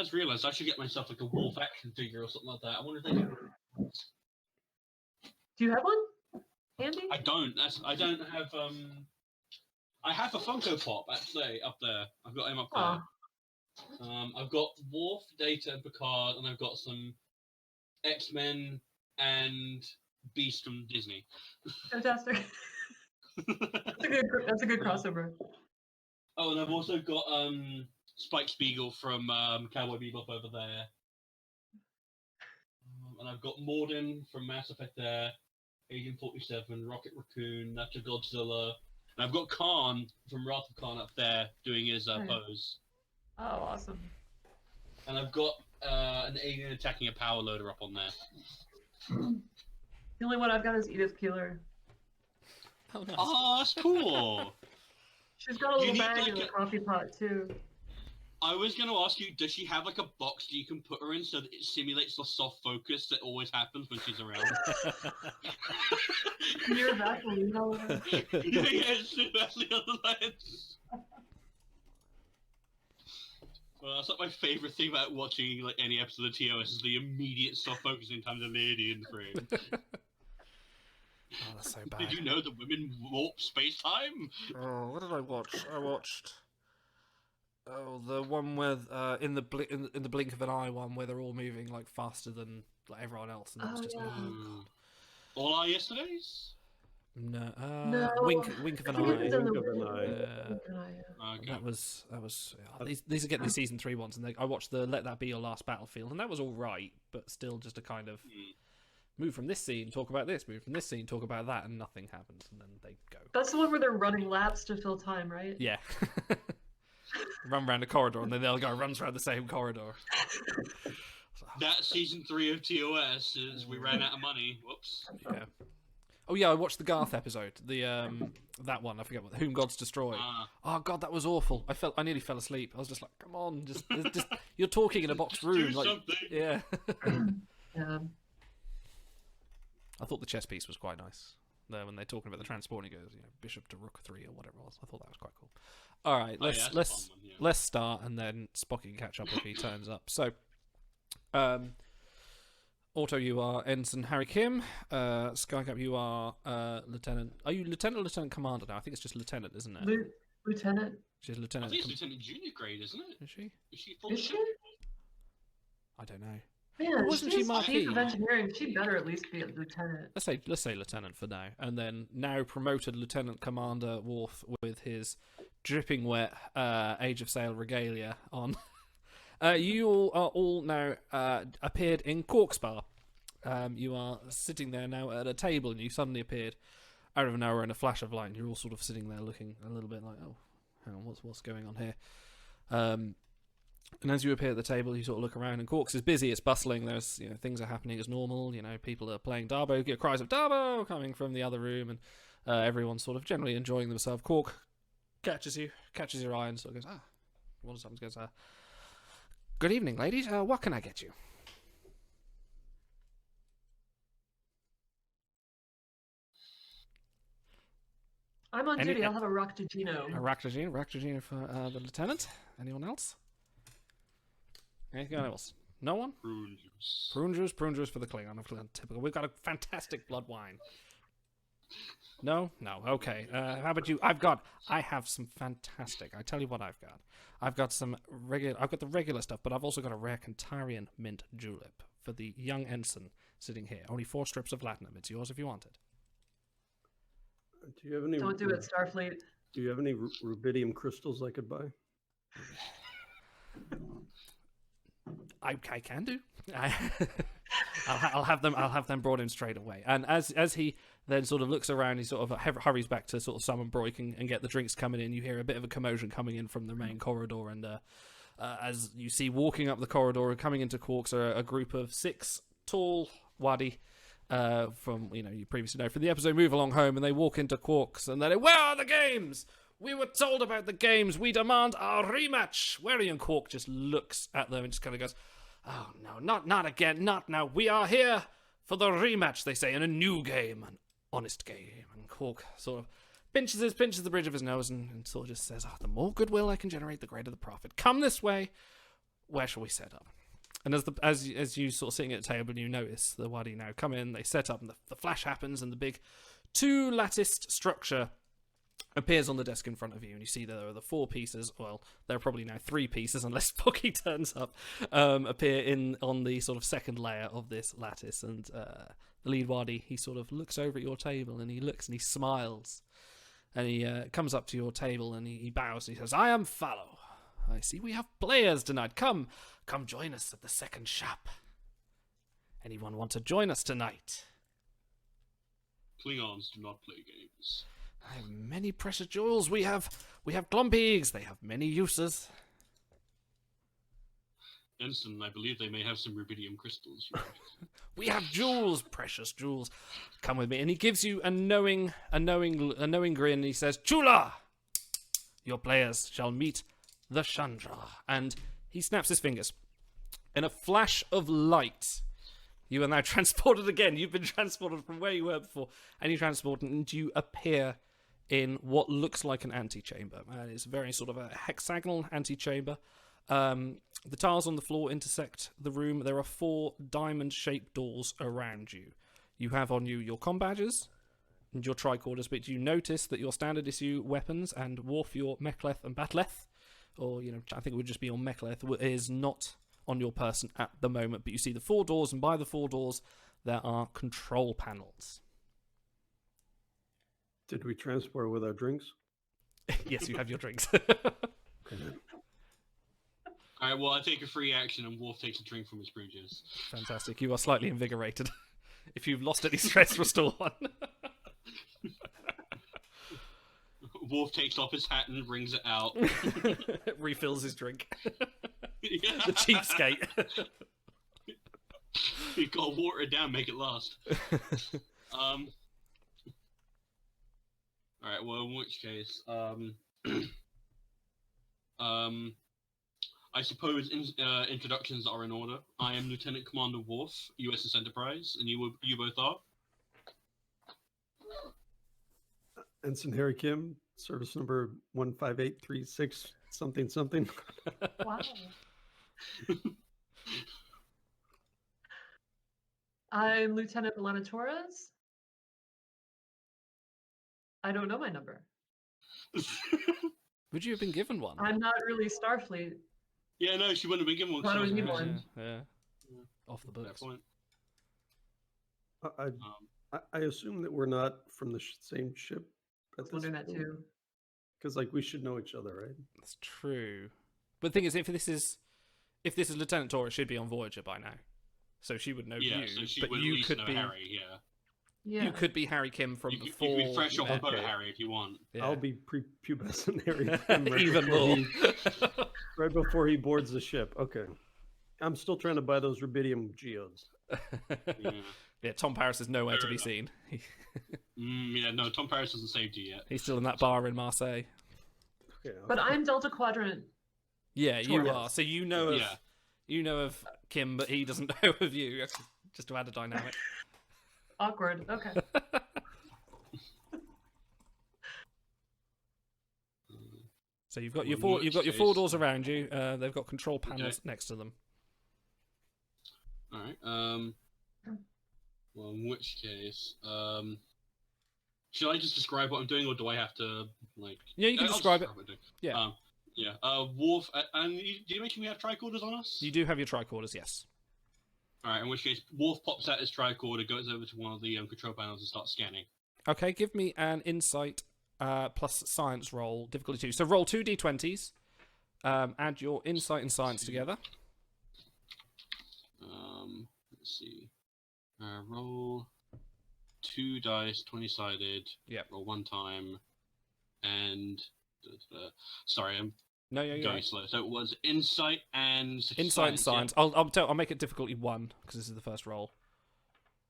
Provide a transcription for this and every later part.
just realised I should get myself like a wolf action figure or something like that. I wonder if they do. Do you have one, Andy? I don't. I don't have. I have a Funko Pop actually up there. I've got him up there. I've got Worf, Data, and Picard, and I've got some X-Men and Beast from Disney. Fantastic. That's a good crossover. Oh, and I've also got Spike Spiegel from Cowboy Bebop over there. And I've got Morden from Mass Effect there, Agent 47, Rocket Raccoon, Nacho Godzilla, and I've got Khan from Wrath of Khan up there doing his pose. Oh, awesome. And I've got an alien attacking a power loader up on there. The only one I've got is Edith Keeler. Oh, nice. Oh, that's cool. She's got a little bag in the coffee pot, too. I was going to ask you, does she have like a box that you can put her in so that it simulates the soft focus that always happens when she's around? Near Vaseline, however. Yeah, that's the other lens. Well, that's like my favourite thing about watching like any episode of TOS is the immediate soft focusing time of the lady in frame. Oh, that's so bad. Did you know that women warp space-time? Oh, what did I watch? I watched the one with in the blink of an eye one where they're all moving like faster than like everyone else, and that was just All our yesterdays? no, No. wink of an eye. Wink of an eye. Okay. That was these are getting the season 3 ones, and I watched the Let That Be Your Last Battlefield, and that was all right, but still just a kind of move from this scene, talk about this, move from this scene, talk about that, and nothing happens, and then they go. That's the one where they're running laps to fill time, right? Yeah. Run around a corridor, and then the other guy runs around the same corridor. That's season 3 of TOS is we ran out of money. Whoops. Yeah. Oh yeah, I watched the Garth episode. The that one, I forget what. Whom Gods Destroy. Oh god, that was awful. I nearly fell asleep. I was just like, come on, just you're talking in a box room. Do like, something. yeah. Yeah. I thought the chess piece was quite nice. There, when they're talking about the transport, he goes, Bishop to Rook 3 or whatever it was. I thought that was quite cool. All right, let's start, and then Spock can catch up if he turns up. So, Auto, you are Ensign Harry Kim. Skycap, you are Lieutenant. Are you Lieutenant or Lieutenant Commander now? I think it's just Lieutenant, isn't it? Lieutenant. She's I Lieutenant. think it's Lieutenant Junior grade, isn't it? Is she? Is she full? Is she? I don't know. Man, Wasn't she she's Marquis? chief of engineering. She better at least be a lieutenant. Let's say Lieutenant for now, and then now promoted Lieutenant Commander Worf with his dripping wet Age of Sail regalia on. You all are all now appeared in Corksbar. You are sitting there now at a table, and you suddenly appeared out of nowhere in a flash of light. And you're all sort of sitting there looking a little bit like, oh, hang on, what's going on here? And as you appear at the table, you sort of look around, and Quarks is busy. It's bustling. There's things are happening as normal. People are playing Darbo. You get cries of Darbo coming from the other room, and everyone's sort of generally enjoying themselves. Quark catches your eye, and sort of goes, what something goes, good evening, ladies. What can I get you? I'm on duty. I'll have a Raktajino. A Raktajino for the lieutenant. Anyone else? Anything else? No one? Prune juice for the Klingon. Typical. We've got a fantastic blood wine. No? Okay. How about you? I have some fantastic. I tell you what I've got. I've got the regular stuff, but I've also got a rare Kantarian mint julep for the young ensign sitting here. Only 4 strips of latinum. It's yours if you want it. Do you have any? Don't do it, Starfleet. Do you have any rubidium crystals I could buy? I can do. I'll have them brought in straight away. And as he then sort of looks around, he sort of hurries back to sort of summon Broik and get the drinks coming in. You hear a bit of a commotion coming in from the main corridor, and as you see walking up the corridor and coming into Quarks are a group of 6 tall Wadi. From you previously know from the episode Move Along Home, and they walk into Quarks and they're like, where are the games? We were told about the games. We demand our rematch. Wary and Quark just looks at them and just kind of goes, oh no, not again, not now. We are here for the rematch, they say, in a new game, an honest game. And Quark sort of pinches the bridge of his nose and sort of just says, the more goodwill I can generate, the greater the profit. Come this way. where shall we set up? And as you sort of sitting at the table, you notice the Wadi now come in. They set up, and the flash happens, and the big 2-latticed structure appears on the desk in front of you, and you see there are the 4 pieces. Well, there are probably now 3 pieces, unless Pocky turns up. Appear on the sort of second layer of this lattice, and the lead Wadi, he sort of looks over at your table, and he looks and he smiles, and he comes up to your table and he bows and he says, "I am Fallow. I see we have players tonight. Come join us at the second shop. Anyone want to join us tonight?" Klingons do not play games. I have many precious jewels. We have glumpigs. They have many uses. Ensign, I believe they may have some rubidium crystals. We have jewels, precious jewels. Come with me. And he gives you a knowing grin. And he says, "Chula, your players shall meet the Chandra." And he snaps his fingers. In a flash of light, you are now transported again. You've been transported from where you were before, and you're transported, and you appear in what looks like an antechamber. And it's very sort of a hexagonal antechamber. The tiles on the floor intersect the room. There are 4 diamond-shaped doors around you. You have on you your comm badges and your tricorders, but you notice that your standard issue weapons and Worf, your Mek'leth and Batleth, or I think it would just be your Mek'leth, is not on your person at the moment. But you see the 4 doors, and by the 4 doors there are control panels. Did we transport with our drinks? Yes, you have your drinks. Alright, well, I take a free action and Worf takes a drink from his brew juice. Fantastic. You are slightly invigorated. If you've lost any stress, restore 1. Worf takes off his hat and brings it out. Refills his drink. Yeah. The cheapskate. You gotta water it down, make it last. Alright, well, in which case, I suppose introductions are in order. I am Lieutenant Commander Worf, USS Enterprise, and you both are? Ensign Harry Kim, service number 15836 something something. Wow. I'm Lieutenant Milena Torres. I don't know my number. Would you have been given one? I'm not really Starfleet. Yeah, no, she wouldn't have been given one. Thought it was She me wasn't. one. Yeah. Off the Fair books. point. I assume that we're not from the same ship. I was wondering that too. Because we should know each other, right? That's true. But the thing is, if this is Lieutenant Torres, she'd be on Voyager by now, so she would know Yeah, you. so she but would you at least could know be Harry, yeah. Yeah. you could be Harry Kim from You before. could be fresh off the boat, Okay. Harry, if you want. Yeah. I'll be prepubescent Harry Kim right Even before more. right before he boards the ship. Okay. I'm still trying to buy those rubidium geodes. Yeah. Yeah, Tom Paris is nowhere to Fair be enough. seen. Yeah, no, Tom Paris hasn't saved you yet. He's still in that bar in Marseille. Okay, But I'm Delta Quadrant. Yeah, you Torres. are. So you know of Yeah. Kim, but he doesn't know of you. Just to add a dynamic. Awkward. Okay. So you've got your Well, in four which four case- doors around you. They've got control panels next to them. Alright, well, in which case, should I just describe what I'm doing, or do I have to, like... Yeah, you can I'll describe it. what I'm doing. Yeah. Worf, and do you mention we have tricorders on us? You do have your tricorders, yes. Alright, in which case, Worf pops out his tricorder, goes over to one of the control panels and starts scanning. Okay, give me an insight plus science roll, difficulty 2. So roll 2 d20s, add your insight and science together. Let's see. Roll 2 dice, 20-sided. Yep. Roll 1 time, and... Sorry, I'm No, yeah, going slow. So it was insight and Insight and science. Yeah. I'll make it difficulty 1 because this is the first roll.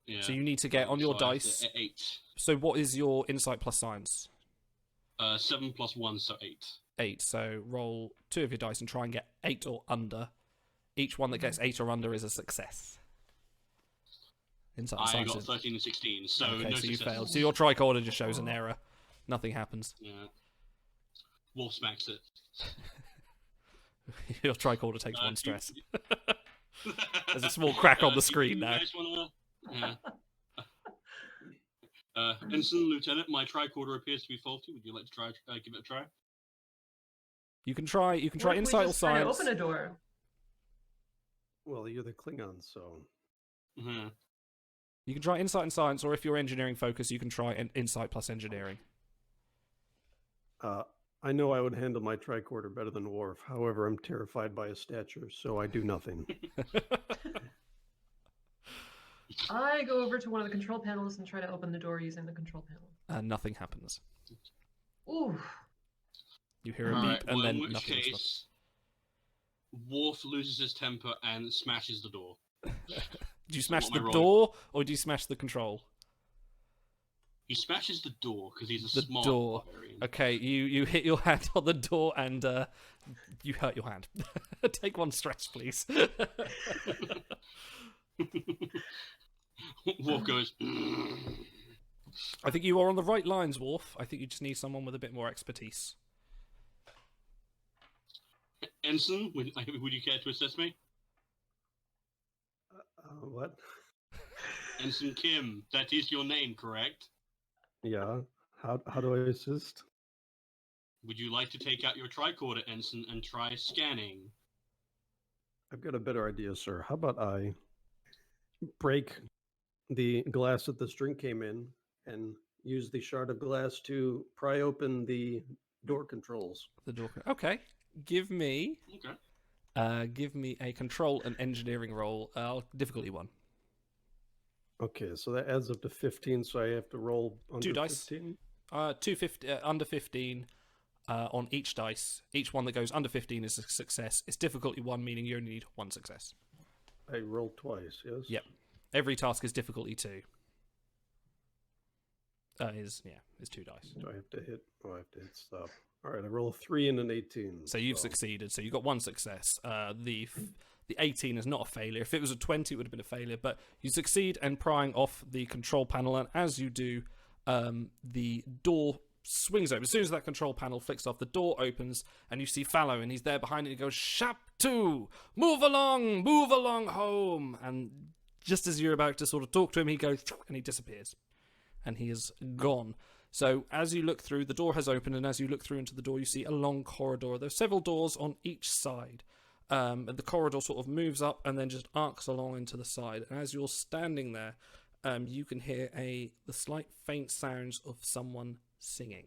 Yeah. So you need to get on your So I have dice. to- 8. So what is your insight plus science? 7 plus 1, so 8. 8. So roll 2 of your dice and try and get 8 or under. Each one that gets 8 or under is a success. Insight and I science. got 13 and 16, so Okay, no so you successes. failed. So your tricorder just shows an error. Nothing happens. Yeah. Wolf smacks it. Your tricorder takes one stress. There's a small crack on the screen now. Ensign, Lieutenant, my tricorder appears to be faulty. Would you like to try give it a try? You can try What if insight we or just try to science. open a door? Well, you're the Klingon, so Mm-hmm. You can try insight and science, or if you're engineering focused, you can try insight plus engineering. I know I would handle my tricorder better than Worf. However, I'm terrified by his stature, so I do nothing. I go over to one of the control panels and try to open the door using the control panel. And nothing happens. Ooh. You hear a Alright, beep, and well, then in which nothing. case, Worf loses his temper and smashes the door. Do you smash what the am I door, or do you smash the control? He smashes the door because he's a The smart door. barbarian. Okay, you hit your hand on the door, and you hurt your hand. Take one stress, please. Worf goes. I think you are on the right lines, Worf. I think you just need someone with a bit more expertise. Ensign, would you care to assist me? What? Ensign Kim, that is your name, correct? Yeah. How do I assist? Would you like to take out your tricorder, Ensign, and try scanning? I've got a better idea, sir. How about I break the glass that this drink came in and use the shard of glass to pry open the door controls? The door. Okay, give me Okay. a control and engineering roll. Difficulty 1. Okay, so that adds up to 15, so I have to roll under 2 dice. 15? Under 15 on each dice. Each one that goes under 15 is a success. It's difficulty 1, meaning you only need 1 success. I rolled twice, yes? Yep. Every task is difficulty 2. Is 2 dice. Do I have to hit? Oh, I have to hit stop. All right, I roll a 3 and an 18. So you've succeeded. So you got 1 success. The 18 is not a failure. If it was a 20, it would have been a failure. But you succeed in prying off the control panel, and as you do, the door swings open. As soon as that control panel flicks off, the door opens, and you see Fallow, and he's there behind it. He goes, "Shap 2, move along home." And just as you're about to sort of talk to him, he goes, and he disappears, and he is gone. So as you look through, the door has opened, and as you look through into the door, you see a long corridor. There's several doors on each side. And the corridor sort of moves up and then just arcs along into the side. And as you're standing there, you can hear the slight faint sounds of someone singing.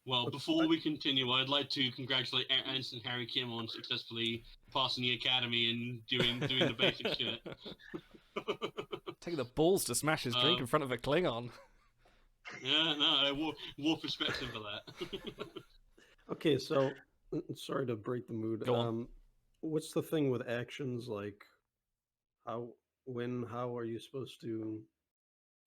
Well, before we continue, I'd like to congratulate Ensign Harry Kim on successfully passing the academy and doing the basic shit. Taking the balls to smash his drink in front of a Klingon. Yeah, no, Worf respects him for that. Okay, so sorry to break the mood. Go on. What's the thing with actions? Like, how are you supposed to?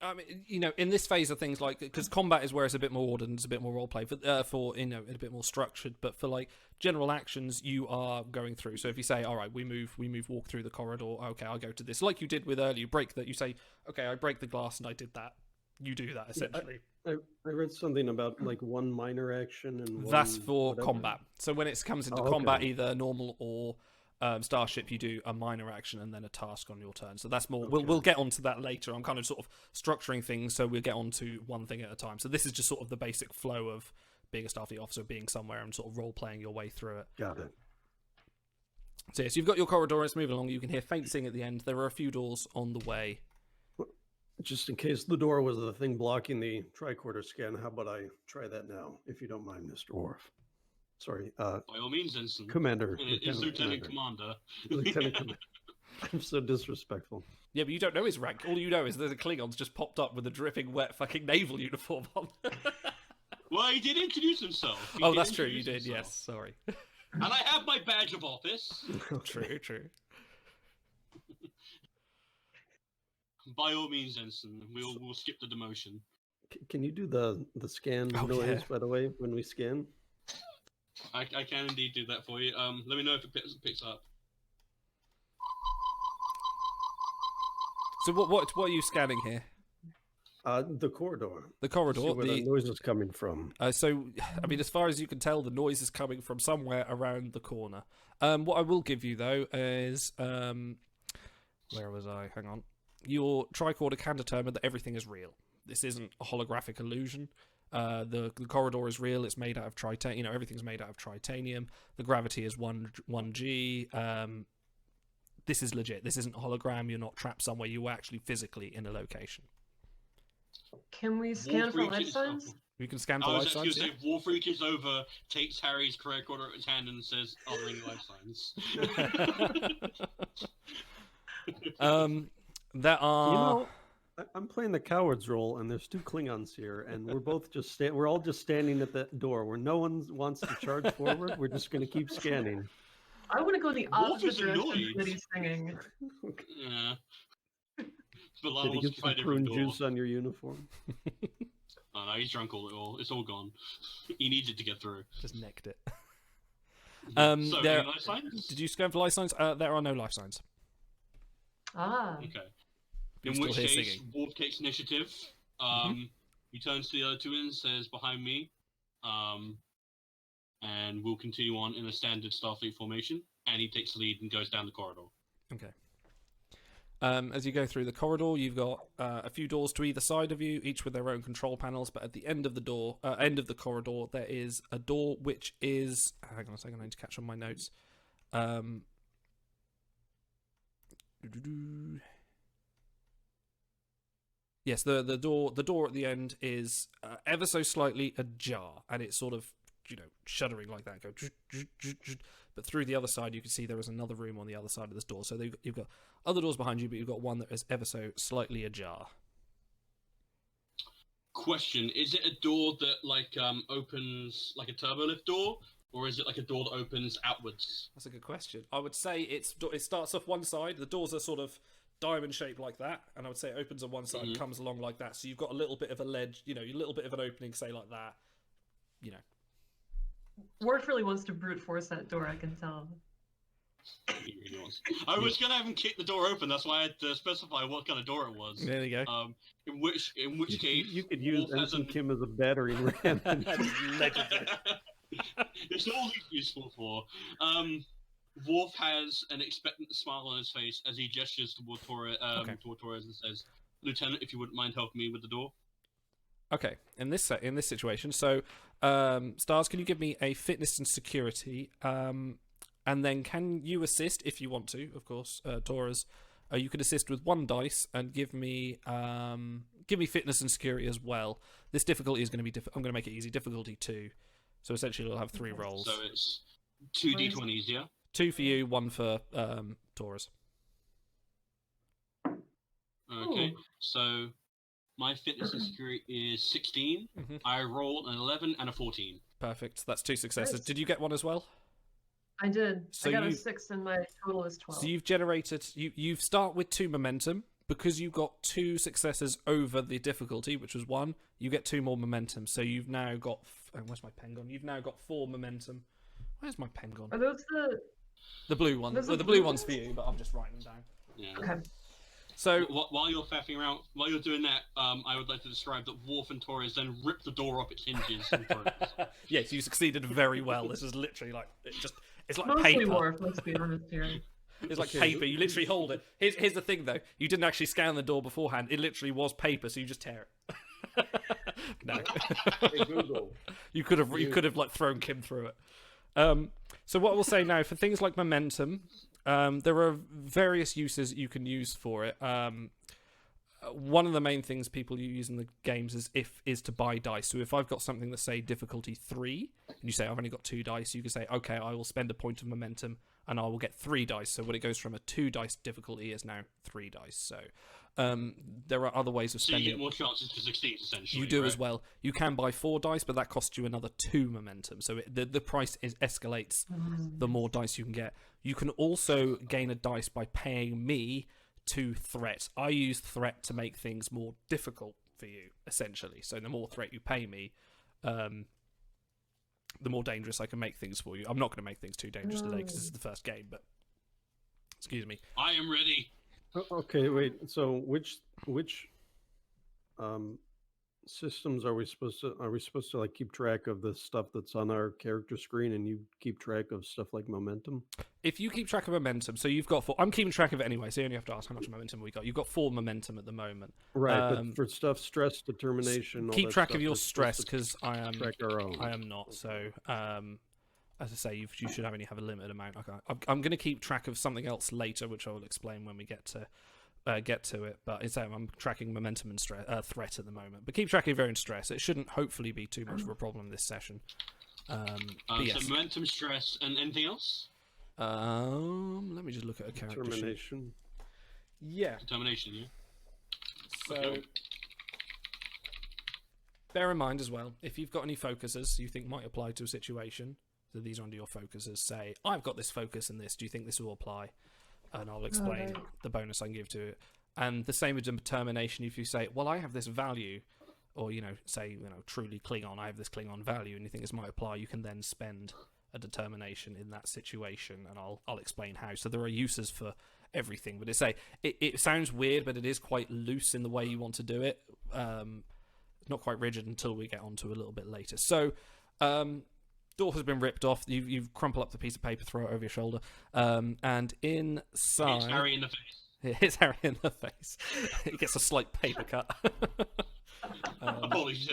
I mean, in this phase of things, like, because combat is where it's a bit more ordered, it's a bit more roleplay, for a bit more structured. But for like general actions, you are going through. So if you say, "All right, we move, walk through the corridor." Okay, I'll go to this, like you did with earlier. You break that. You say, "Okay, I break the glass, and I did that." You do that essentially. I read something about like one minor action and that's one for whatever. combat. So when it comes into combat, either normal or Starship, you do a minor action and then a task on your turn. So that's more. Okay. We'll get onto that later. I'm kind of sort of structuring things, so we'll get onto one thing at a time. So this is just sort of the basic flow of being a Starfleet officer, being somewhere, and sort of role playing your way through it. Got it. So yes, you've got your corridor. It's moving along. You can hear faint sing at the end. There are a few doors on the way. Just in case the door was the thing blocking the tricorder scan, how about I try that now, if you don't mind, Mr. Worf? Sorry, By all means, Ensign. Commander. It's Lieutenant Commander. Lieutenant Commander. I'm so disrespectful. Yeah, but you don't know his rank. All you know is that the Klingons just popped up with a dripping wet fucking naval uniform on. Well, he did introduce himself. Oh, that's true. You did. Yes. Sorry. And I have my badge of office. True. By all means, Ensign. We'll skip the demotion. Can you do the scan noise, yeah. by the way, when we scan? I can indeed do that for you. Let me know if it picks up. So what are you scanning here? The corridor. The corridor. See where the noise is coming from. So, I mean, as far as you can tell, the noise is coming from somewhere around the corner. What I will give you, though, is... where was I? Hang on. Your tricorder can determine that everything is real. This isn't a holographic illusion. The corridor is real. It's made out of titanium. You know, everything's made out of titanium. The gravity is 1G. This is legit. This isn't a hologram. You're not trapped somewhere. You're actually physically in a location. Can we scan for life signs? You can scan for I was life actually signs. going to say, Wolf reaches over, takes Harry's tricorder in his hand, and says, "Are there any life signs?" There are. You know, I'm playing the coward's role, and there's 2 Klingons here, and we're both just we're all just standing at the door where no one wants to charge forward. We're just going to keep scanning. I want to go the Wolf opposite is direction annoyed. that he's singing. Yeah. Did you get some prune juice on your uniform? Oh no, he's drunk all. It's all gone. He needed to get through. Just necked it. So, any life signs? Did you scan for life signs? There are no life signs. Ah. Okay. You're In still which here case, singing. Wolf takes initiative. He turns to the other 2 and says, "Behind me." And we'll continue on in a standard Starfleet formation. And he takes the lead and goes down the corridor. Okay. As you go through the corridor, you've got a few doors to either side of you, each with their own control panels. But at the end of the corridor, there is a door which is. Hang on a second, I need to catch on my notes. Yes, the door at the end is ever so slightly ajar, and it's sort of shuddering like that. But through the other side, you can see there is another room on the other side of this door. So you've got other doors behind you, but you've got one that is ever so slightly ajar. Question: is it a door that opens like a turbolift door, or is it like a door that opens outwards? That's a good question. I would say it starts off one side. The doors are sort of diamond shaped like that, and I would say it opens on one side and comes along like that. So you've got a little bit of a ledge, a little bit of an opening, say like that. Worf really wants to brute force that door, I can tell. He really wants. I was gonna have him kick the door open. That's why I had to specify what kind of door it was. There you go. In which case, you could use Wolf has Ensign Kim as a battering ram. It's all he's useful for. Worf has an expectant smile on his face as he gestures toward Torres and says, "Lieutenant, if you wouldn't mind helping me with the door." Okay, in this situation, so Stars, can you give me a fitness and security, and then can you assist if you want to, of course, Torres? You can assist with 1 dice and give me fitness and security as well. This difficulty is going to be I'm going to make it easy. Difficulty 2, so essentially we'll have 3 rolls. So it's 2 d20s, yeah. 2 for you, 1 for Torres. Okay, so my fitness and security is 16. I rolled an 11 and a 14. Perfect. That's 2 successes. Nice. Did you get one as well? I did. So I got a 6 and my total is 12. So you've generated. You start with 2 momentum because you got 2 successes over the difficulty, which was 1. You get 2 more momentum. So you've now got. Where's my pen gone? You've now got 4 momentum. Where's my pen gone? Are those The blue one. Those Well, are the blue blue one's for you, but I'm just writing them down. Yeah. Okay. So While you're faffing around, while you're doing that, I would like to describe that Worf and Torres then rip the door off its hinges. And throw it. yes, you succeeded very well. This is literally like it's like Mostly paper. Worf, let's be honest here. It's like paper. You literally hold it. Here's the thing, though. You didn't actually scan the door beforehand. It literally was paper, so you just tear it. No. Hey, Google. You could have like thrown Kim through it. So what we'll say now for things like momentum, there are various uses you can use for it. One of the main things people use in the games is to buy dice. So if I've got something that's say difficulty 3, and you say I've only got 2 dice, you can say okay, I will spend a point of momentum and I will get 3 dice. So when it goes from a 2 dice difficulty is now 3 dice. So there are other ways of So spending. you get more chances to succeed, essentially. You do right? as well. You can buy 4 dice, but that costs you another 2 momentum. So the price escalates the more dice you can get. You can also gain a dice by paying me 2 threat. I use threat to make things more difficult for you, essentially. So the more threat you pay me, the more dangerous I can make things for you. I'm not going to make things too dangerous today because this is the first game, but excuse me. I am ready. Okay, wait. So which systems are we supposed to like keep track of the stuff that's on our character screen, and you keep track of stuff like momentum? If you keep track of momentum, so you've got 4. I'm keeping track of it anyway, so you only have to ask how much momentum we got. You've got 4 momentum at the moment. Right, but for stuff, stress, determination, all keep that track stuff, of your we're supposed stress, to because I am track our own. I am not. So as I say, you should only have a limited amount. I'm going to keep track of something else later, which I will explain when we get to it. But I'm tracking momentum and threat at the moment. But keep track of your own stress. It shouldn't hopefully be too much of a problem this session. Yes. So momentum, stress, and anything else? Let me just look at a character sheet. Determination. Yeah. Determination, yeah. So Okay. bear in mind as well, if you've got any focuses you think might apply to a situation, so these are under your focuses, say, I've got this focus and this, do you think this will apply? And I'll explain the bonus I can give to it. And the same with determination, if you say, well, I have this value, or, say, truly Klingon, I have this Klingon value, and you think this might apply, you can then spend a determination in that situation, and I'll explain how. So there are uses for everything, but it sounds weird, but it is quite loose in the way you want to do it. Not quite rigid until we get onto a little bit later. So, door has been ripped off. You've crumpled up the piece of paper, throw it over your shoulder, and inside... It's Harry in the face. It hits Harry in the face. He gets a slight paper cut. Apologies,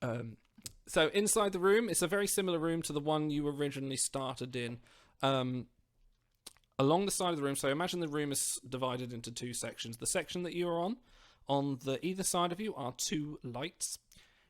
Edison. So inside the room, it's a very similar room to the one you originally started in. Along the side of the room, so imagine the room is divided into 2 sections. The section that you are on the either side of you are 2 lights.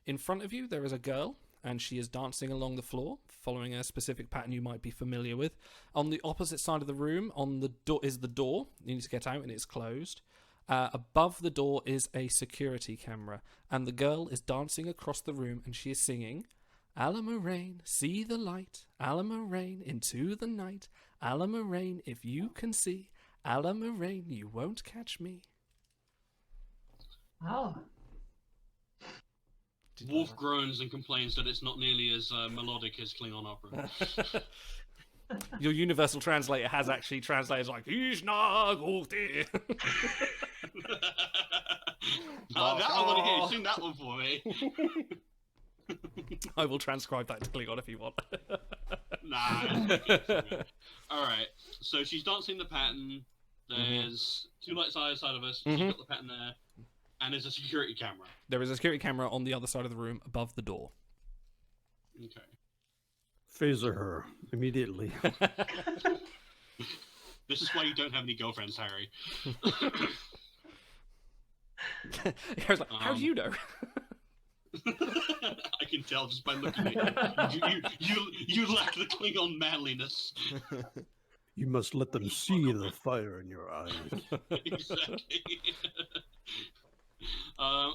In front of you, there is a girl, and she is dancing along the floor, following a specific pattern you might be familiar with. On the opposite side of the room, on the door is the door. You need to get out, and it's closed. Above the door is a security camera, and the girl is dancing across the room, and she is singing, Alama Rain, see the light, Alama Rain, into the night, Alama Rain, if you can see, Alama Rain, you won't catch me. Wow. Worf groans and complains that it's not nearly as melodic as Klingon opera. Your universal translator has actually translated like Ishnag Ulti. That I want to hear. Sing that one for me. I will transcribe that to Klingon if you want. Nah. Alright, so she's dancing the pattern. There's 2 lights either side of us. She's got the pattern there. And there's a security camera. There is a security camera on the other side of the room above the door. Okay. Phaser her immediately. This is why you don't have any girlfriends, Harry. Harry's like, how do you know? I can tell just by looking at you. You lack the Klingon manliness. You must let them see the fire in your eyes. Exactly.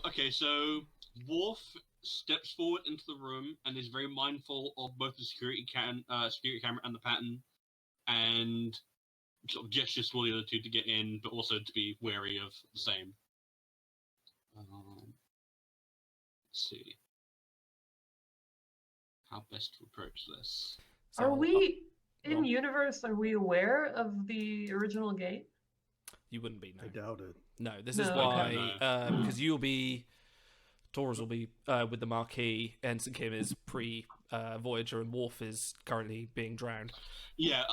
Okay, so Worf steps forward into the room and is very mindful of both the security camera and the pattern, and sort of gestures for the other 2 to get in, but also to be wary of the same. Let's see how best to approach this. So, Are we in universe? Are we aware of the original gate? You wouldn't be, no. I doubt it. No, this is why, because you'll be, Torres will be with the Marquis, Ensign Kim is pre-Voyager, and Worf is currently being drowned. Yeah,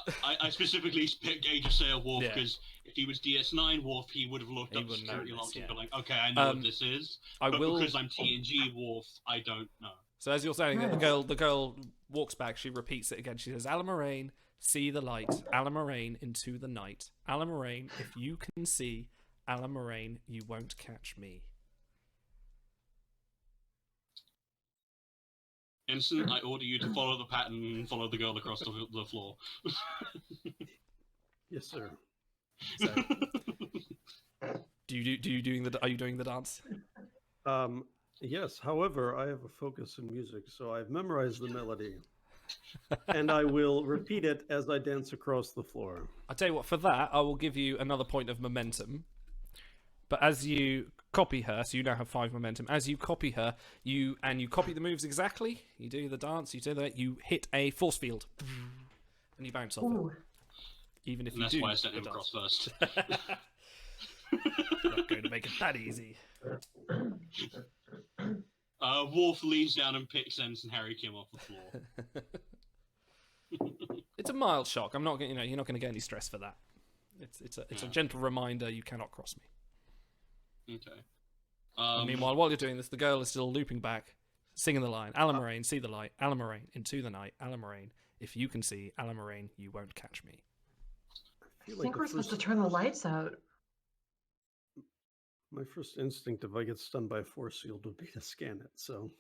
I specifically picked Age of Sail Worf because if he was DS9 Worf, he would have looked up the security logs and been like, okay, I know what this is. But because I'm TNG Worf, I don't know. So as you're saying, the girl walks back, she repeats it again. She says, Alama Rain, see the light. Alama Rain, into the night. Alama Rain, if you can see, Alama Rain, you won't catch me. Ensign, I order you to follow the pattern and follow the girl across the floor. Yes, sir. So, are you doing the dance? Yes. However, I have a focus in music, so I've memorized the melody, and I will repeat it as I dance across the floor. I'll tell you what. For that, I will give you another point of momentum. But as you copy her, so you now have 5 momentum. As you copy her, you copy the moves exactly. You do the dance. You do that. You hit a force field, and you bounce off it. Even if And you that's do. why I sent him across first. Not going to make it that easy. Worf leans down and picks Ensign and Harry Kim off the floor. It's a mild shock. I'm not going. You're not going to get any stress for that. It's a gentle reminder you cannot cross me. Okay. And meanwhile, while you're doing this, the girl is still looping back, singing the line: "Alan Moraine, see the light. Alan Moraine, into the night. Alan Moraine, if you can see Alan Moraine, you won't catch me." I think we're supposed to turn the lights out. My first instinct, if I get stunned by a force field, would be to scan it. So,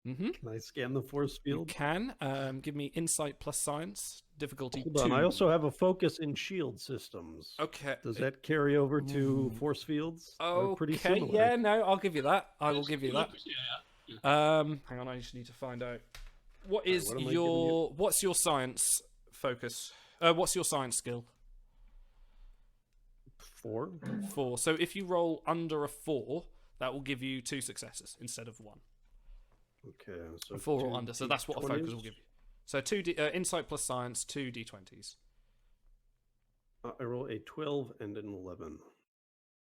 Mm-hmm. can I scan the force You field? can give me insight plus science difficulty. Hold on. 2. I also have a focus in shield systems. Okay. Does that carry over to force fields? They're pretty Okay. similar. Yeah. No. I'll give you that. I will give you that. Yeah. Hang on. I just need to find out what is what am I giving your what's your science focus. What's your science skill? 4. 4. So if you roll under a 4, that will give you 2 successes instead of 1. Okay. So A 4 or 2 under. So that's what a focus will give you. So 2 insight plus science, 2 d20s. I roll a 12 and an 11.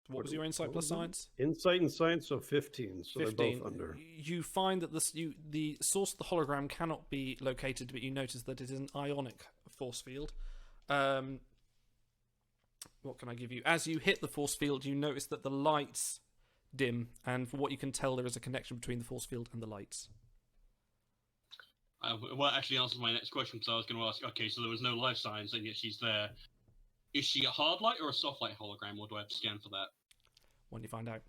What was your insight what plus was that? science? Insight and science, so 15. So 15. they're both under. You find that the source of the hologram cannot be located, but you notice that it is an ionic force field. What can I give you? As you hit the force field, you notice that the lights dim, and from what you can tell, there is a connection between the force field and the lights. Well, actually answers my next question, because I was going to ask, okay, so there was no life signs, and yet she's there. Is she a hard light or a soft light hologram, or do I have to scan for that? When you find out.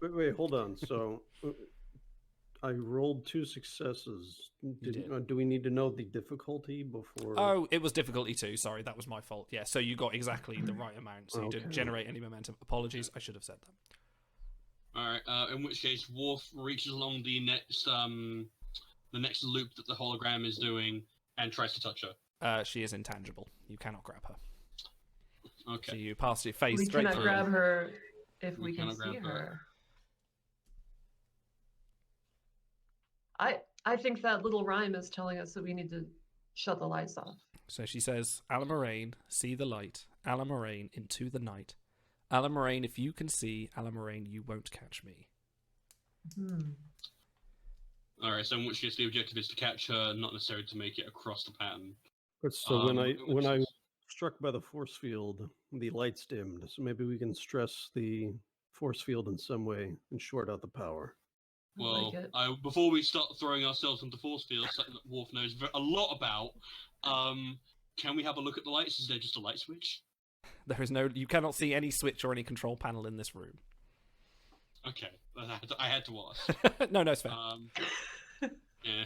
Wait, hold on. So I rolled 2 successes. did. Do we need to know the difficulty before? Oh, it was difficulty 2. Sorry, that was my fault. Yeah, so you got exactly the right amount, so you didn't Okay. generate any momentum. Apologies, I should have said that. Alright, in which case, Worf reaches along the next loop that the hologram is doing, and tries to touch her. She is intangible. You cannot grab her. So Okay. you pass your face We straight cannot through. grab her if We we can cannot see grab her. her. I think that little rhyme is telling us that we need to shut the lights off. So she says, Alan Moraine, see the light. Alan Moraine, into the night. Alan Moraine, if you can see, Alan Moraine, you won't catch me. Alright, so in which case the objective is to catch her, not necessarily to make it across the pattern. But so when I which struck by the force field, the lights dimmed. So maybe we can stress the force field in some way and short out the power. I Well, like it. before we start throwing ourselves into force fields, something that Worf knows a lot about, can we have a look at the lights? Is there just a light switch? There is no, you cannot see any switch or any control panel in this room. Okay, I had to ask. No, it's fair. Yeah.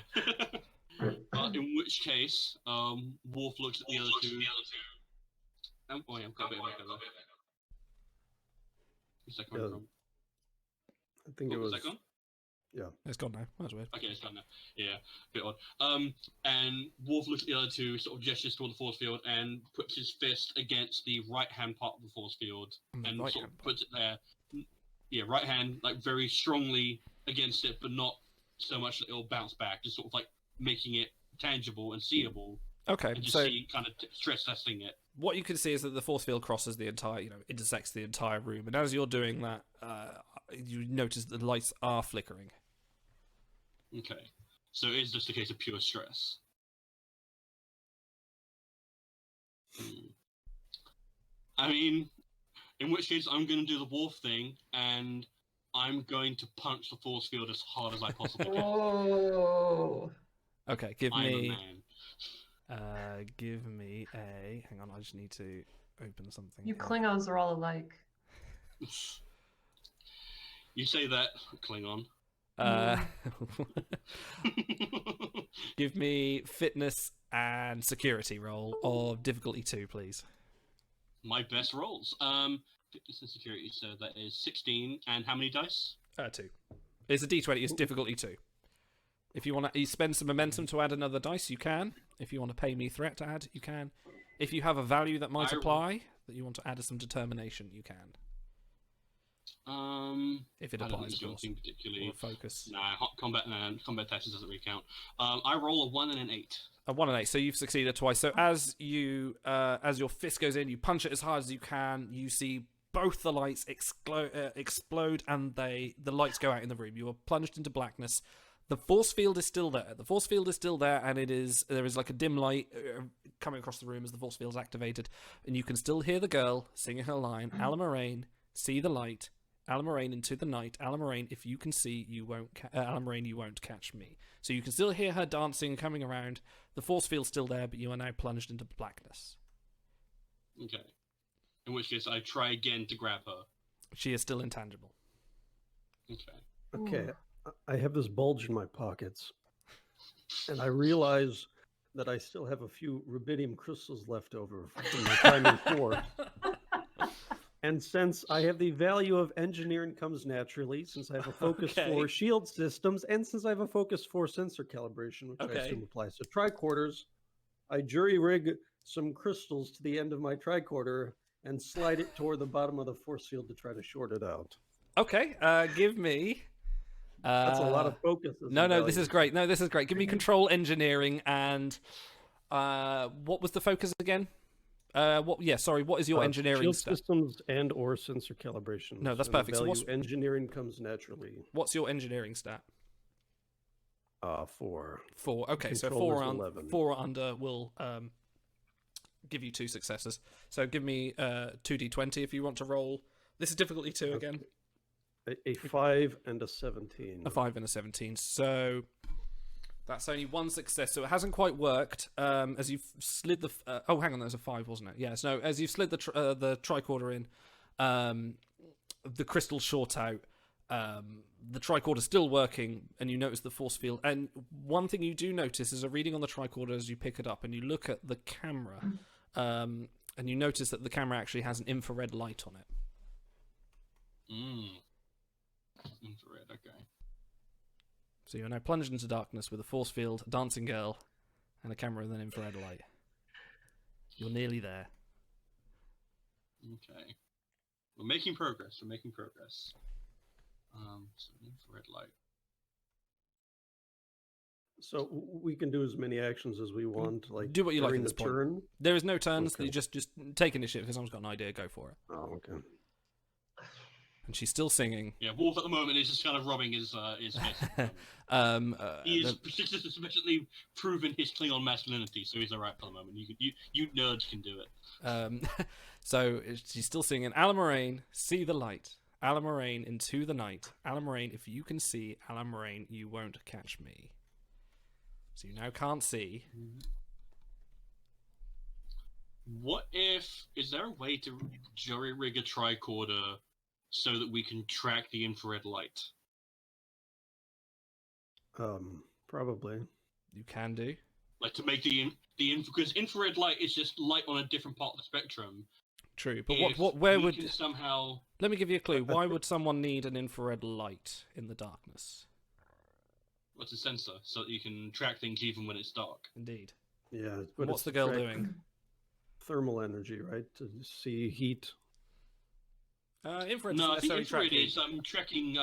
In which case, Worf looks at the other two. Oh yeah, go back. Where's that coming Yeah. from? I think it Was was. that gone? Yeah. It's gone now. That's weird. Okay, it's gone now. Yeah, a bit odd. And Worf looks at the other two, sort of gestures toward the force field, and puts his fist against the right-hand part of the force field, And and the sort right-hand of puts it there. Yeah, right hand, like very strongly against it, but not so much that it'll bounce back. Just sort of like making it tangible and seeable, Okay, and just so kind of stress testing it. what you can see is that the force field crosses the entire, intersects the entire room, and as you're doing that, you notice that the lights are flickering. Okay, so it is just a case of pure stress. I mean, in which case I'm going to do the Worf thing, and I'm going to punch the force field as hard as I possibly can. Oh. Okay, give I'm a me man. give me a. Hang on, I just need to open something. You here. Klingons are all alike. You say that, Klingon. Give me fitness and security roll of difficulty 2, please. My best rolls. Fitness and security, so that is 16. And how many dice? 2. It's a d20. It's difficulty 2. If you want to spend some momentum to add another dice, you can. If you want to pay me threat to add, you can. If you have a value that might apply, that you want to add some determination, you can. If it I don't applies, think of course. anything particularly. Or focus. Nah, combat tactics doesn't really count. I roll a 1 and an 8. A 1 and 8, so you've succeeded twice. So as your fist goes in, you punch it as hard as you can. You see both the lights explode, and the lights go out in the room. You are plunged into blackness. The force field is still there. And there is like a dim light coming across the room as the force field is activated, and you can still hear the girl singing her line, Alamarain, see the light, Alamarain into the night, Alamarain, if you can see, you won't Alamarain, you won't catch me. So you can still hear her dancing and coming around. The force field's still there, but you are now plunged into blackness. Okay. In which case, I try again to grab her. She is still intangible. Okay. Okay, I have this bulge in my pockets, and I realize that I still have a few rubidium crystals left over from my time in 4. And since I have the value of engineering comes naturally, since I have a focus for shield systems, and since I have a focus for sensor calibration, which I assume applies to tricorders, I jury rig some crystals to the end of my tricorder and slide it toward the bottom of the force field to try to short it out. Okay, give me... That's a lot of focus. No, this is great. Give me control engineering and... what was the focus again? What is your engineering shield stat? systems and or sensor calibration. No, that's perfect. So engineering comes naturally. What's your engineering stat? 4. 4. Okay, so 4 or under will give you 2 successes. So give me 2d20 if you want to roll. This is difficulty 2 again. A 5 and a 17. A 5 and a 17. So that's only 1 success. So it hasn't quite worked. As you've slid the... oh, hang on. That was a 5, wasn't it? Yeah. So as you've slid the tricorder in, the crystal short out. The tricorder's still working, and you notice the force field. And one thing you do notice is a reading on the tricorder as you pick it up, and you look at the camera, and you notice that the camera actually has an infrared light on it. Infrared, okay. So you're now plunged into darkness with a force field, a dancing girl, and a camera with an infrared light. You're nearly there. Okay. We're making progress. So infrared light. So we can do as many actions as we want. Like do what you like during at this the point. turn. There is no turns. Okay. You just take initiative. If someone's got an idea, go for it. Oh, okay. And she's still singing. Yeah, Wolf at the moment is just kind of rubbing his fist. He is sufficiently proven his Klingon masculinity, so he's alright for the moment. You nerds can do it. So she's still singing, Alamarain, see the light. Alamarain, into the night. Alamarain, if you can see, Alamarain, you won't catch me. So you now can't see. Is there a way to jury rig a tricorder so that we can track the infrared light? Probably. You can do. Like to make because infrared light is just light on a different part of the spectrum. True, but where would somehow? Let me give you a clue. Why would someone need an infrared light in the darkness? What's a sensor so that you can track things even when it's dark? Indeed. Yeah. But what's the girl doing? Thermal energy, right? To see heat. Infrared. No, I think infrared is tracking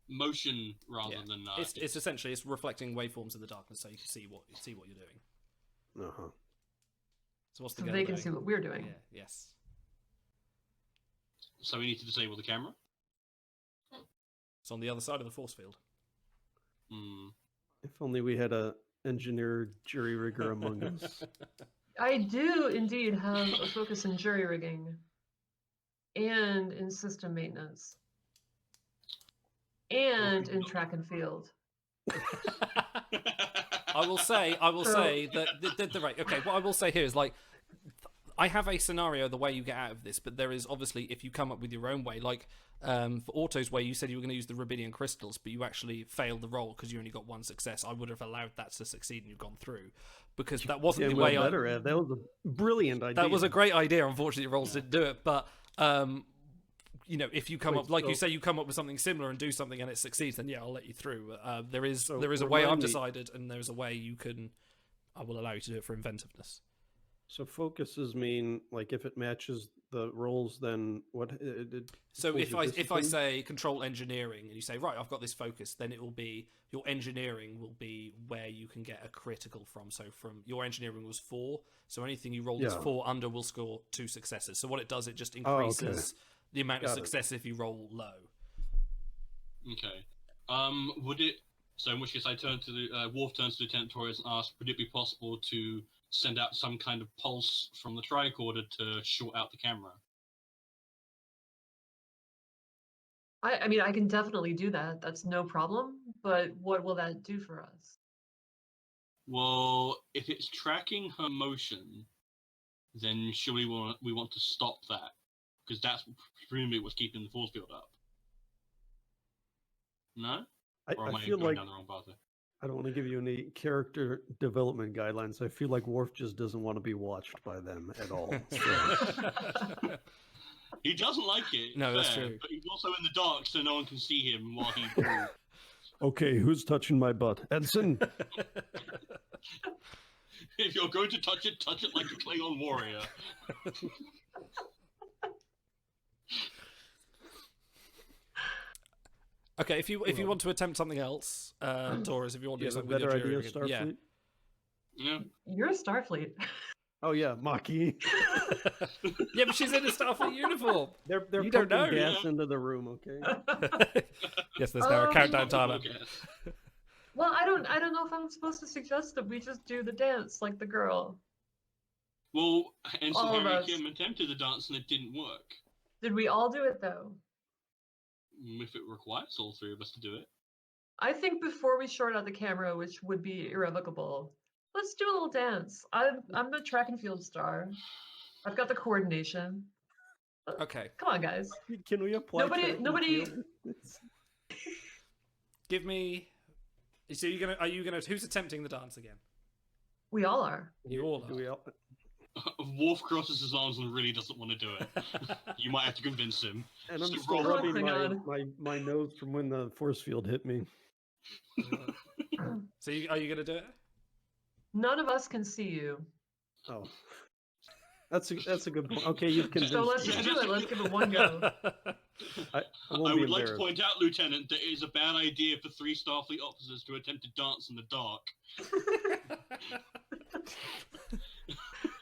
motion rather than. It's essentially reflecting waveforms in the darkness, so you can see what you're doing. So what's the girl they doing? can see what we're doing. Yeah. Yes. So we need to disable the camera? It's on the other side of the force field. If only we had a engineer jury rigger among us. I do indeed have a focus in jury rigging and in system maintenance and in track and field. I will say that right. Okay, what I will say here is like I have a scenario the way you get out of this, but there is obviously if you come up with your own way, like for Auto's way, you said you were going to use the rubidium crystals, but you actually failed the roll because you only got 1 success. I would have allowed that to succeed and you've gone through because that wasn't the way. That was a brilliant idea. That was a great idea. Unfortunately, rolls didn't do it, but. If you come up, like you say, you come up with something similar and do something and it succeeds, then yeah, I'll let you through. There is a way I've decided, and there is a way I will allow you to do it for inventiveness. So focuses mean like if it matches the rolls, then what? So if I say control engineering and you say right, I've got this focus, then it will be your engineering will be where you can get a critical from. So from your engineering was 4, so anything you roll that's 4 under will score 2 successes. So what it does, it just increases the amount of Got it. success if you roll low. Okay. Would it? So in which case, I turn to the Worf turns to Lieutenant Torres and asks, "Would it be possible to send out some kind of pulse from the tricorder to short out the camera?" I mean, I can definitely do that. That's no problem. But what will that do for us? Well, if it's tracking her motion, then surely we want to stop that, because that's presumably what's keeping the force field up. No? Or am I I feel going like down the wrong path there? I don't want to give you any character development guidelines. I feel like Worf just doesn't want to be watched by them at all. So, He doesn't like it. No, that's fair, true. But he's also in the dark, so no one can see him while he. okay, who's touching my butt? Edson! If you're going to touch it like a Klingon warrior. Okay, if you want to attempt something else, Torres, if you want Do to you do have a something with better your idea, jury rigging, Yeah. You're Starfleet. Oh yeah, Maki. yeah, but she's in a Starfleet uniform. They're You don't pumping know. gas into the room, okay? Yes, there's now a countdown timer. Well, I don't know if I'm supposed to suggest that we just do the dance like the girl. Well, and so All of Harry us. Kim attempted the dance and it didn't work. Did we all do it though? If it requires all three of us to do it. I think before we short out the camera, which would be irrevocable, let's do a little dance. I'm the track and field star. I've got the coordination. Okay, Come on, guys. Can we apply? Nobody- give me. So are you gonna? Who's attempting the dance again? We all are. You all Do are. we all... Worf crosses his arms and really doesn't want to do it. You might have to convince him. And I'm Just still roll. rubbing Klingon. my nose from when the force field hit me. So are you gonna do it? None of us can see you. Oh, that's a good point. Okay, you've convinced So let's me. just do it. Let's give it one go. I I won't be would like to embarrassed. point out, Lieutenant, that it is a bad idea for 3 Starfleet officers to attempt to dance in the dark.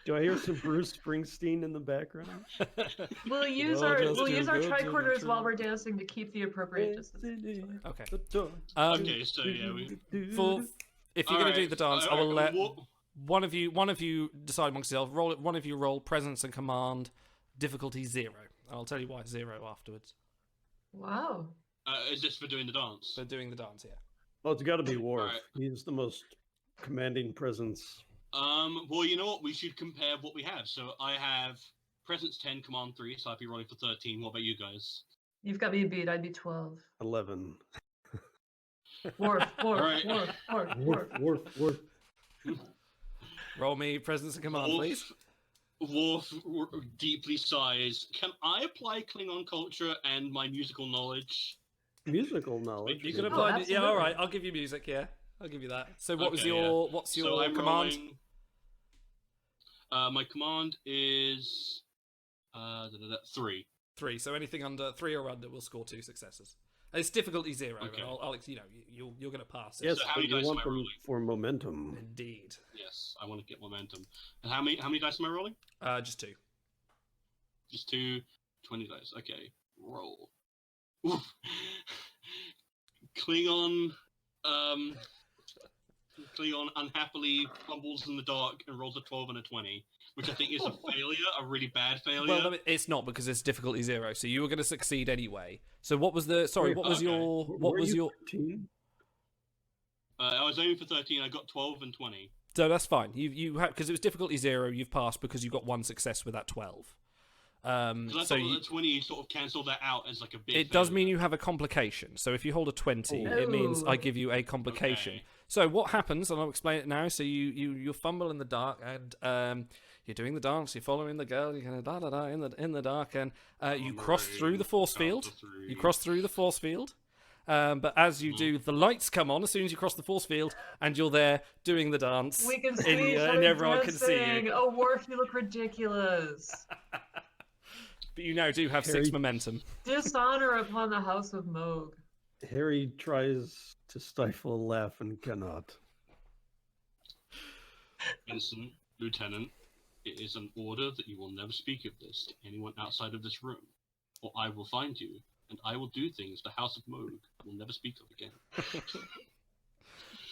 Do I hear some Bruce Springsteen in the background? We'll use We'll our just we'll do use our good to the tricorders while truth. we're dancing to keep the appropriate distance. Okay. Okay, so yeah, we... If you're gonna do the dance, I will let Alright, one of you decide amongst yourselves. One of you roll presence and command, difficulty 0. I'll tell you why 0 afterwards. Wow. is this for doing the dance? For doing the dance, yeah. Well, it's got to be Worf. Alright. He's the most commanding presence. Well, you know what? We should compare what we have. So I have presence 10, command 3, so I'd be rolling for 13. What about you guys? You've got me beat. I'd be 12. 11. Worf, Alright. Worf. Roll me presence and command, please. Worf deeply sighs. Can I apply Klingon culture and my musical knowledge? Musical knowledge. You can Oh, apply. Yeah, absolutely. all right. I'll give you music. Yeah, I'll give you that. So what was Okay, your what's So your I'm command? rolling... my command is 3. 3. So anything under 3 or under will score 2 successes. It's difficulty 0. Okay. I'll you're going to pass it. Yes, So how but many you dice want am I them rolling? for momentum. Indeed. Yes, I want to get momentum. And how many dice am I rolling? Just 2. Just 2, 20 dice. Okay, roll. Oof. Klingon unhappily fumbles in the dark and rolls a 12 and a 20, which I think is a failure, a really bad failure. Well, it's not because it's difficulty 0. So you were going to succeed anyway. So what was the? Sorry, what was Okay. your? What Were was you your? 13? I was aiming for 13. I got 12 and 20. So that's fine. You have because it was difficulty 0. You've passed because you got 1 success with that 12. Because I So thought that 20 sort of cancelled that out as like a big. it does failure. mean you have a complication. So if you hold a 20, Oh. it means I give you a complication. Okay. So what happens, and I'll explain it now. So you fumble in the dark, and you're doing the dance. You're following the girl. You're kind of da in the dark, and you cross through the force field. You cross through the force field. But as you do, the lights come on as soon as you cross the force field, and you're there doing the dance. We can see each and other everyone can see dancing. you. Oh, Worf, you look ridiculous. But you now do have 6 Harry- momentum. Dishonor upon the House of Moog. Harry tries to stifle a laugh and cannot. Vincent, Lieutenant, it is an order that you will never speak of this to anyone outside of this room. or I will find you, and I will do things the House of Moog will never speak of again.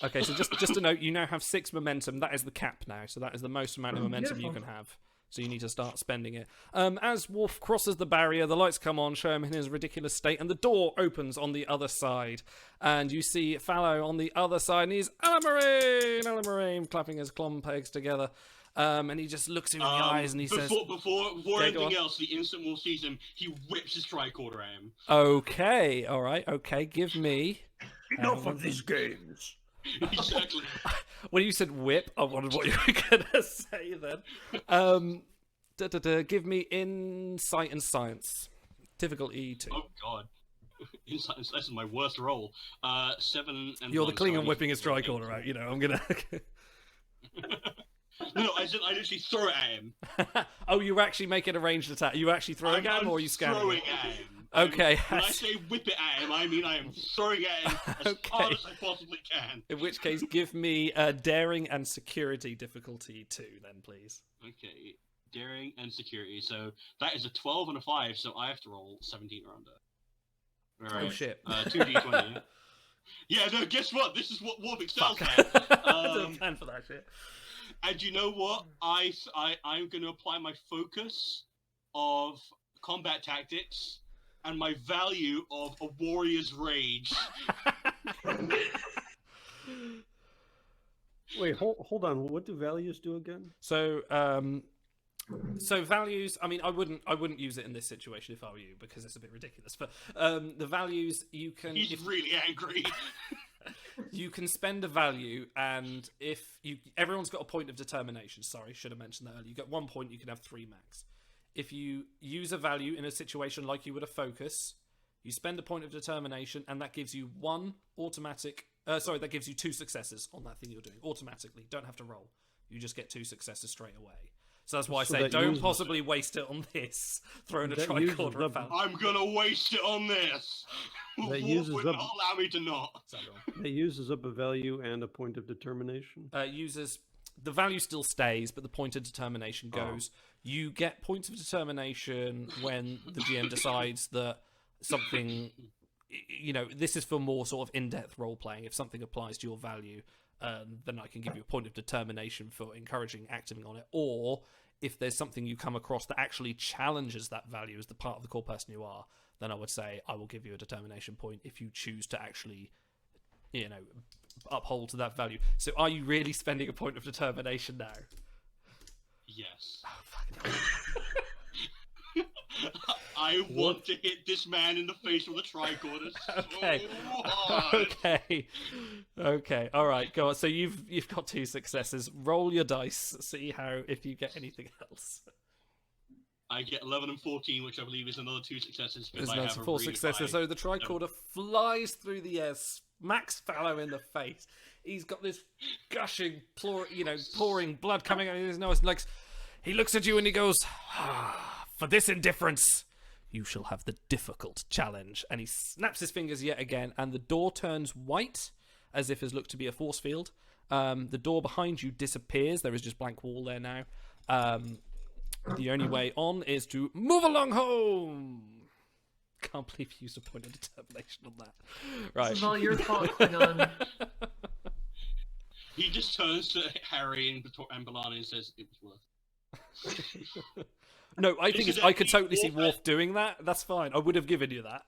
Okay, so just a note, you now have 6 momentum. That is the cap now, so that is the most amount of momentum you Beautiful. can have. So you need to start spending it. As Worf crosses the barrier, the lights come on, show him in his ridiculous state, and the door opens on the other side. And you see Fallow on the other side, and he's Alan Moraine, clapping his clom pegs together. And he just looks him in the eyes and he says... Before Yeah, anything else, the instant Wolf sees him, he whips his tricorder at him. Okay, alright, okay, give me... Enough of these games. Exactly. When you said whip, I wondered what you were going to say then. Give me insight and science. Difficulty 2. Oh god. Insight and Science is my worst roll. 7 and You're the 1, Klingon so I whipping need his to roll tricorder out, you know, I'm going to... No, I literally throw it at him. Oh, you actually making a ranged attack. You actually throwing at him, or are you scanning? Throwing him? at him. Okay. When I say whip it at him, I mean I am throwing at him as hard as I possibly can. In which case, give me daring and security difficulty 2, then, please. Okay, daring and security. So that is a 12 and a 5, so I have to roll 17 or under. All right. Oh, shit. 2d20. Yeah, no, guess what? This is what Warp excels Fuck. at. I didn't plan for that shit. And you know what? I'm going to apply my focus of combat tactics and my value of a warrior's rage. Wait, hold on. What do values do again? So, values. I mean, I wouldn't use it in this situation if I were you, because it's a bit ridiculous. But the values you can. He's really angry. You can spend a value, and if everyone's got a point of determination. Sorry, should have mentioned that earlier. You get 1 point. You can have 3 max. If you use a value in a situation like you would a focus, you spend a point of determination, and that gives you 1 automatic. That gives you 2 successes on that thing you're doing automatically. Don't have to roll. You just get 2 successes straight away. So that's why I say don't possibly waste it on this. Throwing a tricorder at Fallow. I'm gonna waste it on this. That Wolf uses would up. not allow me to not. It uses up a value and a point of determination. The value still stays, but the point of determination goes. You get points of determination when the GM decides that something, you know, this is for more sort of in-depth role playing. If something applies to your value, then I can give you a point of determination for encouraging acting on it. Or if there's something you come across that actually challenges that value as the part of the core person you are, then I would say I will give you a determination point if you choose to actually, you know, uphold to that value. So are you really spending a point of determination now? Yes. Oh, fuck. I want to hit this man in the face with a tricorder Okay. so hard. Okay. All right. Go on. So you've got 2 successes. Roll your dice. See if you get anything else. I get 11 and 14, which I believe is another 2 successes. There's I no have a 4 really successes. high- So the tricorder flies through the air, smacks Fallow in the face. He's got this gushing, pouring blood coming out of his nose. Like, he looks at you and he goes, "For this indifference, you shall have the difficult challenge." And he snaps his fingers yet again, and the door turns white, as if it's looked to be a force field. The door behind you disappears. There is just blank wall there now. The only way on is to move along home. Can't believe you used a point of determination on that. Right. This is all your fault, Klingon. He just turns to Harry and B'Elanna and says, "It was worth." No, I think I could totally see Worf- Worf doing that. That's fine. I would have given you that.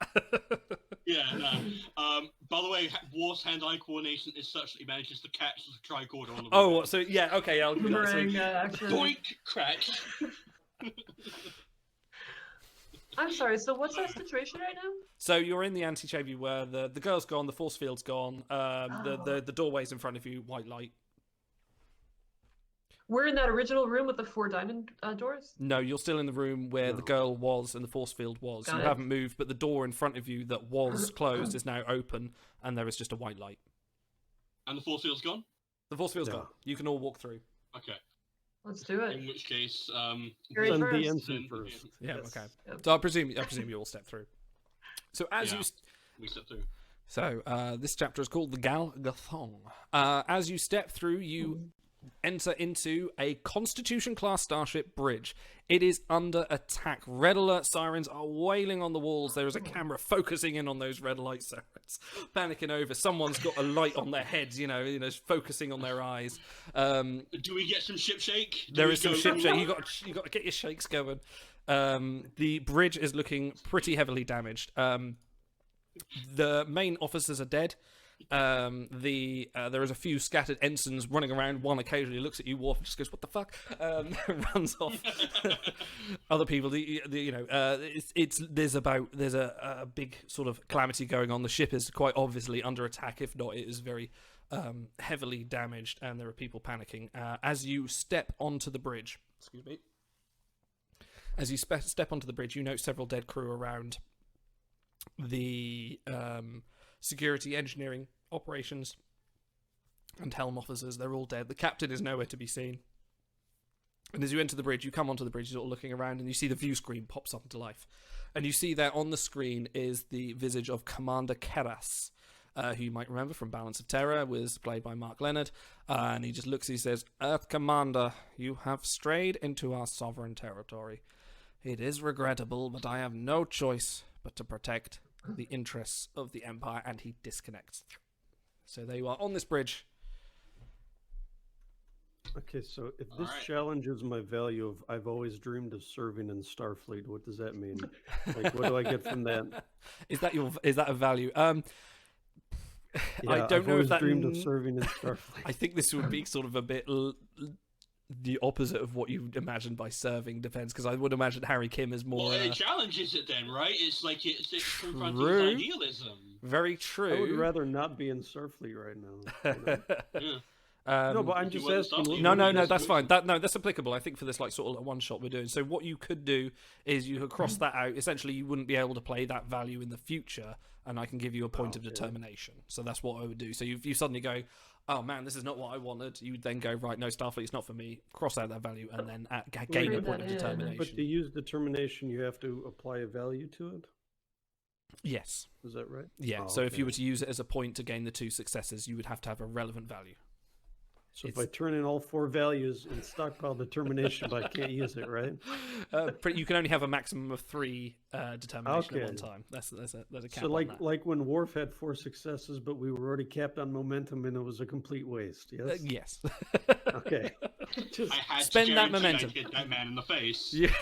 Yeah, no. By the way, Worf's hand-eye coordination is such that he manages to catch the tricorder on the Oh, so yeah, okay, I'll give that. Boomerang So, action. Boink! Crash! I'm sorry, so what's our situation right now? so you're in the antechamber where the girl's gone, the force field's gone, the doorway's in front of you, white light. We're in that original room with the 4 diamond doors? No, you're still in the room where the girl was and the force field was. Got You it. haven't moved, but the door in front of you that was closed is now open, and there is just a white light. And the force field's gone? The force field's Yeah. gone. You can all walk through. Okay. Let's do it. In which case, Harry Send first. the ensign first. Yeah, Yes. okay. Yep. So I presume you all step through. So as Yeah. you we step through. So, this chapter is called The Gal Gathong. As you step through, you enter into a Constitution-class starship bridge. It is under attack. Red alert sirens are wailing on the walls. There is a camera focusing in on those red light sirens, panicking over. Someone's got a light on their heads, focusing on their eyes. Do we get some ship shake? There is some ship shake. You got to get your shakes going. The bridge is looking pretty heavily damaged. The main officers are dead. There is a few scattered ensigns running around. One occasionally looks at you, Worf, and just goes, "What the fuck?" Runs off. Other people, there's a big sort of calamity going on. The ship is quite obviously under attack. If not, it is very heavily damaged, and there are people panicking. As you step onto the bridge, excuse me. As you step onto the bridge, you note several dead crew around. The security, engineering, operations, and helm officers, they're all dead. The captain is nowhere to be seen. And as you enter the bridge, you come onto the bridge, you're sort of looking around, and you see the view screen pops up into life. And you see there on the screen is the visage of Commander Keras, who you might remember from Balance of Terror, was played by Mark Leonard. And he just looks, he says, "Earth Commander, you have strayed into our sovereign territory. It is regrettable, but I have no choice but to protect the interests of the Empire," and he disconnects. So there you are on this bridge. Okay, so if this challenges my value of I've always dreamed of serving in Starfleet, what does that mean? Like, what do I get from that? Is that a value? Yeah, I don't I've know if always that dreamed of serving in Starfleet. I think this would be sort of a bit the opposite of what you imagine by serving defense, because I would imagine Harry Kim is more. Well, it challenges it then, right? It's like it's confronting True. idealism. Very true. I would rather not be in Starfleet right now. Yeah. No, but I'm If you just want asking. Starfleet, No, that's fine. That's applicable, I think, for this like sort of one shot we're doing. So what you could do is you could cross that out. Essentially, you wouldn't be able to play that value in the future, and I can give you a point of determination. So that's what I would do. So if you suddenly go, "Oh man, this is not what I wanted," you would then go, "Right, no, Starfleet's not for me." Cross out that value, and then gain a point of determination. But to use determination, you have to apply a value to it. Yes. Is that right? Yeah. So if you were to use it as a point to gain the 2 successes, you would have to have a relevant value. So if I turn in all 4 values in stockpile determination, but I can't use it, right? You can only have a maximum of 3 determination at one time. There's a cap. So on that. like when Worf had 4 successes, but we were already capped on momentum, and it was a complete waste. Yes. Yes. Okay. I had spend to that guarantee momentum. I'd hit that man in the face. Yeah.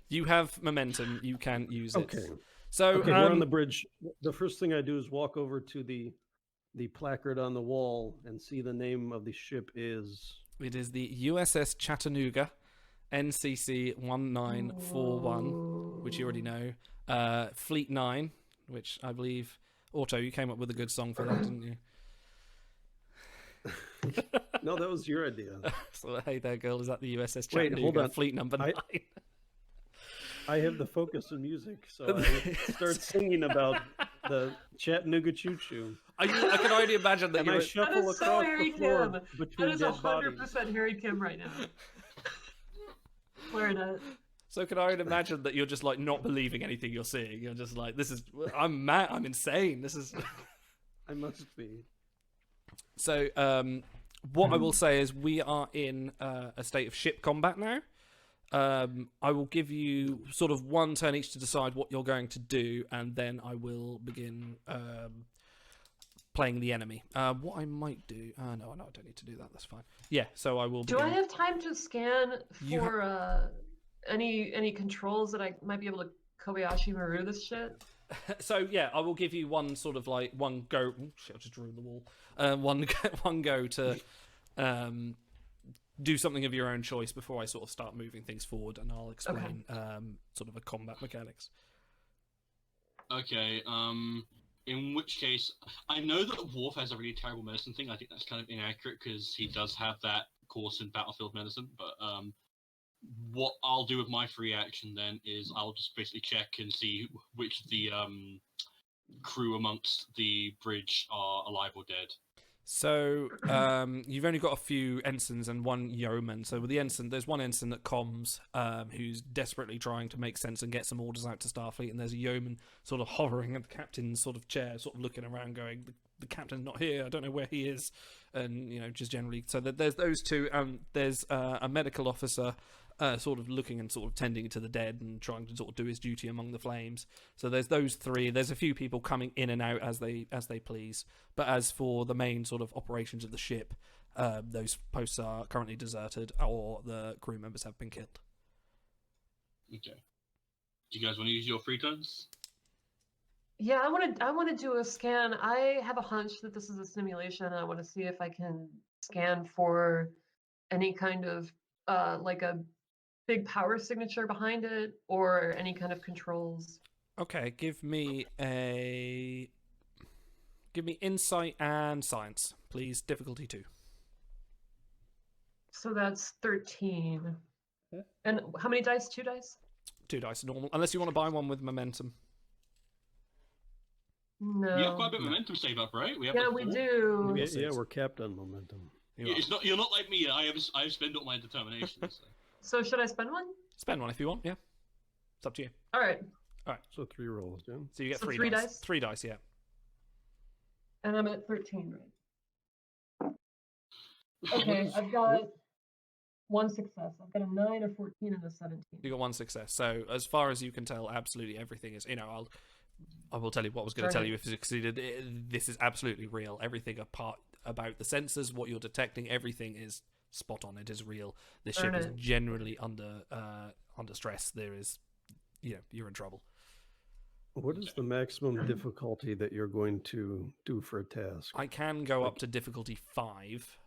You have momentum. You can use it. Okay. So we're on the bridge. The first thing I do is walk over to the placard on the wall and see the name of the ship is. It is the USS Chattanooga, NCC 1941, which you already know. Fleet 9, which I believe Auto, you came up with a good song for that, didn't you? No, that was your idea. So, hey there, girl, is that the USS Wait, Chattanooga, hold on. Fleet number 9? I have the focus on music, so I start singing about the Chattanooga Choo Choo. I can already imagine that And I you're... shuffle That is so across Harry the floor Kim. between That is dead bodies. 100% Harry Kim right now. Clarinet. So can I imagine that you're just like not believing anything you're seeing? You're just like, I'm mad, I'm insane. This is... I must be. So, what I will say is we are in a state of ship combat now. I will give you sort of one turn each to decide what you're going to do, and then I will begin playing the enemy. What I might do... no, I don't need to do that. That's fine. Yeah, so I will Do begin... I have time to scan for any controls that I might be able to Kobayashi Maru this shit? So yeah, I will give you one sort of like one go. Oh, shit, I just drew the wall. One go to do something of your own choice before I sort of start moving things forward, and I'll explain sort of a combat mechanics. Okay. In which case, I know that Worf has a really terrible medicine thing. I think that's kind of inaccurate because he does have that course in battlefield medicine. But what I'll do with my free action then is I'll just basically check and see which of the crew amongst the bridge are alive or dead. So you've only got a few ensigns and one yeoman. So with the ensign, there's one ensign that comms, who's desperately trying to make sense and get some orders out to Starfleet, and there's a yeoman sort of hovering at the captain's sort of chair, sort of looking around, going, the captain's not here. I don't know where he is, and just generally. So there's those two. There's a medical officer. Sort of looking and sort of tending to the dead and trying to sort of do his duty among the flames. So there's those three. There's a few people coming in and out as they please. But as for the main sort of operations of the ship, those posts are currently deserted, or the crew members have been killed. Okay. Do you guys want to use your free turns? Yeah, I want to do a scan. I have a hunch that this is a simulation. I want to see if I can scan for any kind of like a big power signature behind it, or any kind of controls. Okay, give me insight and science, please. Difficulty 2. So that's 13. Yeah. And how many dice? 2 dice? 2 dice, normal. Unless you want to buy one with momentum. No. We have quite a bit of momentum save up, right? We have Yeah, like we 4? do. Yeah, we're capped on momentum. You're not like me. I have spent all my determination. So should I spend one? Spend one if you want, yeah. It's up to you. All right. So 3 rolls, yeah. So you get So 3 3 dice. dice? 3 dice, yeah. And I'm at 13, right? Okay, I've got 1 success. I've got a 9, a 14, and a 17. You got 1 success. So as far as you can tell, absolutely everything is. I will tell you what I was going to tell you if you succeeded. This is absolutely real. Everything apart about the sensors, what you're detecting, everything is spot on. It is real. This ship is generally under stress. There is, you're in trouble. What is the maximum difficulty that you're going to do for a task? I can go up to difficulty 5,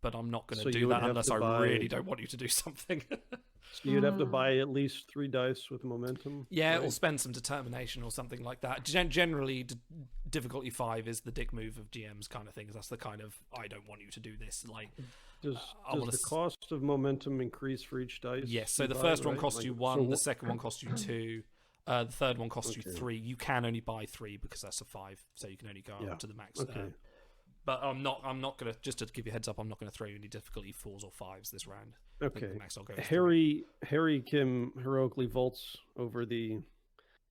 but I'm not going So to you do would that have unless to I buy- really don't want you to do something. So you'd have to buy at least 3 dice with momentum? Yeah, right? or spend some determination or something like that. Generally, difficulty 5 is the dick move of GMs kind of things. That's the kind of, I don't want you to do this. Like, Does the cost of momentum increase for each dice? yes, so you the buy, first one right? costs Like, you so 1, the what- second one costs you 2, the third one costs you Okay. 3. You can only buy 3 because that's a 5, so you can only go Yeah, up to the max. okay. But I'm not going to, just to give you a heads up, I'm not going to throw you any difficulty 4s or 5s this round. I think Okay. the max I'll go is 3. Harry Kim heroically vaults over the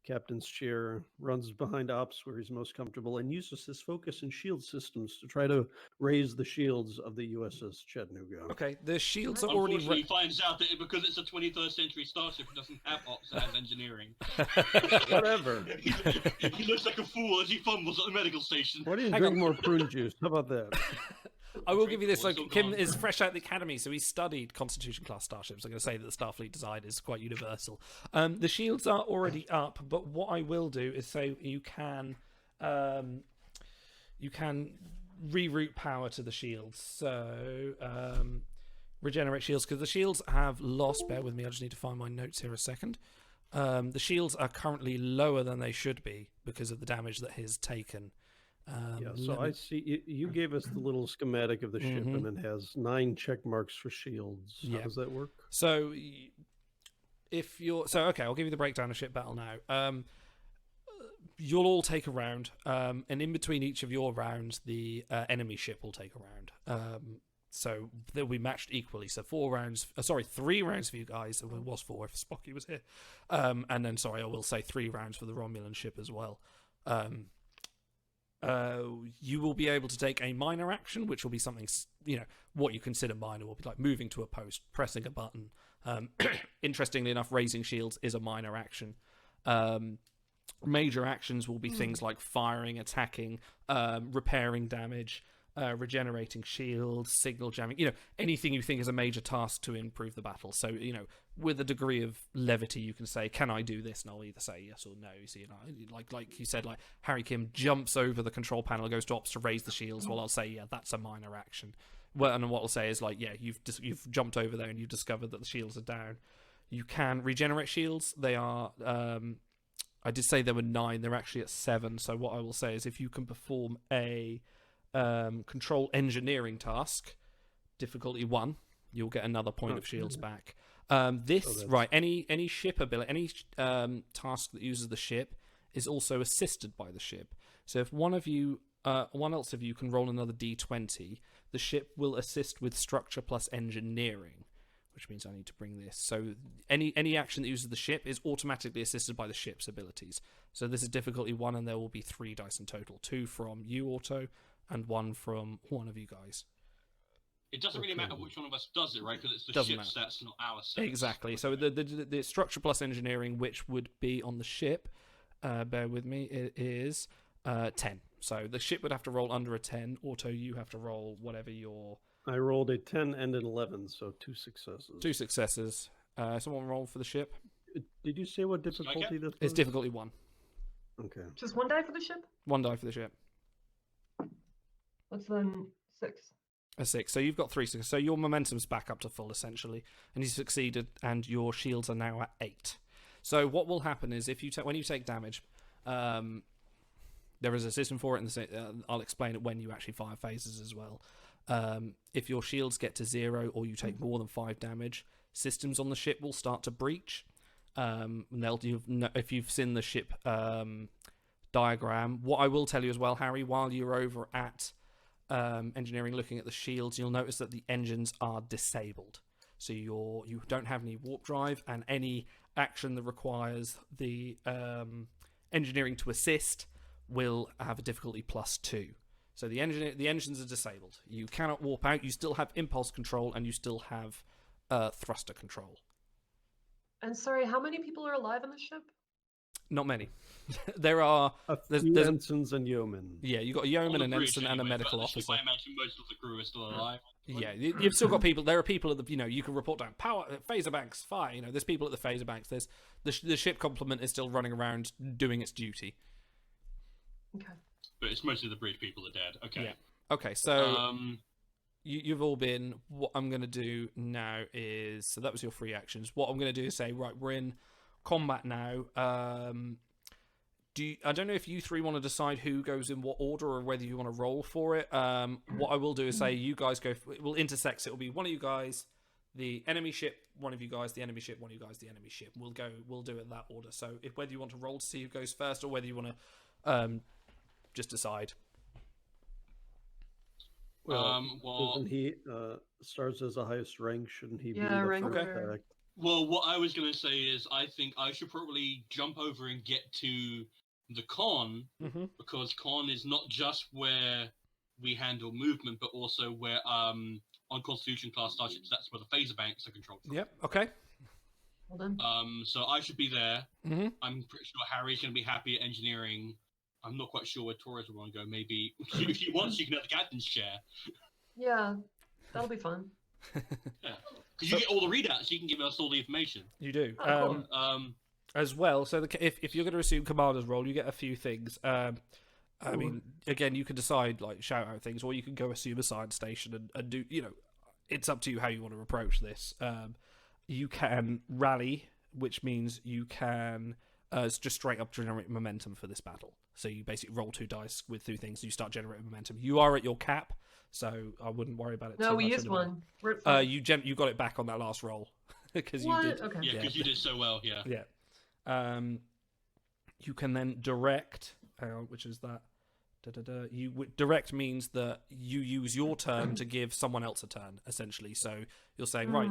captain's chair, runs behind ops where he's most comfortable, and uses his focus and shield systems to try to raise the shields of the USS Chattanooga. Okay, the shields are already... Unfortunately, he finds out that because it's a 21st century starship, it doesn't have ops, it has engineering. Whatever. He looks like a fool as he fumbles at the medical station. Why don't you Hang drink on. more prune juice? How about that? I will give you this. What's Like, all Kim gone? is fresh out of the academy, so he studied Constitution class starships. I'm going to say that the Starfleet design is quite universal. The shields are already up, but what I will do is say you can reroute power to the shields. So regenerate shields, because the shields have lost. Bear with me. I just need to find my notes here a second. The shields are currently lower than they should be because of the damage that he's taken. Yeah, so I see you gave us the little schematic of the ship, and it has 9 check marks for shields. How does that work? So okay, I'll give you the breakdown of ship battle now. You'll all take a round, and in between each of your rounds, the enemy ship will take a round. So they'll be matched equally. So 3 rounds for you guys. It was 4 if Spocky was here. And then, I will say 3 rounds for the Romulan ship as well. You will be able to take a minor action, which will be something, what you consider minor will be like moving to a post, pressing a button. Interestingly enough, raising shields is a minor action. Major actions will be things like firing, attacking, repairing damage, regenerating shields, signal jamming, anything you think is a major task to improve the battle. So, with a degree of levity, you can say, can I do this? And I'll either say yes or no. So, like you said, like Harry Kim jumps over the control panel, goes to ops to raise the shields. Well, I'll say, yeah, that's a minor action. Well, and what I'll say is like, yeah, you've jumped over there and you've discovered that the shields are down. You can regenerate shields. They are, I did say there were 9. They're actually at 7. So what I will say is if you can perform a control engineering task, difficulty 1, you'll get another point of shields back. Any ship ability, any task that uses the ship is also assisted by the ship. So if one else of you can roll another d20, the ship will assist with structure plus engineering, which means I need to bring this. So any action that uses the ship is automatically assisted by the ship's abilities. So this is difficulty 1, and there will be 3 dice in total. 2 from you, Otto, and 1 from one of you guys. It doesn't really matter which one of us does it, right? Because it's the Doesn't ship's matter. stats, not our stats. Exactly. So the structure plus engineering, which would be on the ship, bear with me, it is 10. So the ship would have to roll under a 10. Otto, you have to roll whatever your... I rolled a 10 and an 11, so 2 successes. 2 successes. Someone roll for the ship. Did you say what difficulty this was? It's difficulty 1. Okay. Just 1 die for the ship? 1 die for the ship. What's then 6? A 6. So you've got 3 successes. So your momentum's back up to full, essentially. And you succeeded, and your shields are now at 8. So what will happen is, when you take damage, there is a system for it, and I'll explain it when you actually fire phases as well. If your shields get to 0 or you take more than 5 damage, systems on the ship will start to breach. If you've seen the ship diagram, what I will tell you as well, Harry, while you're over at engineering looking at the shields, you'll notice that the engines are disabled. So you don't have any warp drive, and any action that requires the engineering to assist will have a difficulty +2. So the engines are disabled. You cannot warp out. You still have impulse control, and you still have thruster control. And sorry, how many people are alive on the ship? Not many. There are... There's ensigns and yeomen. Yeah, you've got a yeoman, an ensign, and a medical officer. I imagine most of the crew is still alive. Yeah, you've still got people. There are people at the... you can report down power, phaser banks, fire. There's people at the phaser banks. There's the ship complement is still running around doing its duty. Okay. But it's mostly the bridge people are dead. Okay. Yeah. Okay, so you've all been... What I'm going to do now is... So that was your 3 actions. What I'm going to do is say, right, we're in combat now. I don't know if you 3 want to decide who goes in what order or whether you want to roll for it. What I will do is say you guys go... We'll intersect. It will be one of you guys, the enemy ship, one of you guys, the enemy ship, one of you guys, the enemy ship. We'll do it in that order. So whether you want to roll to see who goes first or whether you want to just decide. Well, well, doesn't he starts as the highest rank? Shouldn't he be Yeah, the rank first order. attack? well, what I was going to say is I think I should probably jump over and get to the con, Mm-hmm. because con is not just where we handle movement, but also where on Constitution class starships, that's where the phaser banks are controlled from. Yep. Okay. Well done. So I should be there. Mm-hmm. I'm pretty sure Harry's going to be happy at engineering. I'm not quite sure where Torres will want to go. Maybe if she wants, you can have the captain's chair. Yeah, that'll be fun. Yeah, because you get all the readouts. You can give us all the information. You do. Oh, cool. As well, so if you're going to assume commander's role, you get a few things. I mean, again, you can decide, like, shout out things, or you can go assume a science station and do, it's up to you how you want to approach this. You can rally, which means you can just straight up generate momentum for this battle. So you basically roll 2 dice with 2 things, and you start generating momentum. You are at your cap, so I wouldn't worry about it too No, much. we used anymore. one. We're at 5. You got it back on that last roll because you What? did. Okay. Yeah, because you did so well. Yeah. Yeah. You can then direct, which is that. Direct means that you use your turn to give someone else a turn, essentially. So you're saying, right,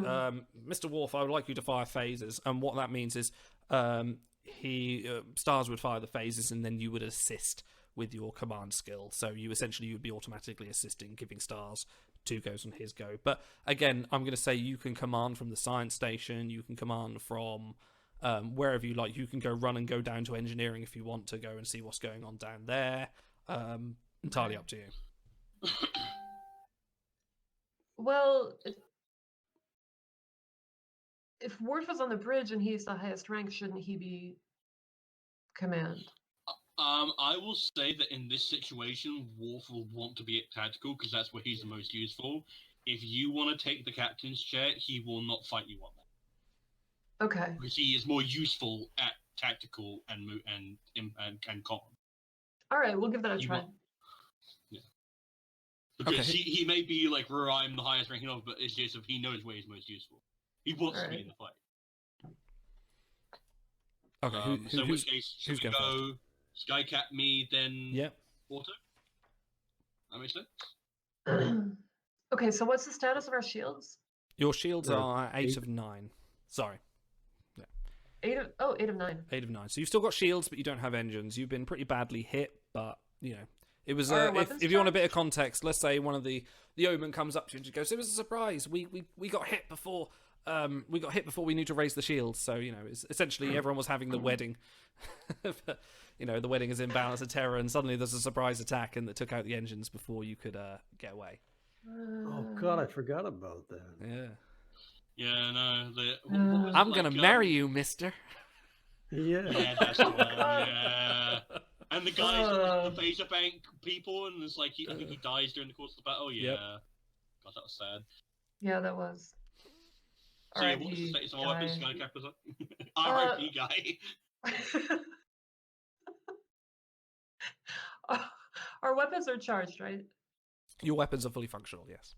Mr. Worf, I would like you to fire phases, and what that means is Stars would fire the phases, and then you would assist with your command skill. So you would be automatically assisting, giving Stars 2 goes on his go. But again, I'm going to say you can command from the science station, you can command from wherever you like. You can run and go down to engineering if you want to go and see what's going on down there. Entirely up to you. Well, if Worf is on the bridge and he's the highest rank, shouldn't he be command? I will say that in this situation, Worf will want to be at tactical because that's where he's the most useful. If you want to take the captain's chair, he will not fight you on that. Okay. Because he is more useful at tactical and con. All right, we'll give that a You try. want- Because Okay. he may be like where I'm the highest ranking of, but it's just if he knows where he's most useful. He wants to be in the fight. Okay, So in which case, should who's we going go Skycap, me, then Yep. Auto? That makes sense? Okay, so what's the status of our shields? Your shields Yeah, are 8 8. of 9. Sorry. 8 of 9. 8 of 9. So you've still got shields, but you don't have engines. You've been pretty badly hit, but, it was Are if weapons you want a bit of charged? context, let's say one of the omen comes up to you and just goes, "It was a surprise. We got hit before we knew to raise the shields." So, it's essentially everyone was having the wedding. The wedding is in Balance of Terror, and suddenly there's a surprise attack and that took out the engines before you could get away. Oh God, I forgot about that. Yeah. Yeah, no. I'm gonna marry you, mister. Yeah. Yeah, that's the one. Yeah. And the guy's the phaser bank people, and it's like I think he dies during the course of the battle. Yeah. Yep. God, that was sad. Yeah, that was. So yeah, what's the status of our weapons, guy. Skycapper? RIP guy. Our weapons are charged, right? Your weapons are fully functional, yes.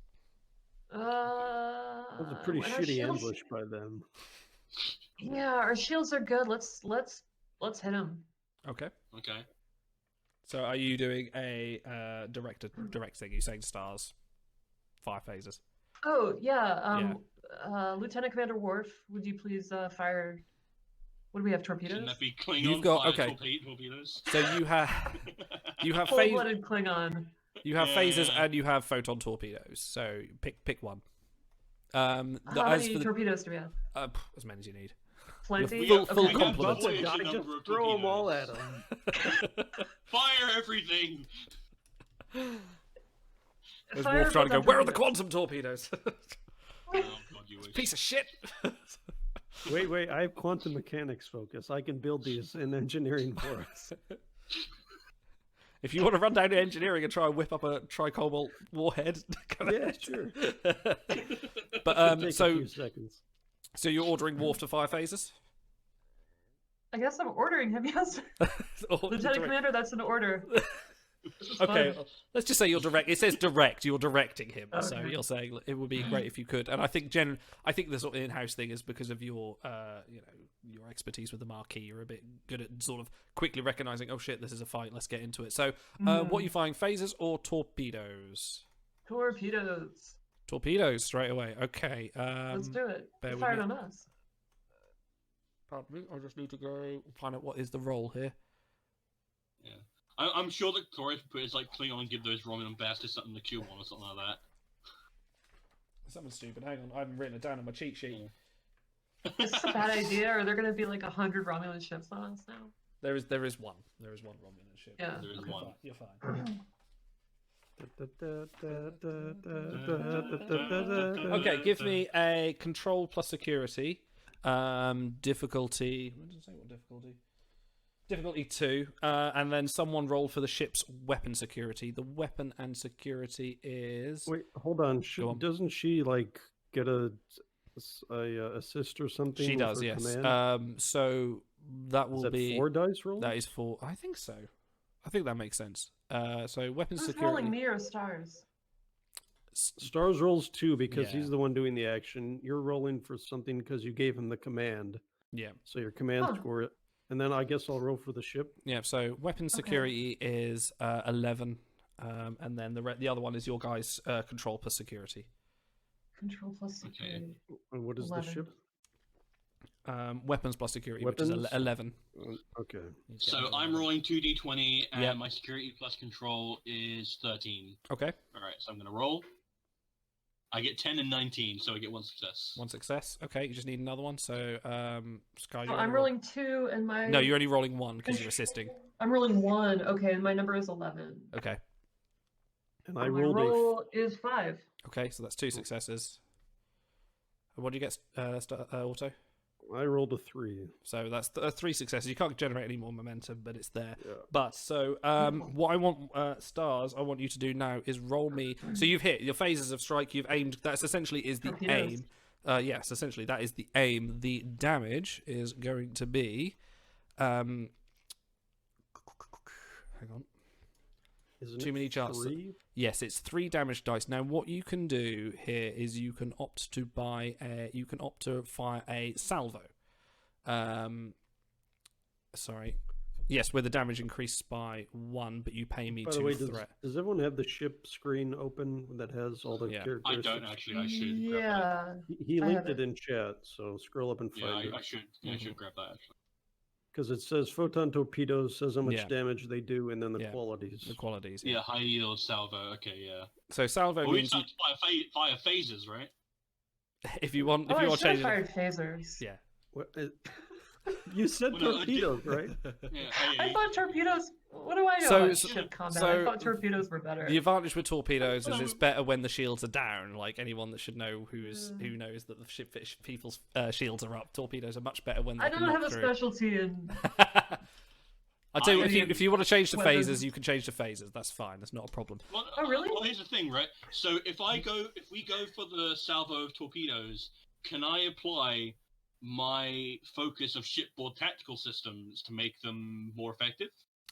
That was a pretty and our shitty shields- ambush by them. Yeah, our shields are good. Let's hit them. Okay. Okay. So are you doing a direct thing? You're saying stars, 5 phases. Oh yeah. Lieutenant Commander Worf, would you please fire? What do we have? Torpedoes? Shouldn't that be Klingon? You've got- fire okay. Torpedoes. So you have phase, Full-blooded Klingon. you have phasers, Yeah. and you have photon torpedoes. So pick one. How many torpedoes do we have? As many as you need. Plenty. full Okay. complement. Voyage I number just of throw them all at torpedoes. them. Fire everything! There's Fire Worf trying to go, photon "Where are the torpedoes." quantum torpedoes?" Oh god, you wish. Piece of shit. Wait, I have quantum mechanics focus. I can build these in engineering for us. If you want to run down to engineering and try and whip up a tricobalt warhead, go Yeah, ahead. sure. But Take a so few seconds. you're ordering Worf to 5 phases? I guess I'm ordering him. Yes, Or Lieutenant direct- Commander. That's an order. This is Okay, fun. let's just say you're direct. It says direct. You're directing him, so Okay. you're saying it would be great if you could. And I think the sort of in-house thing is because of your your expertise with the Marquis. You're a bit good at sort of quickly recognizing, oh shit, this is a fight. Let's get into it. So, what are you firing? Phasers or torpedoes? Torpedoes. Torpedoes straight away. Okay. Let's do it. bear They with fired me. on us. Pardon me. I just need to go find out what is the roll here. Yeah. I'm sure that Chorus put his like Klingon and give those Romulan bastards something to chew on or something like that. Something stupid. Hang on, I haven't written it down on my cheat sheet. Is this a bad idea? Or are there going to be like 100 Romulan ships on us now? There is one. There is one Romulan ship. Yeah. There is okay. one. You're fine. Okay, Okay, give me a control plus security. Difficulty. What did it say? What difficulty? Difficulty 2. And then someone roll for the ship's weapon security. The weapon and security is. Wait, hold on. Go on. Doesn't she like get a assist or something? She with does, her yes. command? So that Is will that be 4 dice roll? That is 4. I think so. I think that makes sense. So weapon Who's security. rolling me or stars? Stars rolls 2 because Yeah. he's the one doing the action. You're rolling for something because you gave him the command. Yeah. So your command Huh. score it. And then I guess I'll roll for the ship. Yeah, so weapon security is 11, and then the other one is your guy's control plus security. Control plus security. And what is 11. the ship? Weapons plus security, which is Weapons? 11. Okay. He's So getting I'm 11. rolling 2d20 and Yep. my security plus control is 13. Okay, Alright, so I'm gonna roll. I get 10 and 19, so I get 1 success. 1 success. Okay, you just need another one. So, Sky, Oh, you're I'm only rolling 2 and my... No, you're only rolling 1 because you're assisting. I'm rolling 1. Okay, and my number is 11. Okay, And I And my rolled roll is 5. okay, so that's 2 successes. And what do you get, Auto? I rolled a 3. So that's 3 successes. You can't generate any more momentum, but it's there. Yeah. But so what I want, Stars, I want you to do now is roll me. So you've hit your phases of strike. You've aimed. That's essentially is the Torpedoes. aim. Yes, essentially that is the aim. The damage is going to be. Hang on. Isn't Too it many charts. 3? Yes, it's 3 damage dice. Now, what you can do here is you can opt to fire a salvo. Sorry, Yes, where the damage increased by 1, but you pay me By 2 the way, threat. does everyone have the ship screen open that has all the Yeah. I characteristics? don't actually. I should grab that. Yeah. He I linked have it in chat, so scroll up and Yeah, find it. I should. Yeah, I should grab that. Actually. Because it says photon torpedoes, says how much Yeah. damage they do, and then the Yeah. qualities. The qualities. Yeah, high yield salvo. Okay, yeah. So salvo Well, we means just have to fire phases, right? if you want, Oh, if you I want should have change, fired phasers. yeah. What, you said Well, no, I did- torpedoes, right? Yeah, I thought torpedoes. What do I know So- about ship combat? I thought torpedoes were better. The advantage with torpedoes is Well, it's better when the shields are down. Like anyone that should know who knows that the people's shields are up. Torpedoes are much better when they I can don't knock have a through. specialty in. I tell you, I- if you want to change the Weapons. phasers, you can change the phasers. That's fine. That's not a problem. Well, Oh, really? Well, here's the thing, right? So if we go for the salvo of torpedoes, can I apply my focus of shipboard tactical systems to make them more effective?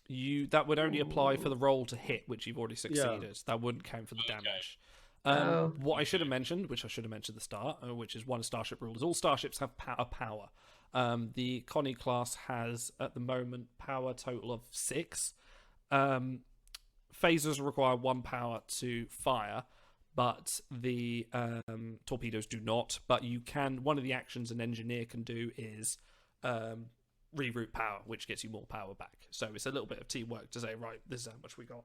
That would only apply for the roll to hit, which you've already succeeded. That wouldn't count for the Okay. damage. Oh. What I should have mentioned, which I should have mentioned at the start, which is one of Starship Rules, all starships have power. The Connie class has, at the moment, power total of 6. Phasers require 1 power to fire, but the torpedoes do not. But you can. One of the actions an engineer can do is reroute power, which gets you more power back. So it's a little bit of teamwork to say, right, this is how much we got.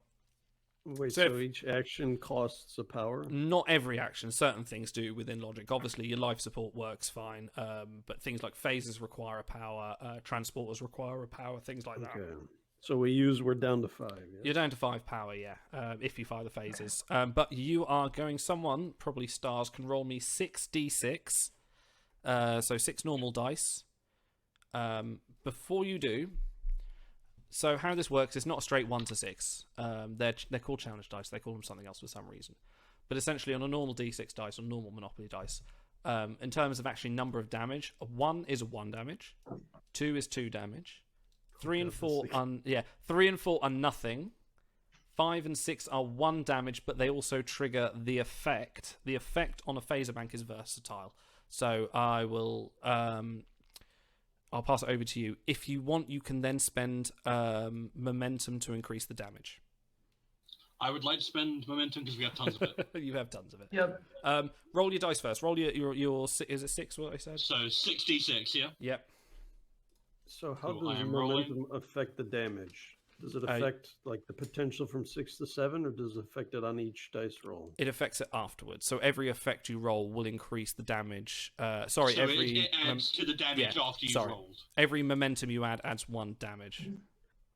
Wait, So so each action costs a power? Not every action. Certain things do within logic. Obviously, your life support works fine, but things like phasers require a power, transporters require a power, things like that. Okay. So we're down to 5. Yeah? You're down to 5 power, yeah, if you fire the phases. But you are going, someone, probably stars, can roll me 6d6, so 6 normal dice. Before you do, so how this works is not a straight 1 to 6. They're called challenge dice. They call them something else for some reason. But essentially, on a normal d6 dice, or normal Monopoly dice, in terms of actually number of damage, a 1 is a 1 damage, 2 is 2 damage, 3 and 4 3 and 4 are nothing. 5 and 6 are 1 damage, but they also trigger the effect. The effect on a phaser bank is versatile. So I will I'll pass it over to you. If you want, you can then spend momentum to increase the damage. I would like to spend momentum because we have tons of it. You have tons of it. Yep. Roll your dice first. Roll your is it 6? What I said? So 66, yeah. Yep. So how Cool, I does am momentum affect the damage? Does it affect like the potential from 6 to 7, or does it affect it on each dice roll? It affects it afterwards. So every effect you roll will increase the damage. Sorry, So every it adds to the damage after you've rolled. every momentum you add adds 1 damage.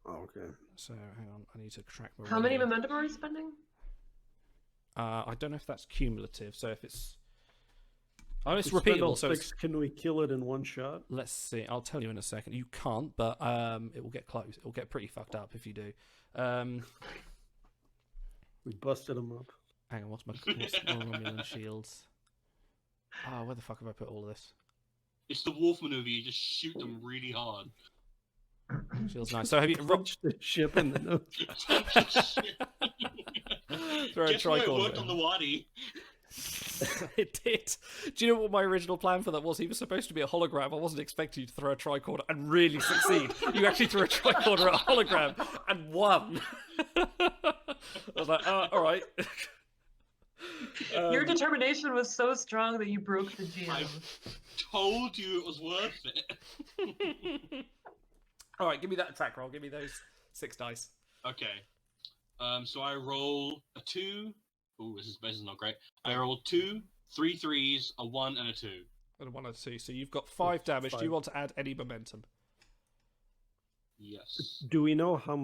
Oh, okay. So hang on, I need to track my. How many rolling. momentum are we spending? I don't know if that's cumulative. So if it's, oh, it's We spend all repeatable. So 6, can we kill it in one shot? let's see. I'll tell you in a second. You can't, but it will get close. It will get pretty fucked up if you do. We busted them up. Hang on, what's my Romulan shields? Oh, where the fuck have I put all of this? It's the Wolf maneuver. You just shoot them really hard. Shields, nice. So have you? Punch the ship in the nose. Throw a Guess what? It tricorder. worked on the Wadi. It did. Do you know what my original plan for that was? He was supposed to be a hologram. I wasn't expecting you to throw a tricorder and really succeed. You actually threw a tricorder at a hologram and won. I was like, all right. Your determination was so strong that you broke the GM. I told you it was worth it. All right, give me that attack roll. Give me those 6 dice. Okay. So I roll a 2. Ooh, this is not great. I roll 2, 3 3s, a 1, and a 2. And a 1 and a 2. So you've got 5 damage. Do you 5. want to add any momentum? Yes. Do we know how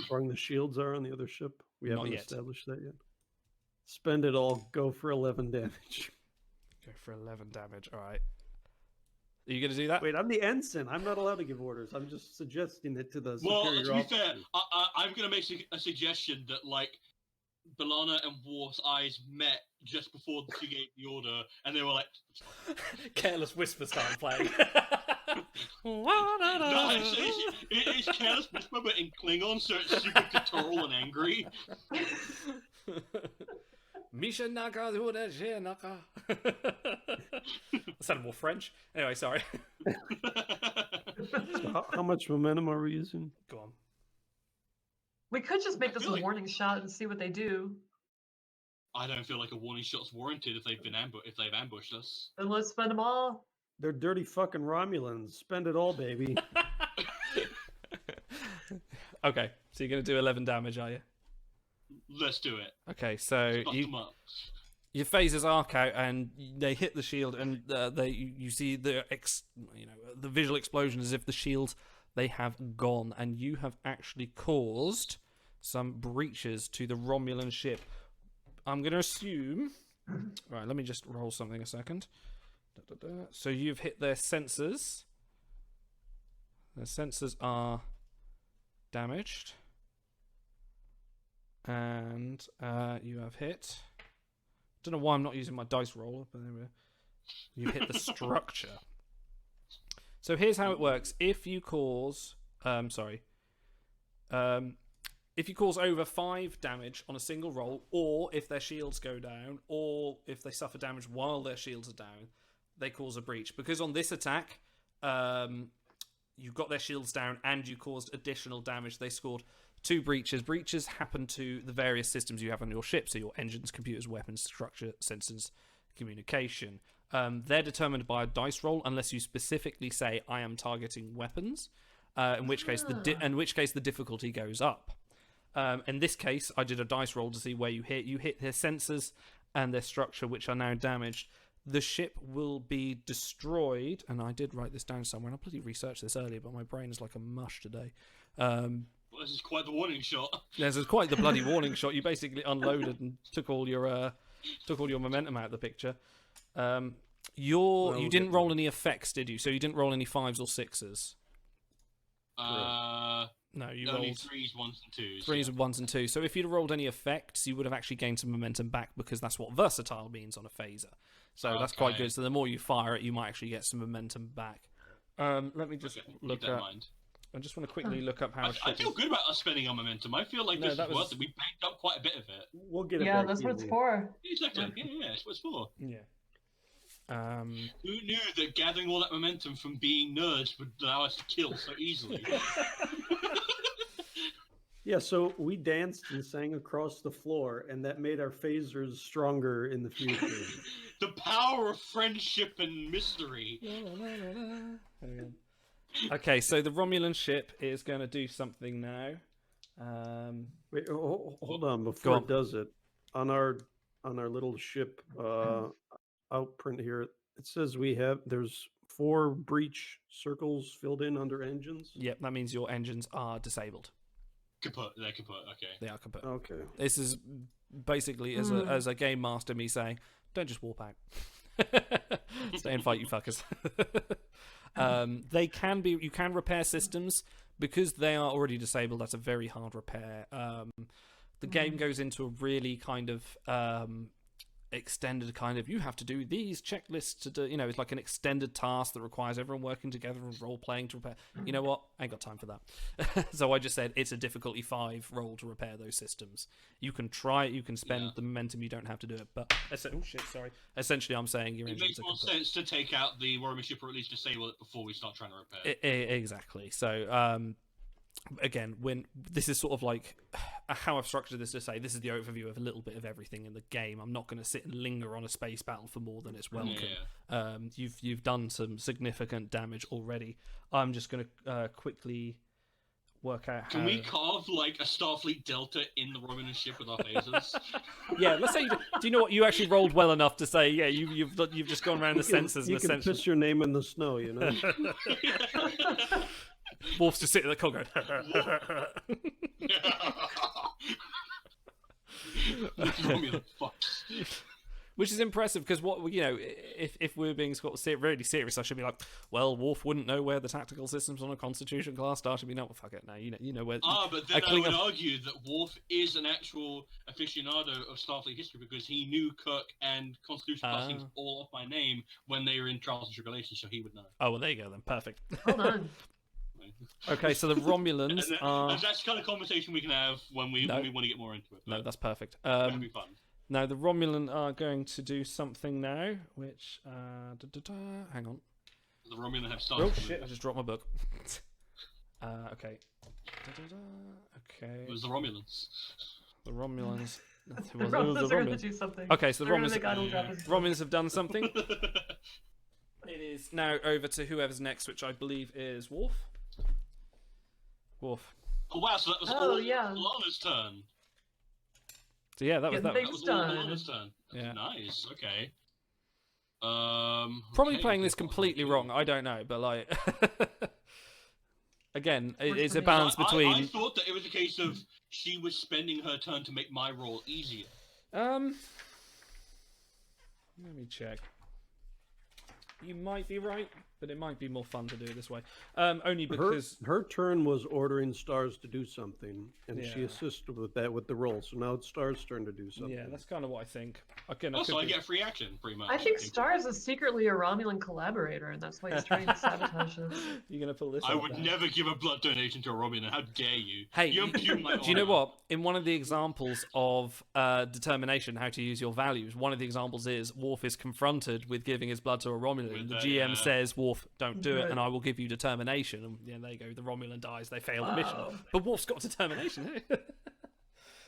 strong the shields are on the other ship? We Not haven't yet. established that yet. Spend it all. Go for 11 damage. Go for 11 damage. All right. Are you going to do that? Wait, I'm the ensign. I'm not allowed to give orders. I'm just suggesting it to the Well, superior to be officer. fair, I'm going to make a suggestion that, like, B'Elanna and Worf's eyes met just before she gave the order, and they were like... Careless Whisper started playing. No, it's Careless Whisper, but in Klingon, so it's super guttural and angry. Misha Naka, Naka. That sounded more French. Anyway, sorry. So how much momentum are we using? Go on. We could just make this a feel like- warning shot and see what they do. I don't feel like a warning shot's warranted if they've ambushed us. Then let's spend them all. They're dirty fucking Romulans. Spend it all, baby. Okay, so you're going to do 11 damage, are you? Let's do it. Okay, so Fuck them up. your phasers arc out and they hit the shield, and you see the the visual explosion as if the shields they have gone, and you have actually caused some breaches to the Romulan ship. I'm going to assume. Right, let me just roll something a second. So you've hit their sensors. Their sensors are damaged, and you have hit. Don't know why I'm not using my dice roller, but anyway, you hit the structure. So here's how it works: if you cause, if you cause over 5 damage on a single roll, or if their shields go down, or if they suffer damage while their shields are down, they cause a breach. Because on this attack, you've got their shields down and you caused additional damage. They scored 2 breaches. Breaches happen to the various systems you have on your ship, so your engines, computers, weapons, structure, sensors, communication. They're determined by a dice roll unless you specifically say, I am targeting weapons, in which case the difficulty goes up. In this case, I did a dice roll to see where you hit. You hit their sensors and their structure, which are now damaged. The ship will be destroyed, and I did write this down somewhere. And I bloody researched this earlier, but my brain is like a mush today. Well, this is quite the warning shot. This is quite the bloody warning shot. You basically unloaded and took all your momentum out of the picture. You didn't roll any effects, did you? So you didn't roll any 5s or 6s. No, you only rolled 3s, 1s, and 2s. 3s and 1s and 2s. So if you'd have rolled any effects, you would have actually gained some momentum back, because that's what versatile means on a phaser. So that's quite good. So the more you fire it, you might actually get some momentum back. Let me just look at. I just want to quickly look up how. I feel good about us spending our momentum. I feel like this is worth it. We banked up quite a bit of it. We'll get it Yeah, back that's what it's easy. for. Exactly. Yeah, that's what it's for. Yeah. Who knew that gathering all that momentum from being nerds would allow us to kill so easily? Yeah, so we danced and sang across the floor, and that made our phasers stronger in the future. The power of friendship and mystery. Okay, so the Romulan ship is going to do something now. Wait, hold on. Before it does it, on our little ship outprint here, it says there's 4 breach circles filled in under engines. Yep, that means your engines are disabled. Kaput. They're kaput. Okay. They are kaput. Okay. This is basically as a game master me saying, don't just warp out. Stay and fight, you fuckers. You can repair systems because they are already disabled. That's a very hard repair. The game goes into a really kind of extended kind of, you have to do these checklists to do, it's like an extended task that requires everyone working together and role playing to repair. You know what? I ain't got time for that. So I just said it's a difficulty 5 roll to repair those systems. You can try it, you can spend the momentum, you don't have to do it. But essentially I'm saying your engines makes more sense to take out the Romulan ship, or at least disable it before we start trying to repair it. Exactly. So again, when this is sort of like how I've structured this to say, this is the overview of a little bit of everything in the game. I'm not going to sit and linger on a space battle for more than it's welcome. Yeah. You've done some significant damage already. I'm just going to quickly work out how. Can we carve like a Starfleet Delta in the Romulan ship with our phasers? Yeah, let's say. Do you know what? You actually rolled well enough to say, yeah, you've just gone around the sensors. You can piss your name in the snow, you know. Wolf's just sitting in the car going. Which is impressive because if we're being really serious, I should be like, well, Worf wouldn't know where the tactical systems on a Constitution class Starship. No, fuck it. No, you know where. But then I would argue that Worf is an actual aficionado of Starfleet history because he knew Kirk and Constitution class things all off by name when they were in Trials and Tribulations, so he would know. Oh well, there you go then. Perfect. Hold on. Okay, so the Romulans and that's the kind of conversation we can have when we want to get more into it. No, that's perfect. That'd be fun. Now the Romulan are going to do something now, which hang on. The Romulan have started. Oh to shit! I move. just dropped my book. Okay. Okay. It was the Romulans. The Romulans. It The was Romulans the are going Romulans. to do something. Okay, so the They're gonna Romulans, make idle drop his book. Romulans have done something. It is now over to whoever's next, which I believe is Worf. Worf. Oh wow! So that was Oh, all yeah. Lana's turn. So yeah, that was Getting that. big- That was Done. all Lana's turn. Yeah. Nice. Okay. Probably okay, playing okay, this what do I completely do? wrong. I don't know, but like, again, it's a Unfortunately. balance I between. thought that it was a case of she was spending her turn to make my role easier. Let me check. You might be right, but it might be more fun to do it this way. Only because her turn was ordering Stars to do something, and she Yeah. assisted with that with the roll. So now it's Stars' turn to do something. yeah, that's kind of what I think. Again, Also, could I be- get a free action, pretty much. I think Stars is secretly a Romulan collaborator, and that's why he's trying to sabotage us. You're gonna pull this. I out would now. never give a blood donation to a Romulan. How dare you? Hey, you impugn my do you know honor. what? In one of the examples of determination, how to use your values, one of the examples is Worf is confronted with giving his blood to a Romulan. With The that, GM yeah. says, Worf, don't do it, Right. and I will give you determination. And yeah, there you go. The Romulan dies. They fail the mission. Wow. But Worf's got determination.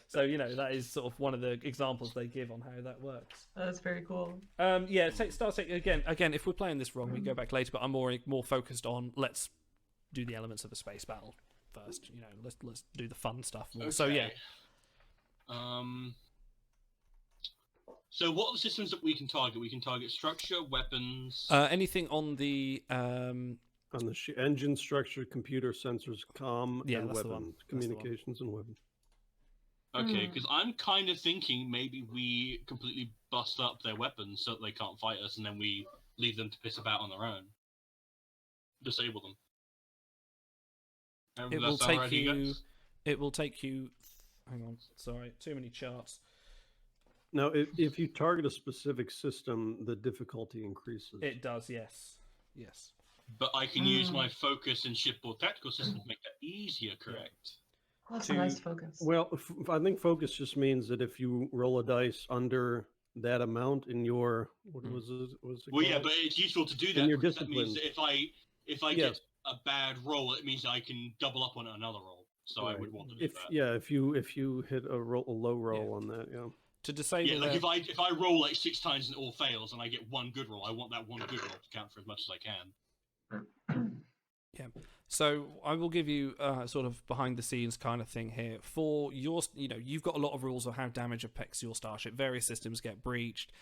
So, you know, that is sort of one of the examples they give on how that works. That's very cool. Yeah, again, if we're playing this wrong, we go back later, but I'm more focused on let's do the elements of a space battle first. You know, let's do the fun stuff more. So yeah. Okay. So what are the systems that we can target? We can target structure, weapons. Anything on the On the engine structure, computer sensors, comm, Yeah, and that's the one. weapons, That's the one. communications and weapons. Okay, because I'm kind of thinking maybe we completely bust up their weapons so that they can't fight us, and then we leave them to piss about on their own. Disable them. it will take you. It will take you. Hang on, sorry, too many charts. Now, if you target a specific system, the difficulty increases. It does, yes. But I can use my focus and shipboard tactical system to make that easier, correct? Oh, that's To- a nice focus. Well, I think focus just means that if you roll a dice under that amount in your what was it? Well, yeah, called? but it's useful to do that And you're because that means disciplined. that if I Yes. get a bad roll, it means I can double up on another roll. So I Right. would want to do if that. yeah, if you hit a low roll on that, yeah. To disable Yeah, like their- if I roll like 6 times and it all fails and I get one good roll, I want that one good roll to count for as much as I can. Yeah. So I will give you sort of behind the scenes kind of thing here. For your, you know, you've got a lot of rules of how damage affects your starship. Various systems get breached.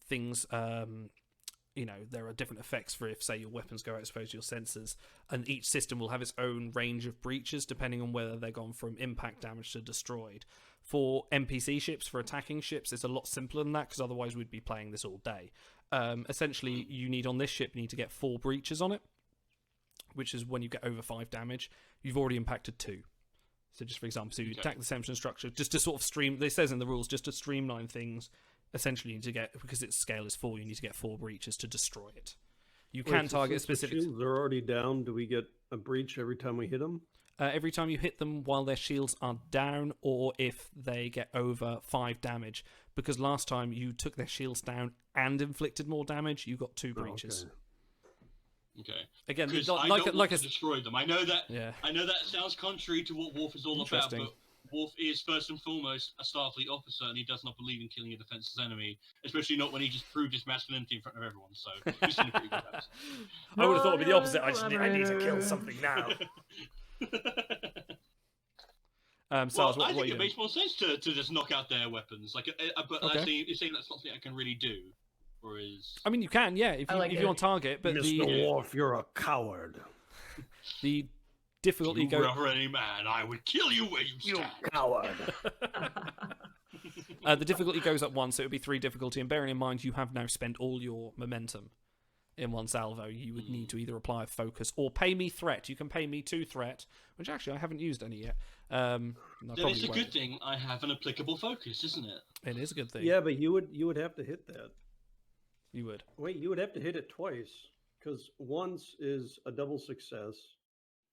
Things, you know, there are different effects for if, say, your weapons go exposed to your sensors. And each system will have its own range of breaches depending on whether they're gone from impact damage to destroyed. For NPC ships, for attacking ships, it's a lot simpler than that because otherwise we'd be playing this all day. Essentially, you need on this ship, you need to get 4 breaches on it, which is when you get over 5 damage. You've already impacted 2. So just for example, so you attack the central structure, just to sort of it says in the rules, just to streamline things, essentially you need to get, because its scale is 4, you need to get 4 breaches to destroy it. You can Wait, so target since the specific... shields are already down. Do we get a breach every time we hit them? every time you hit them while their shields are down, or if they get over 5 damage. Because last time you took their shields down and inflicted more damage, you got 2 breaches. Okay. Again, Because like I don't like want to destroy them. I know that. yeah. I know that sounds contrary to what Worf is all about, Interesting. but Worf is first and foremost a Starfleet officer, and he does not believe in killing a defenseless enemy, especially not when he just proved his masculinity in front of everyone. So he's doing a pretty good job. I would have thought it'd be the opposite. I need to kill Collaborator. something now. Well, Sars, I what think are you it doing? makes more sense to just knock out their weapons. Like, but Okay. you're saying that's not something I can really do, whereas I mean, you can, yeah, if I you like if it. you're on target, but Mr. Worf, you're a coward. the difficulty you goes. were any man, I would kill you where you stand. Coward. The difficulty goes up 1, so it would be 3 difficulty. And bearing in mind you have now spent all your momentum in one salvo, you would need to either apply a focus or pay me threat. You can pay me 2 threat, which actually I haven't used any yet. Then it's a good thing I have an applicable focus, isn't it? It is a good thing. Yeah, but you would have to hit that. You would. Wait, you would have to hit it twice because once is a double success.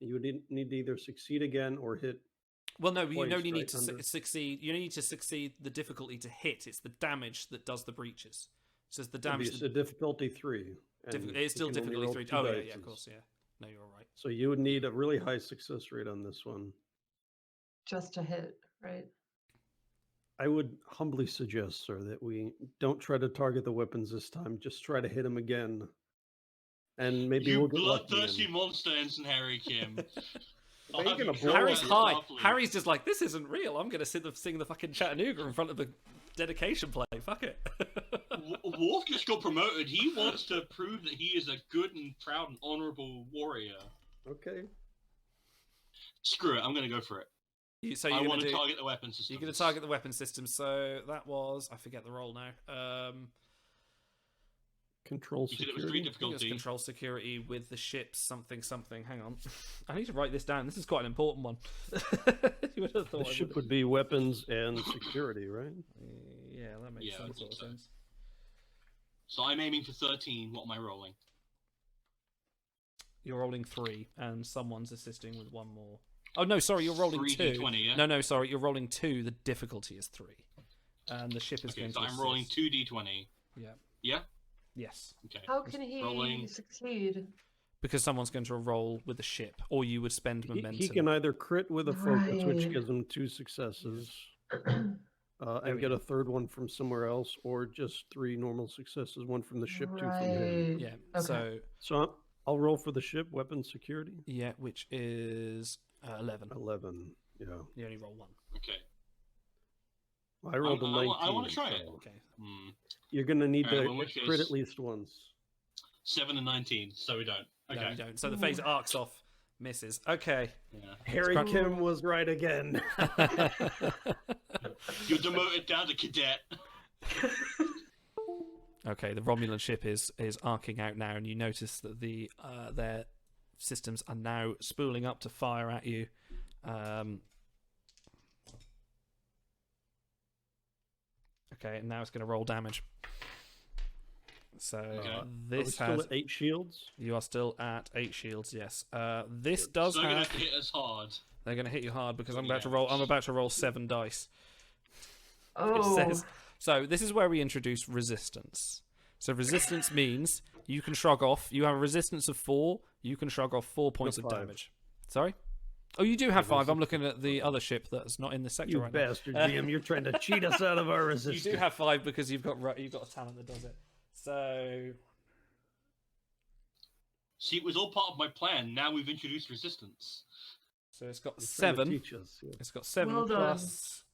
You would need to either succeed again or hit Well, no, you Twice, only need right, to under- succeed. You only need to succeed the difficulty to hit. It's the damage that does the breaches. So it's the Yeah, but damage. you said difficulty 3. And It's still you can only difficulty roll 3. 2 Oh, yeah, of dices. course, yeah. No, you're right. So you would need a really high success rate on this one. Just to hit, right? I would humbly suggest, sir, that we don't try to target the weapons this time. Just try to hit him again. And maybe You we'll get lucky. bloodthirsty monster, Ensign Harry Kim. Are you I'll have gonna you blow covered Harry's up? high. properly. Harry's just like, this isn't real. I'm going to sing the fucking Chattanooga in front of the dedication play. Fuck it. Wolf just got promoted. He wants to prove that he is a good and proud and honorable warrior. Okay. Screw it, I'm going to go for it. So I you're want going to to target the weapon system. You're going to target the weapon system. So that was, I forget the roll now. Control You said it was 3 security. I think it was difficulty. control security with the ship something. Hang on, I need to write this down. This is quite an important one. You would have thought The I ship would. would be weapons and security, right? Yeah, that makes Yeah, I some think sort of so. sense. So I'm aiming for 13. What am I rolling? You're rolling 3, and someone's assisting with 1 more. Oh no, sorry, you're rolling 2. 3d20, yeah? No, sorry, you're rolling 2. The difficulty is 3, and the ship is Okay, going so to. I'm rolling assist. 2d20. Yeah. Yeah? Yes. Okay. How can he rolling. succeed? Because someone's going to roll with the ship, or you would spend momentum. He can either crit with a focus, which Right. gives him 2 successes, There and we get go. a third one from somewhere else, or just 3 normal successes, 1 from the ship, 2 from him. Right. Yeah. Okay. So I'll roll for the ship, weapons security. yeah, which is 11. 11. Yeah. You only roll 1. Okay. I rolled a 19. I want to try it. so Okay. Hmm. You're going to need Alright, to well, in which crit case- at least once. 7 and 19, so we don't. Okay. No, you don't. So the phase arcs off, misses. Okay. Yeah. Harry Scrap- Kim was right again. You're demoted down to cadet. Okay, the Romulan ship is arcing out now, and you notice that their systems are now spooling up to fire at you. Okay, and now it's going to roll damage. So Okay. Are we this still has at 8 shields? you are still at 8 shields. Yes. This does So they're going have. to hit us hard. They're going to hit you hard because I'm Yeah. about to roll. I'm about to roll 7 dice. It Oh. says, so this is where we introduce resistance. So resistance means you can shrug off. You have a resistance of 4. You can shrug off 4 points of 5. damage. Sorry. Oh, you do have 5. I'm resistance looking at the other ship that's not in this sector You right now. bastard, GM. You're trying to cheat us out of our You resistance. do have 5 because you've got a talent that does it. So See, it was all part of my plan. Now we've introduced resistance. it's got You're trying to 7. teach us, yeah. It's got 7 Well done. plus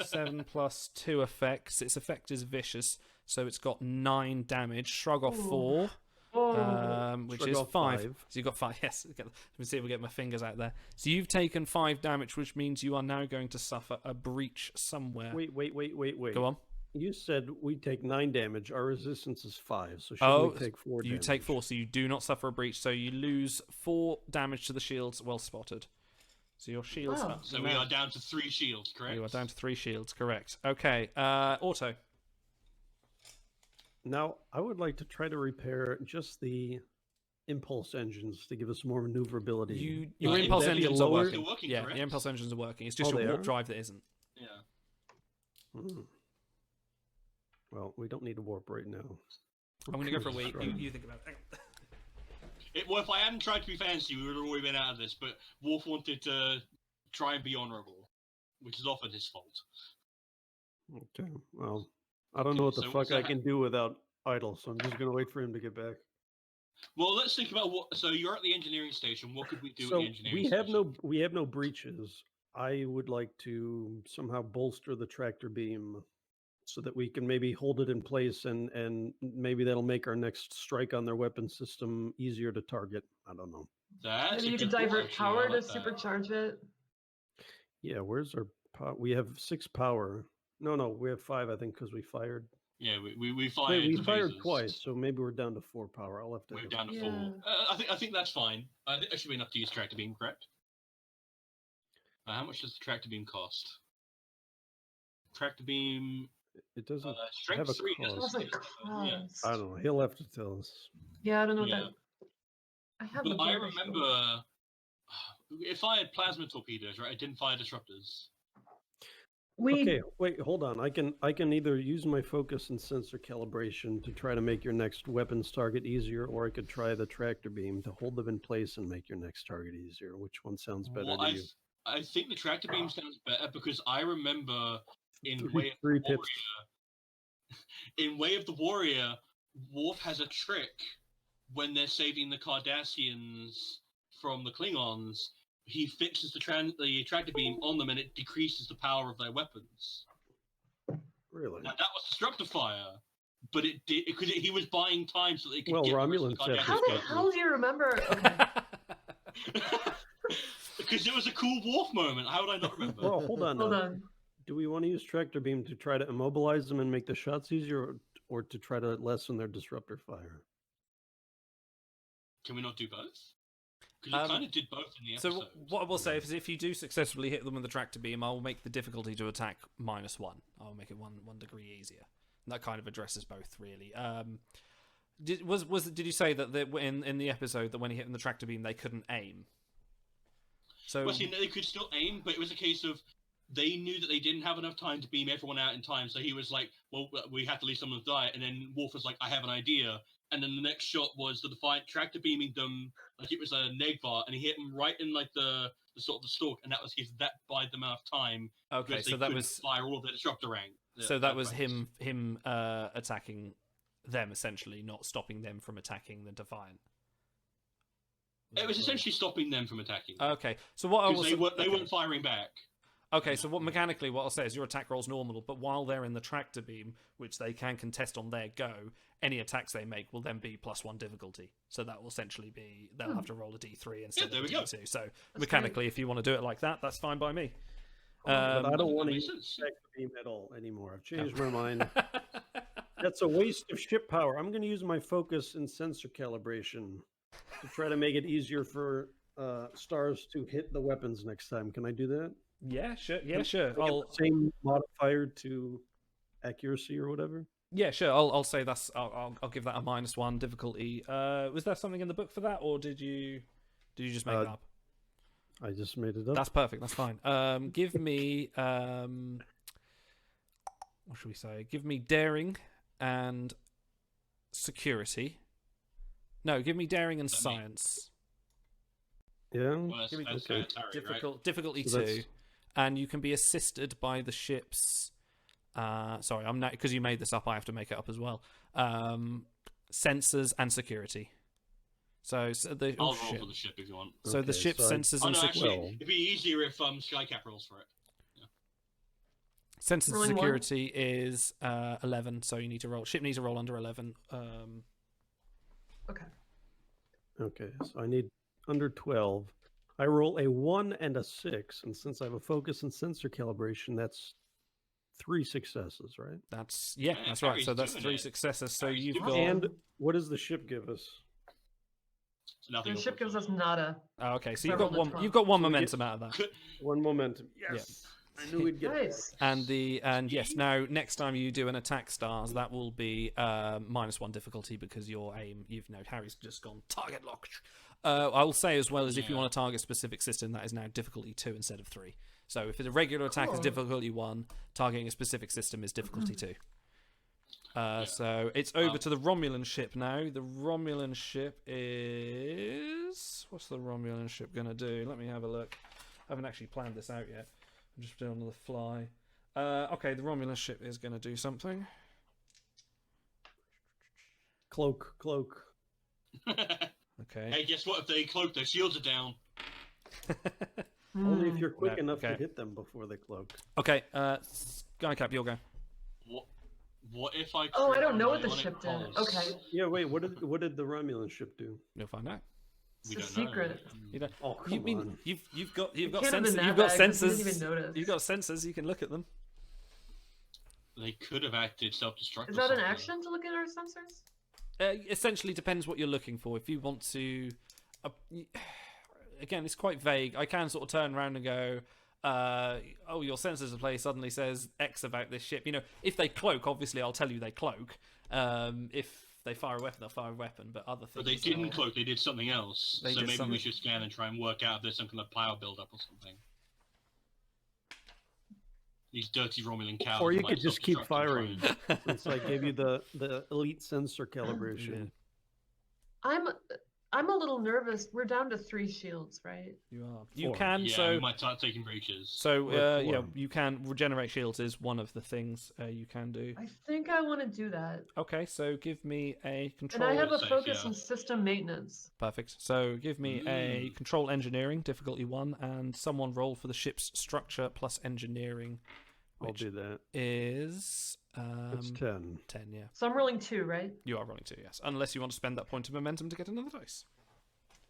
7 plus 2 effects. Its effect is vicious, so it's got 9 damage. Shrug off Ooh. 4. Oh. Which Shrug is off 5. 5. So you got 5. Yes. Let me see if we get my fingers out there. So you've taken 5 damage, which means you are now going to suffer a breach somewhere. Wait. Go on. You said we take 9 damage. Our resistance is 5. So should Oh, we take 4 You damage? take 4, so you do not suffer a breach. So you lose 4 damage to the shields. Well spotted. So your shields. Wow. Are So we are down to 3 shields, correct? You are down to 3 shields. Correct. Okay. Auto. Now, I would like to try to repair just the impulse engines to give us more maneuverability. Your Would impulse that be engines are lower? working. Still working, Yeah, correct? your impulse engines are working. It's just Oh, your they warp are? drive that isn't. Yeah. Hmm. Well, we don't need to warp right now. I'm going to go for a Cruise week. is strong. You think about it. Hang on. Well, if I hadn't tried to be fancy, we would have already been out of this. But Wolf wanted to try and be honourable, which is often his fault. Okay. Well, I don't know what the so fuck so I ha- can do without Idle, so I'm just gonna wait for him to get back. Well, let's think about what. So you're at the engineering station. What could we do So at the engineering we have station? we have no breaches. I would like to somehow bolster the tractor beam so that we can maybe hold it in place and maybe that'll make our next strike on their weapon system easier to target. I don't know. That's Maybe a you could good thought, divert actually. I power to like that. supercharge it. Yeah, where's our power? We have 6 power. No, we have 5, I think, because we fired. Yeah, we fired. Wait, we the fired phasers. twice, so maybe we're down to 4 power. I'll have to. We're have- down to Yeah. 4. I think that's fine. I think that should be enough to use tractor beam, correct? How much does the tractor beam cost? Tractor beam It doesn't have strength a 3. cost. What's Doesn't it it? Yeah. cost? I don't know. He'll have to tell us. Yeah, I don't know what Yeah. that. I have But the I book, actually. remember It fired plasma torpedoes, right? It didn't fire disruptors. Okay, wait, hold on. I can either use my focus and sensor calibration to try to make your next weapons target easier, or I could try the tractor beam to hold them in place and make your next target easier. Which one sounds better Well, to you? I think the tractor beam sounds better because I remember in Three pips. Way of the Warrior, Worf has a trick when they're saving the Cardassians from the Klingons. He fixes the tractor beam on them, and it decreases the power of their weapons. Really? Now, that was disruptor fire, but it did because he was buying time so they could Well, get Romulan the rest of the said How Cardassians the back. hell do you remember? Okay. Because it was a cool Worf moment. How would I not remember? Well, hold on. Hold now. on. Do we want to use tractor beam to try to immobilize them and make the shots easier, or to try to lessen their disruptor fire? Can we not do both? Because you kind of did both in the episode. So what I will say is, if you do successfully hit them with the tractor beam, I'll make the difficulty to attack -1. I'll make it one degree easier. And that kind of addresses both, really. Did you say that in the episode that when he hit them the tractor beam, they couldn't aim? So Well, see, they could still aim, but it was a case of they knew that they didn't have enough time to beam everyone out in time. So he was like, "Well, we have to leave someone to die." And then Worf was like, "I have an idea." And then the next shot was the Defiant tractor beaming them like it was a Negvar, and he hit them right in like the sort of the stalk, and that was that buyed them enough time. okay, so that was fire all of their disruptor rank. so that was him attacking them essentially, not stopping them from attacking the Defiant. It was essentially stopping them from attacking. Okay, so what I Because was they weren't firing back. Okay, so mechanically what I'll say is your attack roll's normal, but while they're in the tractor beam, which they can contest on their go, any attacks they make will then be +1 difficulty. So that will essentially be they'll have to roll a D3 instead of a D2. So mechanically, if you want to do it like that, that's fine by me. But I don't want to use the tractor beam at all anymore. I've changed my mind. That's a waste of ship power. I'm going to use my focus and sensor calibration to try to make it easier for stars to hit the weapons next time. Can I do that? Yeah, sure. Yeah, sure. Can I get the same modifier to accuracy or whatever. Yeah, sure. I'll say that's. I'll give that a -1 difficulty. Was there something in the book for that, or did you just make it up? I just made it up. That's perfect. That's fine. Give me what should we say? Give me daring and security. No, give me daring and science. Yeah. Well, Give me okay. Difficulty So 2, and you can be assisted by the ship's. Sorry, I'm not because you made this up. I have to make it up as well. Sensors and security. So the I'll roll for the ship if you want. So the ship's sensors and security. It'd be easier if Skycap rolls for it. Sensors and security is 11, so you need to roll. Ship needs to roll under 11. Okay. Okay, so I need under 12. I roll a 1 and a 6, and since I have a focus and sensor calibration, that's 3 successes, right? That's that's right. So that's 3 successes. So you've got. And what does the ship give us? Nothing. The ship gives us nada. Oh, okay, so I you've got rolled a one. 12. You've got one momentum out of that. 1 momentum. Yes. I knew we'd get Nice. And yes, now next time you do an attack stars, that will be -1 difficulty because your aim. Harry's just gone target lock. I will say as well as if you want to target specific system, that is now difficulty 2 instead of 3. So if it's a regular attack, is difficulty 1. Targeting a specific system is difficulty 2. So it's over to the Romulan ship now. The Romulan ship is... What's the Romulan ship going to do? Let me have a look. I haven't actually planned this out yet. I'm just doing it on the fly. Okay, the Romulan ship is going to do something. Cloak. Okay. Hey, guess what? If they cloak, their shields are down. Only if you're quick No, enough okay. to hit them before they cloak. Okay, Skycap, you'll go. What if I? Oh, I don't know what the crit ship did. on Okay. Yeah, wait, what did the Romulan ship do? You'll find out. It's We a don't know. secret. You don't. Oh, come on. You've got It can't have been sensors. that You've got bad 'cause we sensors. didn't even notice. You've got sensors. You can look at them. They could have acted self-destruct. Is or that an something. action to look at our sensors? Essentially, depends what you're looking for. If you want to, again, it's quite vague. I can sort of turn around and go, "Oh, your sensors play suddenly says X about this ship." If they cloak, obviously I'll tell you they cloak. If they fire a weapon, they'll fire a weapon, but other things. But they didn't cloak. They did something else. They So did maybe something- we should scan and try and work out if there's some kind of power build-up or something. These dirty Romulan cows. Or you might could just keep self-destruct and firing. try Since I gave you the elite sensor calibration. I'm a little nervous. We're down to 3 shields, right? You are. You 4. can and- Yeah, so we might start taking breaches. so We're yeah, 4. you can regenerate shields is one of the things you can do. I think I want to do that. Okay, so give me a And control. I have a safe, focus yeah. on system maintenance. Perfect. So give me a control engineering difficulty 1, and someone roll for the ship's structure plus engineering, I'll which do that. is It's 10. 10. Yeah, So I'm rolling 2, right? you are rolling 2. Yes, unless you want to spend that point of momentum to get another dice.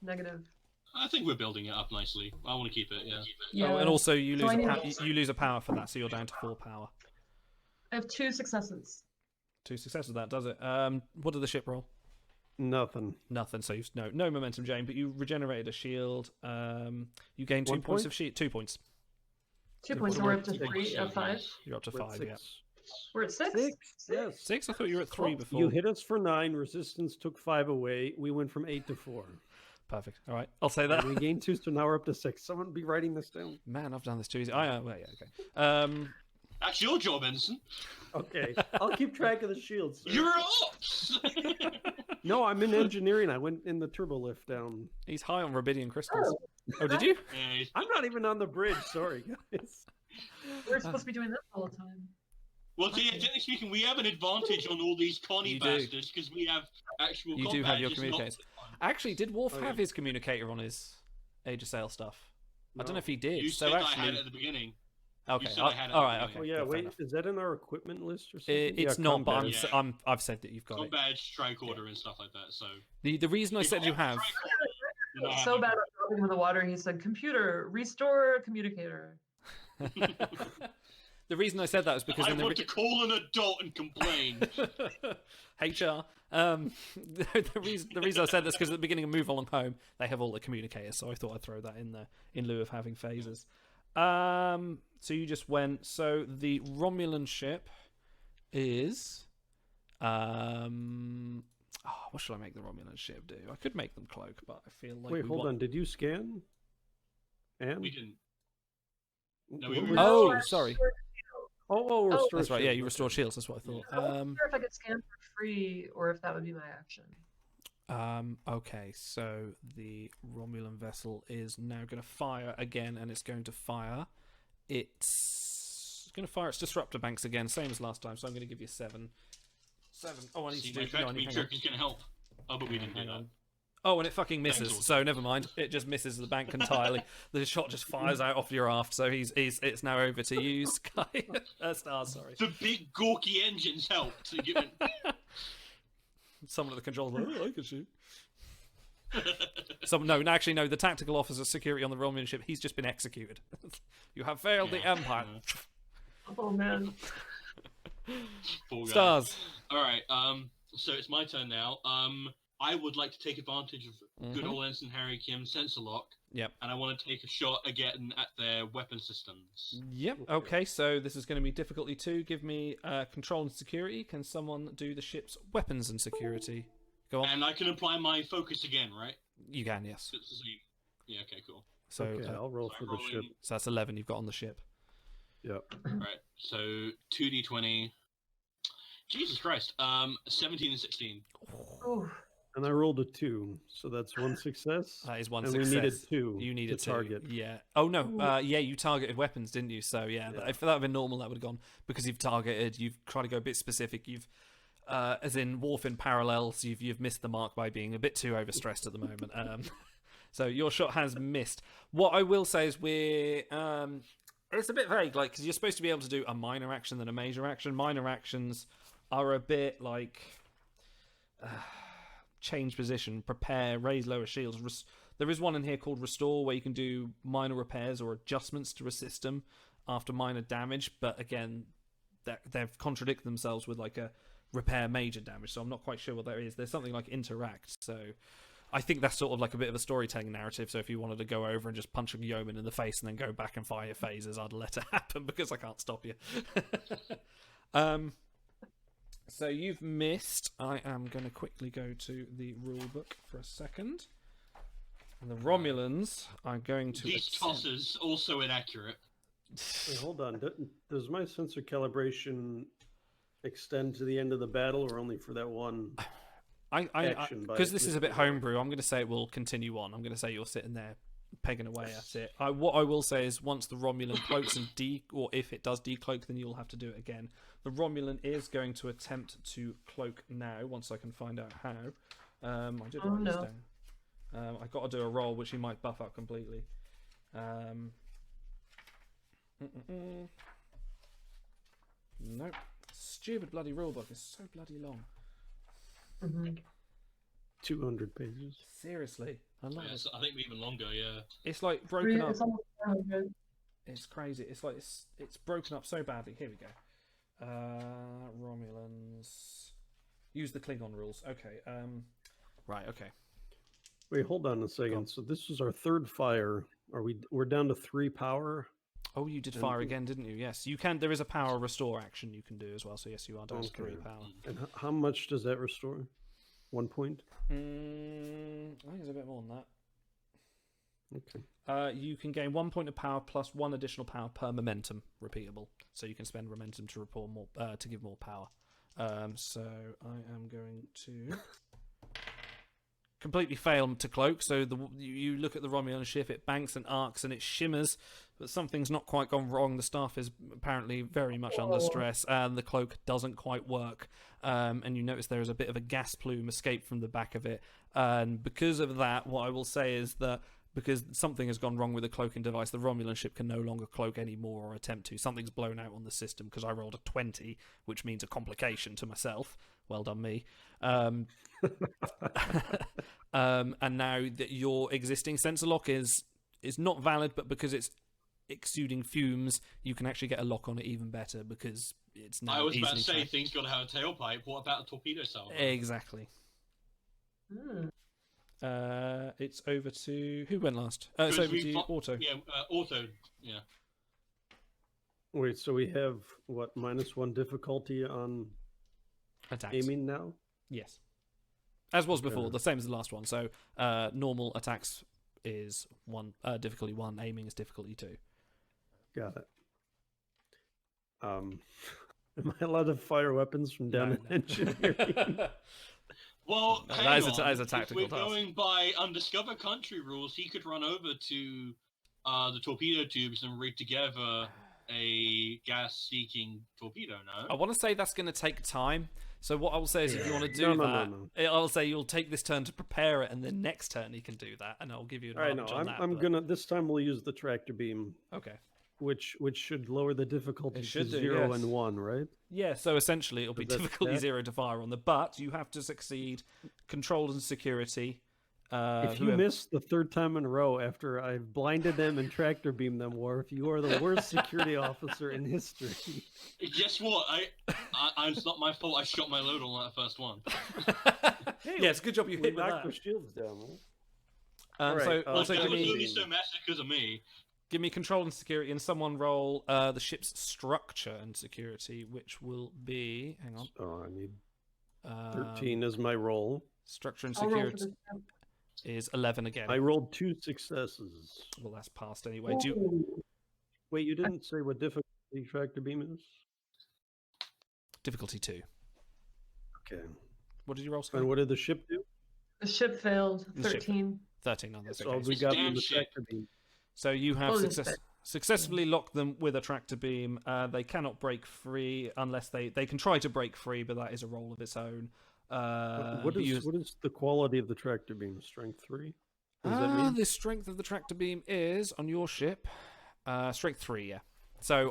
Negative. I think we're building it up nicely. I want to keep it, yeah. Yeah. Oh, and also you So lose I a need- you lose a power for that, so you're down to 4 power. I have 2 successes. 2 successes. That does it. What did the ship roll? Nothing. Nothing. So you've no momentum, Jane. But you regenerated a shield. You gain 2 1 points point? of shield. 2 points. 2 So points, what and we're are up to we- 3 of 5. You're up to We're at 5. Yeah. 6. We're at 6? 6? Yes. 6. I thought you were at 3 before. You hit us for 9. Resistance took 5 away. We went from 8 to 4. Perfect. All right. I'll say that. And we gained 2, so now we're up to 6. Someone be writing this down. Man, I've done this too easy. Well, yeah. Okay. That's your job, Ensign. Okay. I'll keep track of the shields. sir. You're ops! No, I'm in engineering. I went in the turbo lift down. He's high on rubidium crystals. Oh, did you? Yeah, I'm not even on the bridge. Sorry, guys. We're supposed to be doing that all the time. well, so yeah, technically speaking, we have an advantage on all these Connie You do. bastards because we have actual You do combat, have your just not- communicators. Actually, did Worf Oh, yeah. have his communicator on his Age of Sail stuff? I don't know if he did. You so said I actually, had it at the beginning. okay. said I had it All at right. the Okay. Oh yeah, fair wait. enough. Is that in our equipment list or something? It's Yeah, not, but combat. Yeah. I've said that you've got it. Combat, strike order, and stuff like that. So The reason I If said you I have. strike order, then I have So a- bad at dropping him in the water, he said, "Computer, restore communicator." The reason I said that was because I in the want to call an adult and complain. HR. The reason I said this because at the beginning of Move Along Home they have all the communicators, so I thought I'd throw that in there in lieu of having phasers. So you just went. So the Romulan ship is. What should I make the Romulan ship do? I could make them cloak, but I feel like Wait, we hold want... on. Did you scan? And We didn't. No, What we was- Oh, I sorry. restore That's right. Yeah, shield, you okay. restore shields. That's what I thought. I wasn't sure if I could scan for free or if that would be my action. Okay, so the Romulan vessel is now going to fire again, and it's going to fire. It's going to fire its disruptor banks again, same as last time. So I'm going to give you 7. 7. Oh, I need See, to my do. track No, I to need, be hang on. jerk is going to help. Oh, but we didn't do Hang that. on. Oh, and it fucking misses. Thanks, So never mind. It just misses the bank entirely. The shot just fires out off your aft. So it's now over to you, Sky. Stars. Sorry. The big gawky engines helped to give it. Someone at the controls. Like, oh, I can shoot. Actually, no. The tactical officer security on the Romulan ship. He's just been executed. You have failed the Yeah. Empire. Oh man. Poor guy. Stars. All right. So it's my turn now. I would like to take advantage of good Mhm. old Ensign Harry Kim sensor lock. Yep. And I want to take a shot again at their weapon systems. Yep. Okay. So this is going to be difficulty 2. Give me control and security. Can someone do the ship's weapons and security? Go on. And I can apply my focus again, right? You can. Yes. Yeah. Okay. Cool. So Okay, I'll roll So for I'm the ship. rolling- so that's 11 you've got on the ship. Yep. Right. So 2d20. Jesus Christ. 17 and 16. Ooh. And I rolled a 2, so that's 1 success. That is one and success. we needed 2. You needed to to target. Yeah. Oh no. Yeah, you targeted weapons, didn't you? So yeah, Yeah. if that had been normal, that would have gone because you've targeted. You've tried to go a bit specific. You've, as in Worf in Parallels, you've missed the mark by being a bit too overstressed at the moment. So your shot has missed. What I will say is we're. It's a bit vague, like because you're supposed to be able to do a minor action than a major action. Minor actions are a bit like. Change position, prepare, raise lower shields. There is one in here called Restore where you can do minor repairs or adjustments to a system after minor damage, but again, they've contradicted themselves with like a repair major damage, so I'm not quite sure what that is. There's something like Interact, so I think that's sort of like a bit of a storytelling narrative, so if you wanted to go over and just punch a yeoman in the face and then go back and fire your phasers, I'd let it happen because I can't stop you. So you've missed. I am going to quickly go to the rule book for a second. And the Romulans are going to These tosses also inaccurate. Wait, hold on. Does my sensor calibration extend to the end of the battle, or only for that one? Because this is a bit homebrew, I'm going to say it will continue on. I'm going to say you're sitting there pegging away at it. What I will say is once the Romulan cloaks and or if it does decloak, then you'll have to do it again. The Romulan is going to attempt to cloak now, once I can find out how. I did write this down. I've got to do a roll, which he might buff up completely. Nope. Stupid bloody rulebook is so bloody long. 200 pages. Seriously, I love it. I think even longer. Yeah. It's like broken up. It's almost 100. It's crazy. It's like it's broken up so badly. Here we go. Romulans. Use the Klingon rules. Okay. Right. Okay. Wait, hold on a second. So this was our third fire. We're down to 3 power? Oh, you did fire again, didn't you? Yes, you can. There is a power restore action you can do as well. So yes, you are down to 3 power. And how much does that restore? 1 point? I think it's a bit more than that. Okay. You can gain 1 point of power plus 1 additional power per momentum, repeatable. So you can spend momentum to report more, to give more power. So I am going to completely fail to cloak. So you look at the Romulan ship, it banks and arcs and it shimmers, but something's not quite gone wrong. The staff is apparently very much under stress, and the cloak doesn't quite work. And you notice there is a bit of a gas plume escape from the back of it. And because of that, what I will say is that because something has gone wrong with the cloaking device, the Romulan ship can no longer cloak anymore or attempt to. Something's blown out on the system because I rolled a 20, which means a complication to myself. Well done, me. And now that your existing sensor lock is not valid, but because it's exuding fumes, you can actually get a lock on it even better because it's now. I was about to easily say tracked. things got to have a tailpipe. What about a torpedo salvo? Exactly. It's over to who went last? It's over to Auto. Yeah, Auto. Yeah. Wait, so we have what, -1 difficulty on Attacks. aiming now? Yes. As was before, the same as the last one. So normal attacks is 1, difficulty 1, aiming is difficulty 2. Got it. Am I allowed to fire weapons from down in engineering? Well, that is a tactical if we're task. going by undiscovered country rules, he could run over to the torpedo tubes and rig together a gas-seeking torpedo, no? I want to say that's going to take time. So what I will say is if you want to do No. I'll say you'll take this turn to prepare it, and then next turn he can do that, and I'll give you an advantage on that. I'm gonna. This time we'll use the tractor beam. Okay. Which should lower the difficulty to do, 0 yes. and 1, right? Yeah, so essentially it'll be Does that difficulty count? 0 to fire on but you have to succeed control and security. If you miss the 3rd time in a row after I've blinded them and tractor beamed them, Worf, you are the worst security officer in history. Guess what? It's not my fault. I shot my load on that first one. Yes, good job you We hit with knocked that. the shields down, right? So Alright, also That give was me, only so massive because of me. give me control and security, and someone roll the ship's structure and security, which will be, hang on, Oh, I need 13 as my roll. structure and I'll roll for security this. is 11 again. I rolled 2 successes. Well, that's passed anyway. Do you, Wait, you didn't say what difficulty tractor beam is? difficulty 2. Okay. What did you roll, Scott? And what did the ship do? The ship failed. The ship 13. 13 on this. So Okay. we got damn them the shit. tractor beam. So you have Oh, yes, successfully locked them with a tractor beam. They cannot break free unless they can try to break free, but that is a roll of its own. What is the quality of the tractor beam? Strength 3? What does that mean? The strength of the tractor beam is on your ship strength 3. Yeah. So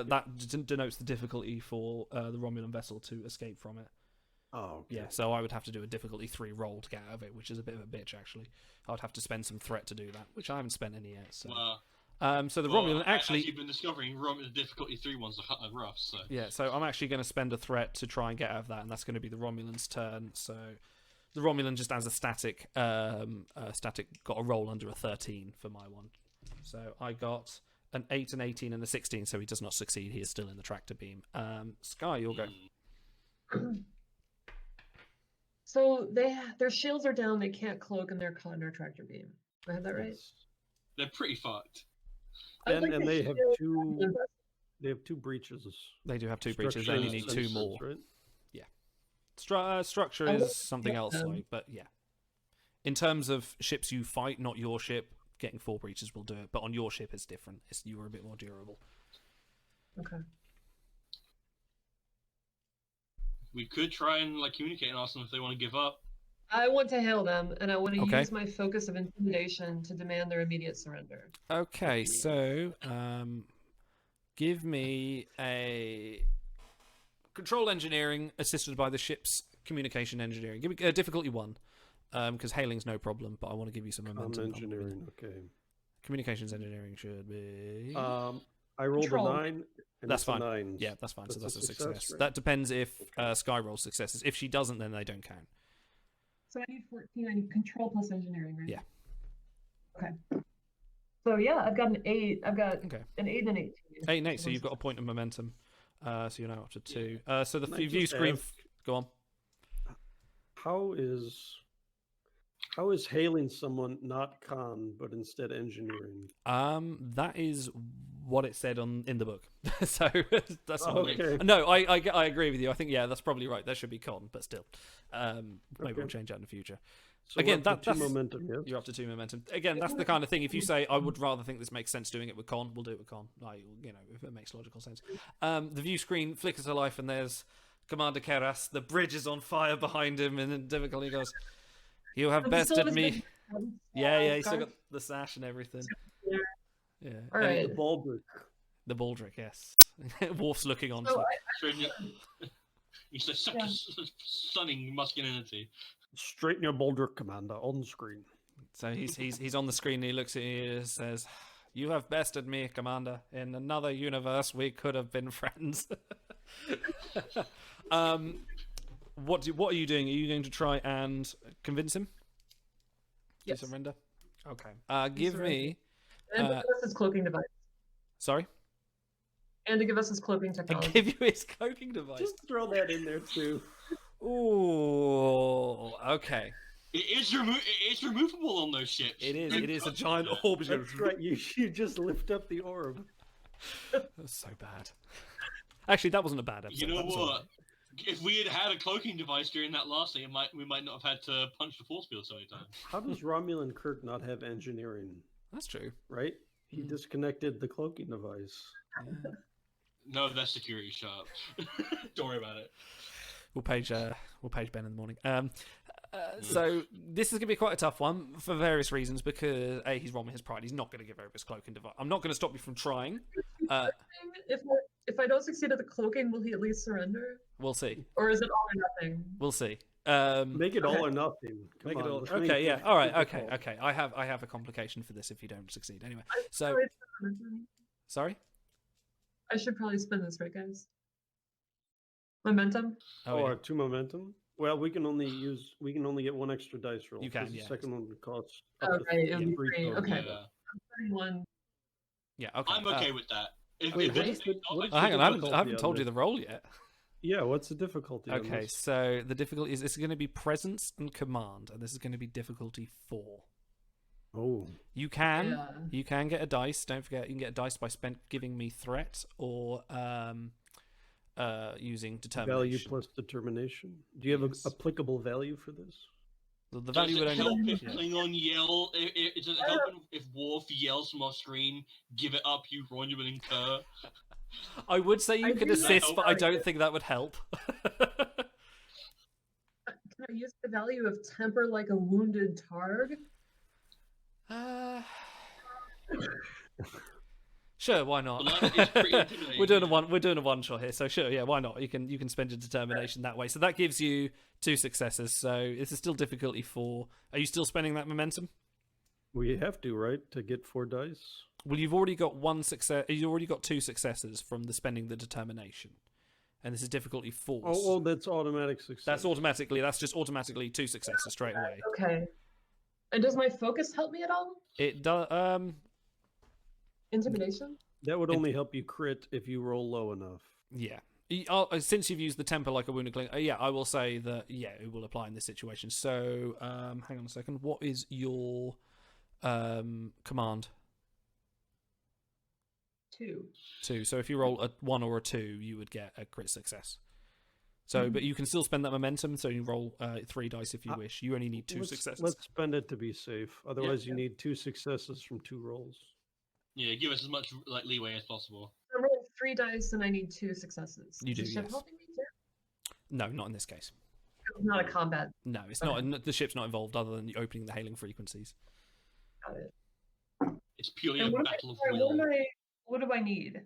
that denotes the difficulty for the Romulan vessel to escape from it. Oh, okay. Yeah, so I would have to do a difficulty 3 roll to get out of it, which is a bit of a bitch, actually. I would have to spend some threat to do that, which I haven't spent any yet. So, so the Romulan actually... As you've been discovering, the difficulty 3 ones are rough, so... Yeah, so I'm actually going to spend a threat to try and get out of that, and that's going to be the Romulan's turn. So the Romulan just as a static got a roll under a 13 for my one. So I got an 8, an 18, and a 16, so he does not succeed. He is still in the tractor beam. Sky, you'll go. So their shields are down. They can't cloak, and they're caught in our tractor beam. Do I have that right? Yes. They're pretty fucked. I'd And, like and to they have hear- two. They have 2 breaches. They do have 2 breaches. They Structure only and need 2 sensors, more. Right? Structure I would- is something yeah, else, like, but yeah. In terms of ships you fight, not your ship, getting 4 breaches will do it. But on your ship, it's different. You are a bit more durable. Okay. We could try and like communicate and ask them if they want to give up. I want to hail them, and I want to Okay. use my focus of intimidation to demand their immediate surrender. Okay, so give me a control engineering assisted by the ship's communication engineering. Give me a difficulty 1, because hailing's no problem, but I want to give you some momentum. Engineering. Okay. Communications engineering should be. I rolled Control. a 9. And That's it's a fine. 9. Yeah, that's fine. So that's a success. right? That depends if Sky rolls successes. If she doesn't, then they don't count. So I need 14. I need control plus engineering, right? Yeah. Okay. So yeah, I've got an 8. I've got Okay. an 8 and an 18. 8 and 8, so you've got a point of momentum. So you're now up to 2. So the Can I view just screen. ask- Go on. How is hailing someone not con but instead engineering? That is what it said in the book. So that's not Okay. No, I agree with you. I think that's probably right. There should be con, but still, maybe we'll change that in the future. So Again, we're up to that's 2 momentum. Yes. You're up to 2 momentum. Again, that's the kind of thing. If you say I would rather think this makes sense doing it with con, we'll do it with con. Like, if it makes logical sense. The view screen flickers to life, and there's Commander Keras. The bridge is on fire behind him, and then difficulty goes. You have But still bested has me. been- Yeah, he's still got the sash and everything. Yeah. Yeah. All And right. The Baldric. The Baldric, yes. Worf's looking on. So He's such Yeah. a stunning masculinity. Straighten your Baldric, Commander, on screen. So he's on the screen and he looks at you and says, "You have bested me, Commander. In another universe, we could have been friends." What are you doing? Are you going to try and convince him Yes. to surrender? Okay. Give me. And to give us his cloaking device. Sorry. And to give us his cloaking I technology. give you his cloaking device. Just throw that in there too. Ooh. Okay. It is removable on those ships. It is. It is a giant orb. That's right. You just lift up the orb. That's so bad. Actually, that wasn't a bad episode. You know That was all what? right. If we had had a cloaking device during that last thing, we might not have had to punch the force field so many times. How does Romulan Kirk not have engineering? That's true. Right? He disconnected the cloaking device. Yeah. No, that's security sharp. Don't worry about it. We'll page Ben in the morning. So this is going to be quite a tough one for various reasons because A, he's wrong with his pride. He's not going to give over his cloaking device. I'm not going to stop you from trying. If I don't succeed at the cloaking, will he at least surrender? We'll see. Or is it all or nothing? We'll see. Make it all or nothing. Come Make it on, all. let's make Okay, it yeah. All right. difficult. Okay. I have a complication for this if you don't succeed. Anyway, I so should probably spin momentum. sorry. I should probably spin this, right, guys? Momentum? Oh, Or yeah. 2 momentum. Well, we can only get 1 extra dice roll. You can, 'cause yeah. The second one would cost. Oh, up to right, it would be 3 free. total. Okay. Yeah. 31. Yeah. Okay. I'm okay with that. If, Wait, if what it's is the- what is Hang on. I haven't difficulty told on you this? the roll yet. Yeah, what's the difficulty? on Okay, this? so the difficulty is going to be presence and command, and this is going to be difficulty 4. Oh, You Yeah. can get a dice. Don't forget, you can get a dice by giving me threat or using determination. value plus determination. Do you have Yes. an applicable value for this? The does value would it help only. if Yeah. Klingon yell? Does it help if Worf yells from off screen? Give it up, you Romulan cur. I would say you I could do assist, like but I that. don't think that would help. Can I use the value of temper like a wounded targ? Sure, why not? Well, that is pretty intimidating. We're doing a one shot here, so sure, yeah, why not? You can spend your determination that way. So that gives you 2 successes. So this is still difficulty 4. Are you still spending that momentum? We have to, right, to get 4 dice. Well, you've already got 1 success. You've already got 2 successes from the spending the determination, and this is difficulty 4. Oh, that's automatic success. That's just automatically 2 successes straight away. Okay. And does my focus help me at all? It does. Intimidation? That would only help you crit if you roll low enough. Yeah. Since you've used the temper like a wounded cling, yeah, I will say that it will apply in this situation. So, hang on a second. What is your command? 2. 2. So if you roll a 1 or a 2, you would get a crit success. So, but you can still spend that momentum. So you roll 3 dice if you wish. You only need 2 successes. Let's spend it to be safe. Otherwise, you need 2 successes from 2 rolls. Yeah, give us as much leeway as possible. I'm rolling 3 dice and I need 2 successes. You do, Is the ship yes. helping me too? No, not in this case. It's not a combat. No, it's Okay. not. The ship's not involved other than opening the hailing frequencies. Got it. It's purely And a what, battle of sorry, will. what do I need?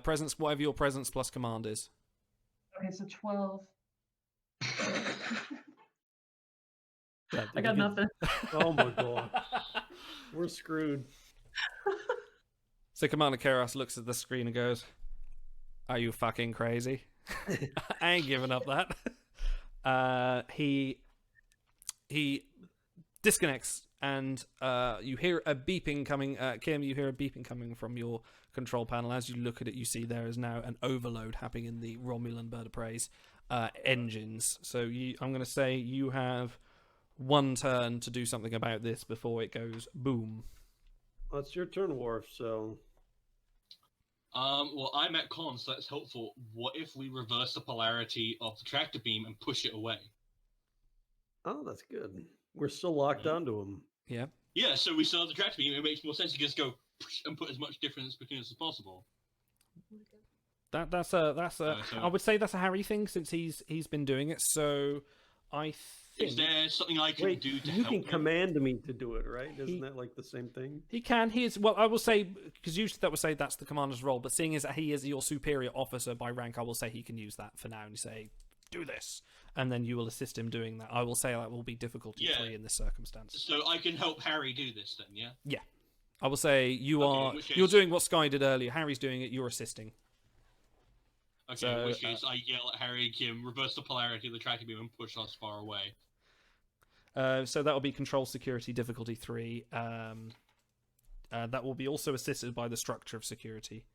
Presence, whatever your presence plus command is. Okay, so 12. Yeah, I got nothing. Oh my god. We're screwed. So Commander Keras looks at the screen and goes, "Are you fucking crazy? I ain't giving up that." He disconnects, and you hear a beeping coming. Kim, you hear a beeping coming from your control panel. As you look at it, you see there is now an overload happening in the Romulan bird of prey's engines. So I'm going to say you have 1 turn to do something about this before it goes boom. Well, it's your turn, Worf, so... Well, I'm at con, so that's helpful. What if we reverse the polarity of the tractor beam and push it away? Oh, that's good. We're still locked onto him. Yeah. Yeah, so we still have the tractor beam. It makes more sense to just go push and put as much difference between us as possible. That's a I would say that's a Harry thing since he's been doing it. So I think Is there something I can do to you help can him? command me to do it, right? Isn't that like the same thing? he can. He is. Well, I will say because usually that would say that's the commander's role, but seeing as that he is your superior officer by rank, I will say he can use that for now and say, "Do this," and then you will assist him doing that. I will say that will be difficulty 3 in this circumstance. So I can help Harry do this then, yeah? Yeah, I will say you're doing what Sky did earlier. Harry's doing it. You're assisting. Okay, So, in which case I yell at Harry and Kim, reverse the polarity of the tractor beam and push us far away. So that will be control security difficulty 3. That will be also assisted by the structure of security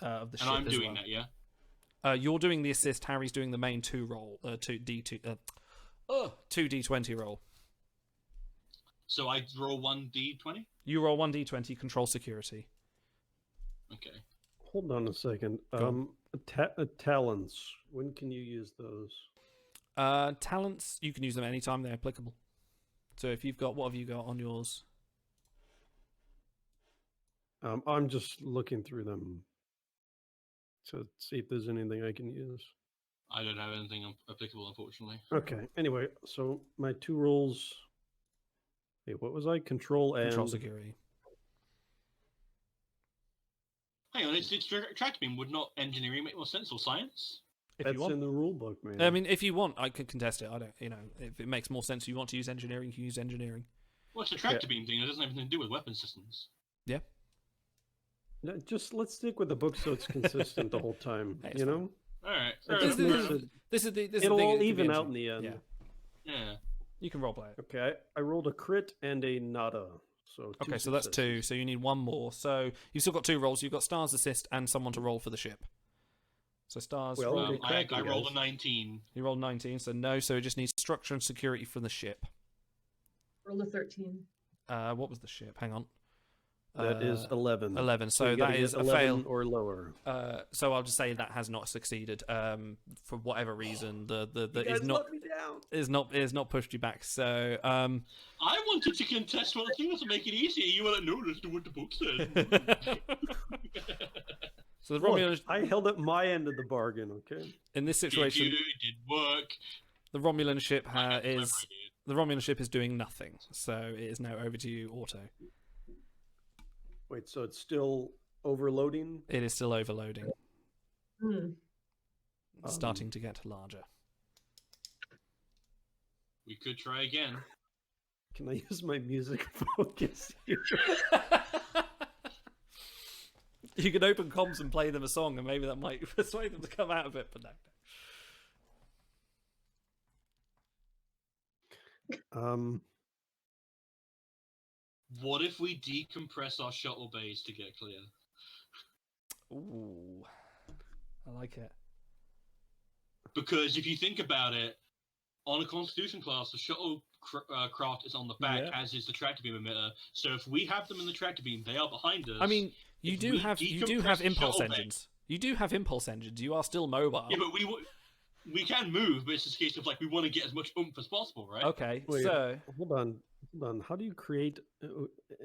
of the ship. And I'm as doing well. that, yeah? You're doing the assist. Harry's doing the main 2 roll, 2d20 roll. So I roll 1d20? You roll 1d20 control security. Okay. Hold on a second. Go Talents. When can you use those? Talents, you can use them anytime they're applicable. So if you've got, what have you got on yours? I'm just looking through them to see if there's anything I can use. I don't have anything applicable, unfortunately. Okay. Anyway, so my 2 rolls. Hey, what was I? Control and Control security. Hang on, it's tractor beam. Would not engineering make more sense, or science? If That's you want. in the rule book, man. I mean, if you want, I can contest it. I don't, if it makes more sense, you want to use engineering, you can use engineering. Well, it's a tractor beam thing. It doesn't have anything to do with weapon systems. Yeah. No, just let's stick with the book so it's consistent the whole time. It's you fine. know, Alright. This is the it'll thing, all it can be even out engineered. in the end. Yeah, Yeah. you can roleplay it. Okay, I rolled a crit and a nada. So Okay, so that's 2. So you need 1 more. So you've still got 2 rolls. You've got Stars assist and someone to roll for the ship. So Stars. Well, roll. okay, I cracking, rolled guys. a 19. You rolled 19, so no. So it just needs structure and security from the ship. Roll a 13. What was the ship? Hang on. That is 11. 11. So you gotta that get is a 11 fail. or lower. So I'll just say that has not succeeded. For whatever reason, the You guys is not let me down. is not pushed you back. So I wanted to contest one thing to make it easier. You were like, no, let's do what the book says. So the Look, Romulan, I held up my end of the bargain. Okay. in this It situation, did work. the Romulan ship I got is clever idea. the Romulan ship is doing nothing. So it is now over to you, Auto. Wait, so it's still overloading? It is still overloading. Hmm. It's starting to get larger. We could try again. Can I use my music focus here? You can open comms and play them a song, and maybe that might persuade them to come out of it. But no. What if we decompress our shuttle bays to get clear? Ooh, I like it. Because if you think about it, on a Constitution class, the shuttle craft is on the back, as is the tractor beam emitter. So if we have them in the tractor beam, they are behind us. I mean, you do have impulse shuttle engines. You do have impulse engines. You are still mobile. Yeah, but we can move, but it's just a case of like we want to get as much oomph as possible, right? Okay, Wait, so hold on. How do you create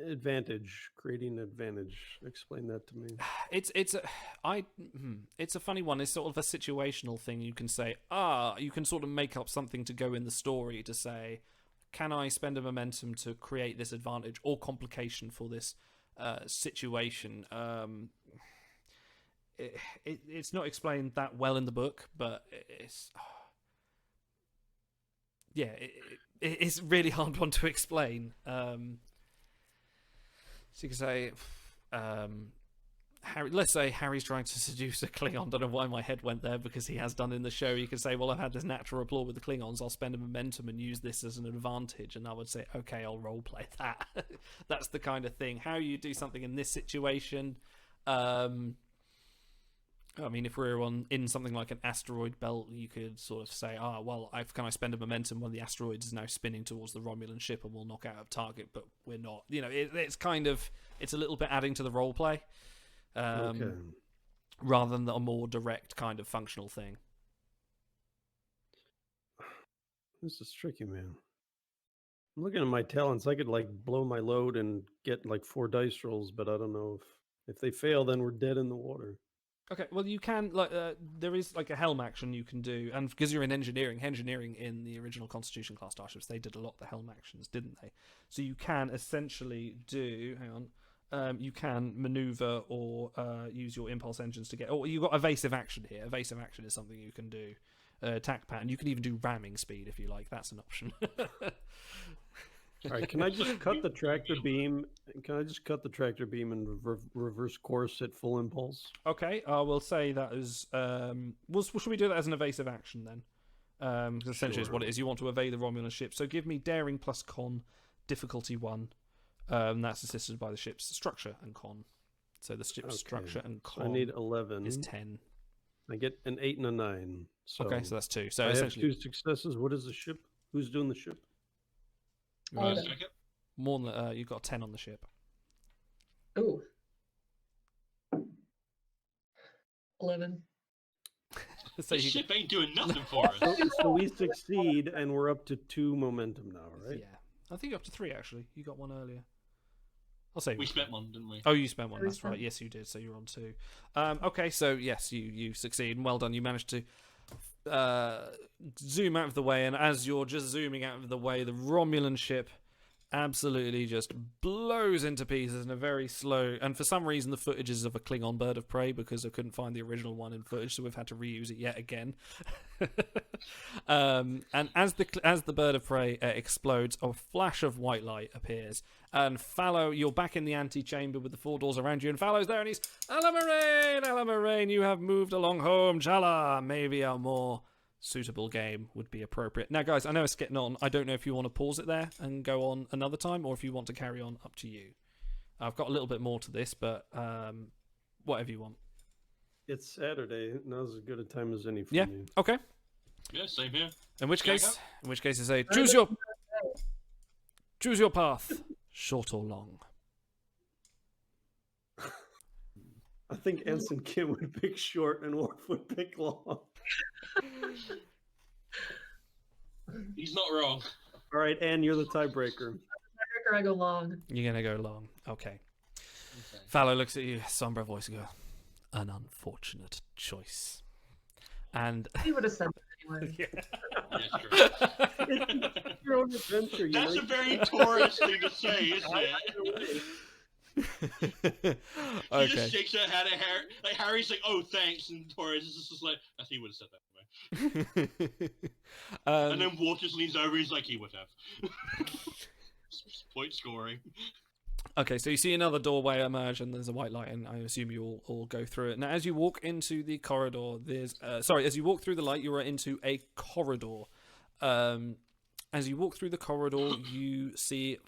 advantage? Creating advantage. Explain that to me. it's a funny one. It's sort of a situational thing. You can say, you can sort of make up something to go in the story to say, can I spend a momentum to create this advantage or complication for this situation? It's not explained that well in the book, but it's it's really hard one to explain. So you can say, Harry. Let's say Harry's trying to seduce a Klingon. Don't know why my head went there, because he has done in the show. You can say, well, I've had this natural rapport with the Klingons. I'll spend a momentum and use this as an advantage. And I would say, okay, I'll roleplay that. That's the kind of thing. How you do something in this situation. I mean, if we're in something like an asteroid belt, you could sort of say, can I spend a momentum when the asteroid is now spinning towards the Romulan ship and we'll knock out a target, but we're not. It's a little bit adding to the role play, rather than a more direct kind of functional thing. This is tricky, man. I'm looking at my talents. I could blow my load and get 4 dice rolls, but I don't know if they fail, then we're dead in the water. Okay, well, you can, there is a helm action you can do, and because you're in engineering in the original Constitution class starships, they did a lot of the helm actions, didn't they? So you can essentially you can maneuver or use your impulse engines to get, you've got evasive action here. Evasive action is something you can do. Attack pattern, you can even do ramming speed if you like, that's an option. All right, can I just cut the tractor beam? Can I just cut the tractor beam and reverse course at full impulse? Okay, I will say that as should we do that as an evasive action then? Because essentially is what it is. You want to evade the Romulan ship. So give me daring plus con, difficulty 1. That's assisted by the ship's structure and con. So the ship's structure and con. So I need 11. Is 10. I get an 8 and a 9. So okay, so that's 2. So I essentially have 2 successes. What is the ship? Who's doing the ship? More than you've got 10 on the ship. Ooh. 11. So the ship ain't doing nothing for us. So we succeed, and we're up to 2 momentum now, right? Yeah, I think you're up to 3 actually. You got 1 earlier. I'll say we spent 1, didn't we? Oh, you spent 1. That's right. Yes, you did. So you're on 2. Okay, so yes, you succeed, and well done. You managed to zoom out of the way, and as you're just zooming out of the way, the Romulan ship absolutely just blows into pieces in a very slow, and for some reason the footage is of a Klingon bird of prey, because I couldn't find the original one in footage, so we've had to reuse it yet again. And as the bird of prey explodes, a flash of white light appears, and Fallow, you're back in the antechamber with the 4 doors around you, and Fallow's there, and he's, Alamarain, you have moved along home, Chala. Maybe a more suitable game would be appropriate. Now, guys, I know it's getting on. I don't know if you want to pause it there and go on another time, or if you want to carry on. Up to you. I've got a little bit more to this, but whatever you want. It's Saturday. Now's as good a time as any for me. Okay. Yeah, same here. In which case, you say, choose your path, short or long. I think Ensign Kim would pick short and Worf would pick long. He's not wrong. All right, Anne, you're the tiebreaker. I go long. You're going to go long. Okay. Fallow looks at you, somber voice, and goes, an unfortunate choice. And he would have said it anyway. Your own adventure. That's a very Taurus thing to say, isn't it? Okay. He just shakes her head at Harry. Like Harry's like, "Oh, thanks," and Taurus is just like, "I think he would have said that anyway." And then Walt just leans over. He's like, "He would have." Point scoring. Okay, so you see another doorway emerge, and there's a white light, and I assume you all go through it. Now, as you walk into the corridor, as you walk through the light, you are into a corridor. As you walk through the corridor, you see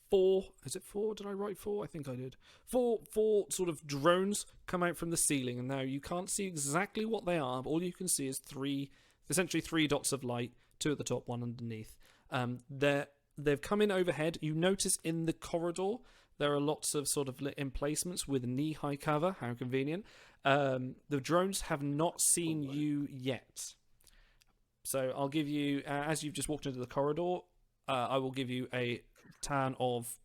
4. Is it 4? Did I write 4? I think I did. 4 sort of drones come out from the ceiling, and now you can't see exactly what they are, but all you can see is 3 essentially 3 dots of light, 2 at the top, 1 underneath. They've come in overhead. You notice in the corridor there are lots of sort of lit emplacements with knee-high cover. How convenient. The drones have not seen you yet. So I'll give you, as you've just walked into the corridor, I will give you a turn of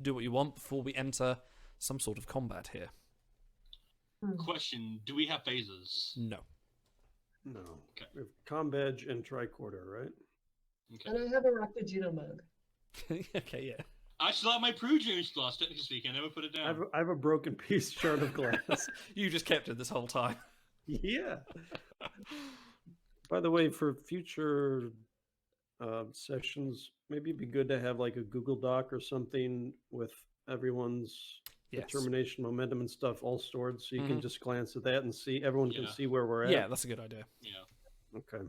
do what you want before we enter some sort of combat here. Question, do we have phasers? No. No. Okay. We have comm badge and tricorder, right? Okay. And I have a Raktajino mug. Okay, yeah. I still have my Pru Dreams glass, technically speaking. I never put it down. I have a broken piece shard of glass. You just kept it this whole time. Yeah. By the way, for future sessions, maybe it'd be good to have like a Google Doc or something with everyone's determination, momentum, and stuff all stored, so you can just glance at that and see. Everyone can see where we're at. Yeah, that's a good idea. Yeah. Okay.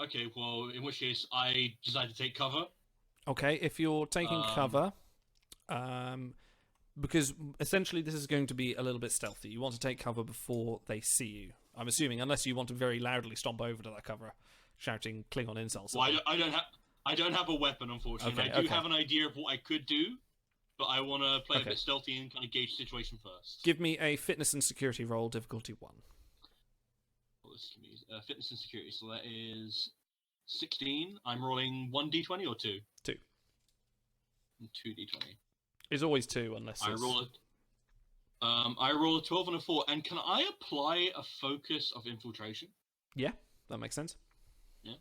Okay, well, in which case, I decide to take cover. Okay, if you're taking cover, because essentially this is going to be a little bit stealthy. You want to take cover before they see you. I'm assuming, unless you want to very loudly stomp over to that cover, shouting Klingon insults. Well, I don't have a weapon, unfortunately. Okay, I do have an idea of what I could do, but I want to play a bit stealthy and kind of gauge the situation first. Give me a fitness and security roll, difficulty 1. Fitness and security, so that is 16. I'm rolling 1d20 or 2? 2. 2d20. It's always 2 unless I roll a 12 and a 4, and can I apply a focus of infiltration? Yeah, that makes sense. Yeah.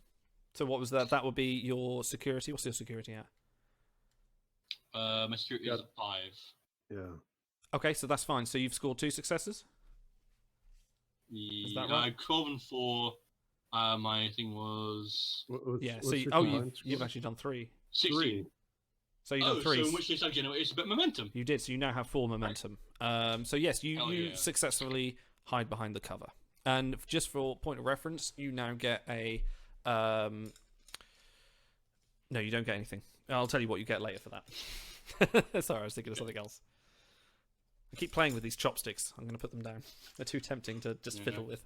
So what was that? That would be your security. What's your security at? My security is at 5. Yeah. Okay, so that's fine. So you've scored 2 successes? Is that right? 12 and 4. My thing was... So you've actually done 3. 16. 3. So you've done 3. So in which case I generate a bit of momentum. You did, so you now have 4 momentum. So yes, you yeah. successfully hide behind the cover. And just for point of reference, you now get a... No, you don't get anything. I'll tell you what you get later for that. Sorry, I was thinking of something else. I keep playing with these chopsticks. I'm going to put them down. They're too tempting to just fiddle with.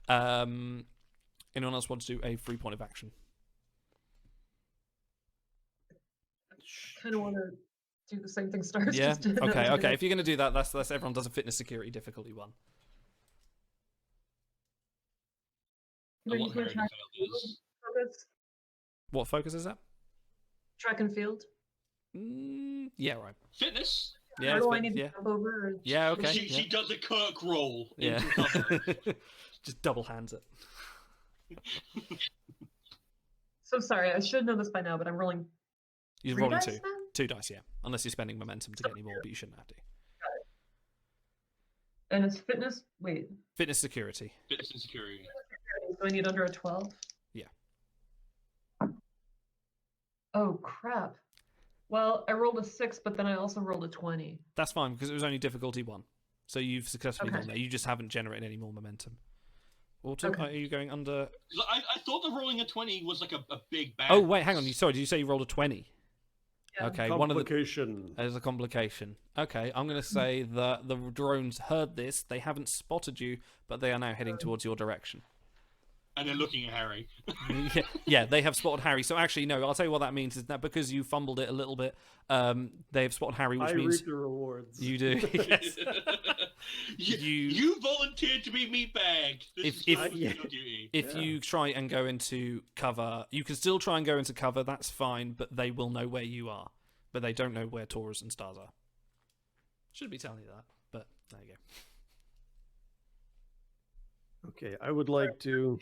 Anyone else want to do a free point of action? Kind of want to do the same thing Stars Yeah. just did. Okay. If you're going to do that, that's everyone does a fitness security difficulty 1. I want Harry to fail this. What focus is that? Track and field. Yeah, right. Fitness? Yeah, How do I need to jump over? And yeah, okay. She does a Kirk roll. Yeah. Into cover. Just double hands it. So sorry, I should know this by now, but I'm rolling. You're 3 rolling dice 2. now? 2 dice, yeah. Unless you're spending momentum to get any more, but you shouldn't have to. And it's fitness. Wait. Fitness security. Fitness and security. Do I need under a 12? Yeah. Oh crap. Well, I rolled a 6, but then I also rolled a 20. That's fine, because it was only difficulty 1. So you've successfully Okay. done that. You just haven't generated any more momentum. Autumn, Okay. are you going under... I thought the rolling a 20 was like a big bang. Oh, wait, hang on. Sorry, did you say you rolled a 20? Yeah. Okay, one of the... Complication. There's a complication. Okay, I'm going to say that the drones heard this. They haven't spotted you, but they are now heading towards your direction. And they're looking at Harry. Yeah, they have spotted Harry. So actually, no, I'll tell you what that means is that because you fumbled it a little bit, they've spotted Harry, which I means reap the rewards. you do. Yes. You volunteered to be meatbag. This is your duty. If you try and go into cover, you can still try and go into cover. That's fine, but they will know where you are, but they don't know where Taurus and Stars are. Should be telling you that, but there you go. Okay, I would like to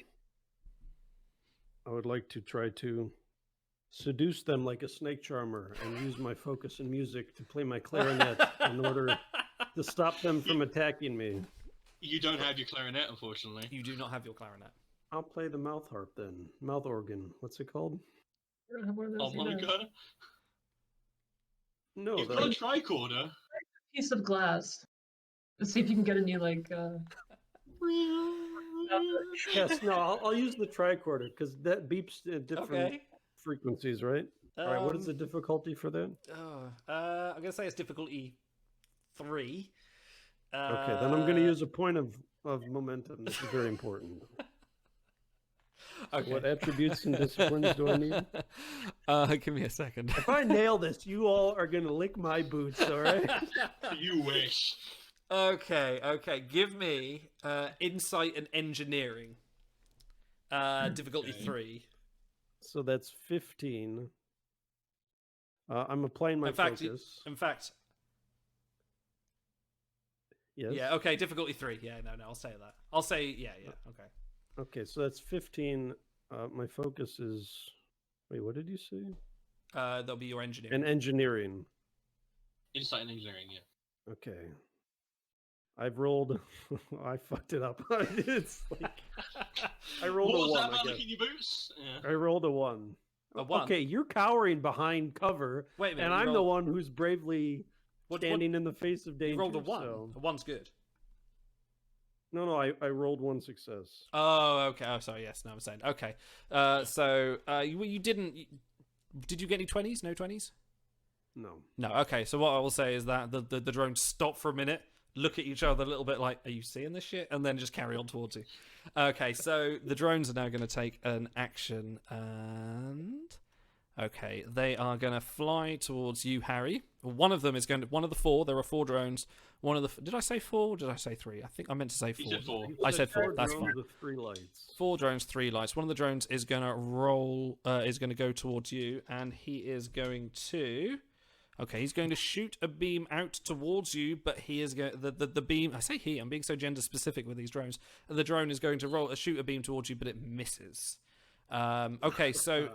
try to seduce them like a snake charmer and use my focus and music to play my clarinet in order to stop them from attacking me. You don't have your clarinet, unfortunately. You do not have your clarinet. I'll play the mouth harp then. Mouth organ. What's it called? I don't have one of those Oh my either. god. No, You've got a tricorder. Piece of glass. Let's see if you can get any like. Yes, no, I'll use the tricorder because that beeps at different frequencies, right? All right, what is the difficulty for that? I'm going to say it's difficulty 3. Okay, then I'm going to use a point of momentum. This is very important. Okay. What attributes and disciplines do I need? Give me a second. If I nail this, you all are gonna lick my boots. All right. You wish. Okay. Give me insight and engineering. Difficulty Okay. 3. So that's 15. I'm applying my focus. In fact, Yes. yeah. Okay, difficulty 3. Yeah, no, I'll say that. I'll say yeah. Okay. Okay, so that's 15. My focus is. Wait, what did you say? That'll be your engineering. And engineering. Insight and engineering, yeah. Okay. I've rolled. I fucked it up. It's like I rolled What a was 1. that about I guess. licking your boots? Yeah. I rolled a 1. A 1? Okay, you're cowering behind cover, Wait a minute. and I'm the one who's bravely standing in the face of danger. You rolled a 1. So... A 1's good. No, I rolled 1 success. Oh, okay. Oh, sorry. Yes, no, I'm saying. Okay. So you didn't. Did you get any 20s? No 20s? No. No. Okay. So what I will say is that the drones stop for a minute, look at each other a little bit like, "Are you seeing this shit?" and then just carry on towards you. Okay. So the drones are now going to take an action, and okay, they are going to fly towards you, Harry. One of them is going to. One of the 4. There are 4 drones. One of the. Did I say 4? Or did I say 3? I think I meant to say 4. You said 4. I said 4. 4 That's drones fine. with 3 lights. 4 drones, 3 lights. One of the drones is going to roll, is going to go towards you, and he is going to. Okay, he's going to shoot a beam out towards you, but he is going the beam. I say he. I'm being so gender specific with these drones. The drone is going to shoot a beam towards you, but it misses. Okay, so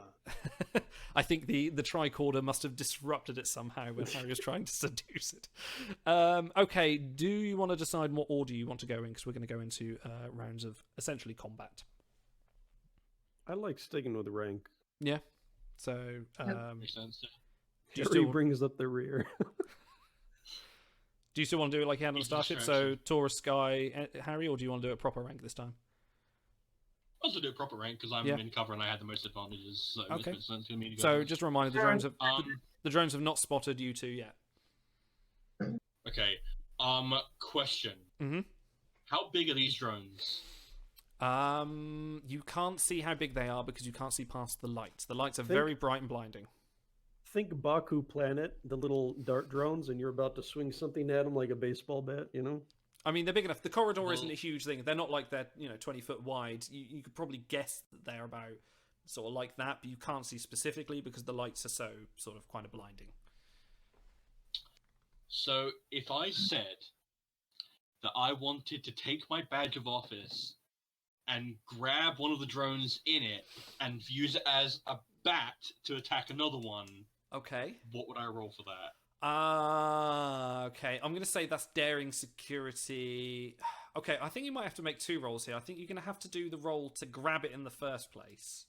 I think the tricorder must have disrupted it somehow when Harry was trying to seduce it. Okay, do you want to decide what order you want to go in? Because we're going to go into rounds of essentially combat. I like sticking with rank. Yeah. So Makes sense. Yeah. do you Harry still brings up the rear. do you still want to do it like you had on Easy Starship? So distraction. Taurus, Sky, Harry, or do you want to do it proper rank this time? I'll also do a proper rank because I'm Yeah. in cover and I had the most advantages. So Okay. it makes sense to me to go So first. just a reminder, the drones have not spotted you two yet. Okay. Question. Mm-hmm. How big are these drones? You can't see how big they are because you can't see past the lights. The lights are very bright and blinding. Think Baku Planet, the little dart drones, and you're about to swing something at them like a baseball bat, you know? I mean, they're big enough. The corridor Well- isn't a huge thing. They're not like they're 20 foot wide. You could probably guess that they're about sort of like that, but you can't see specifically because the lights are so sort of kind of blinding. So if I said that I wanted to take my badge of office and grab one of the drones in it and use it as a bat to attack another one, Okay. what would I roll for that? Okay. I'm going to say that's daring security. Okay, I think you might have to make 2 rolls here. I think you're going to have to do the roll to grab it in the first place,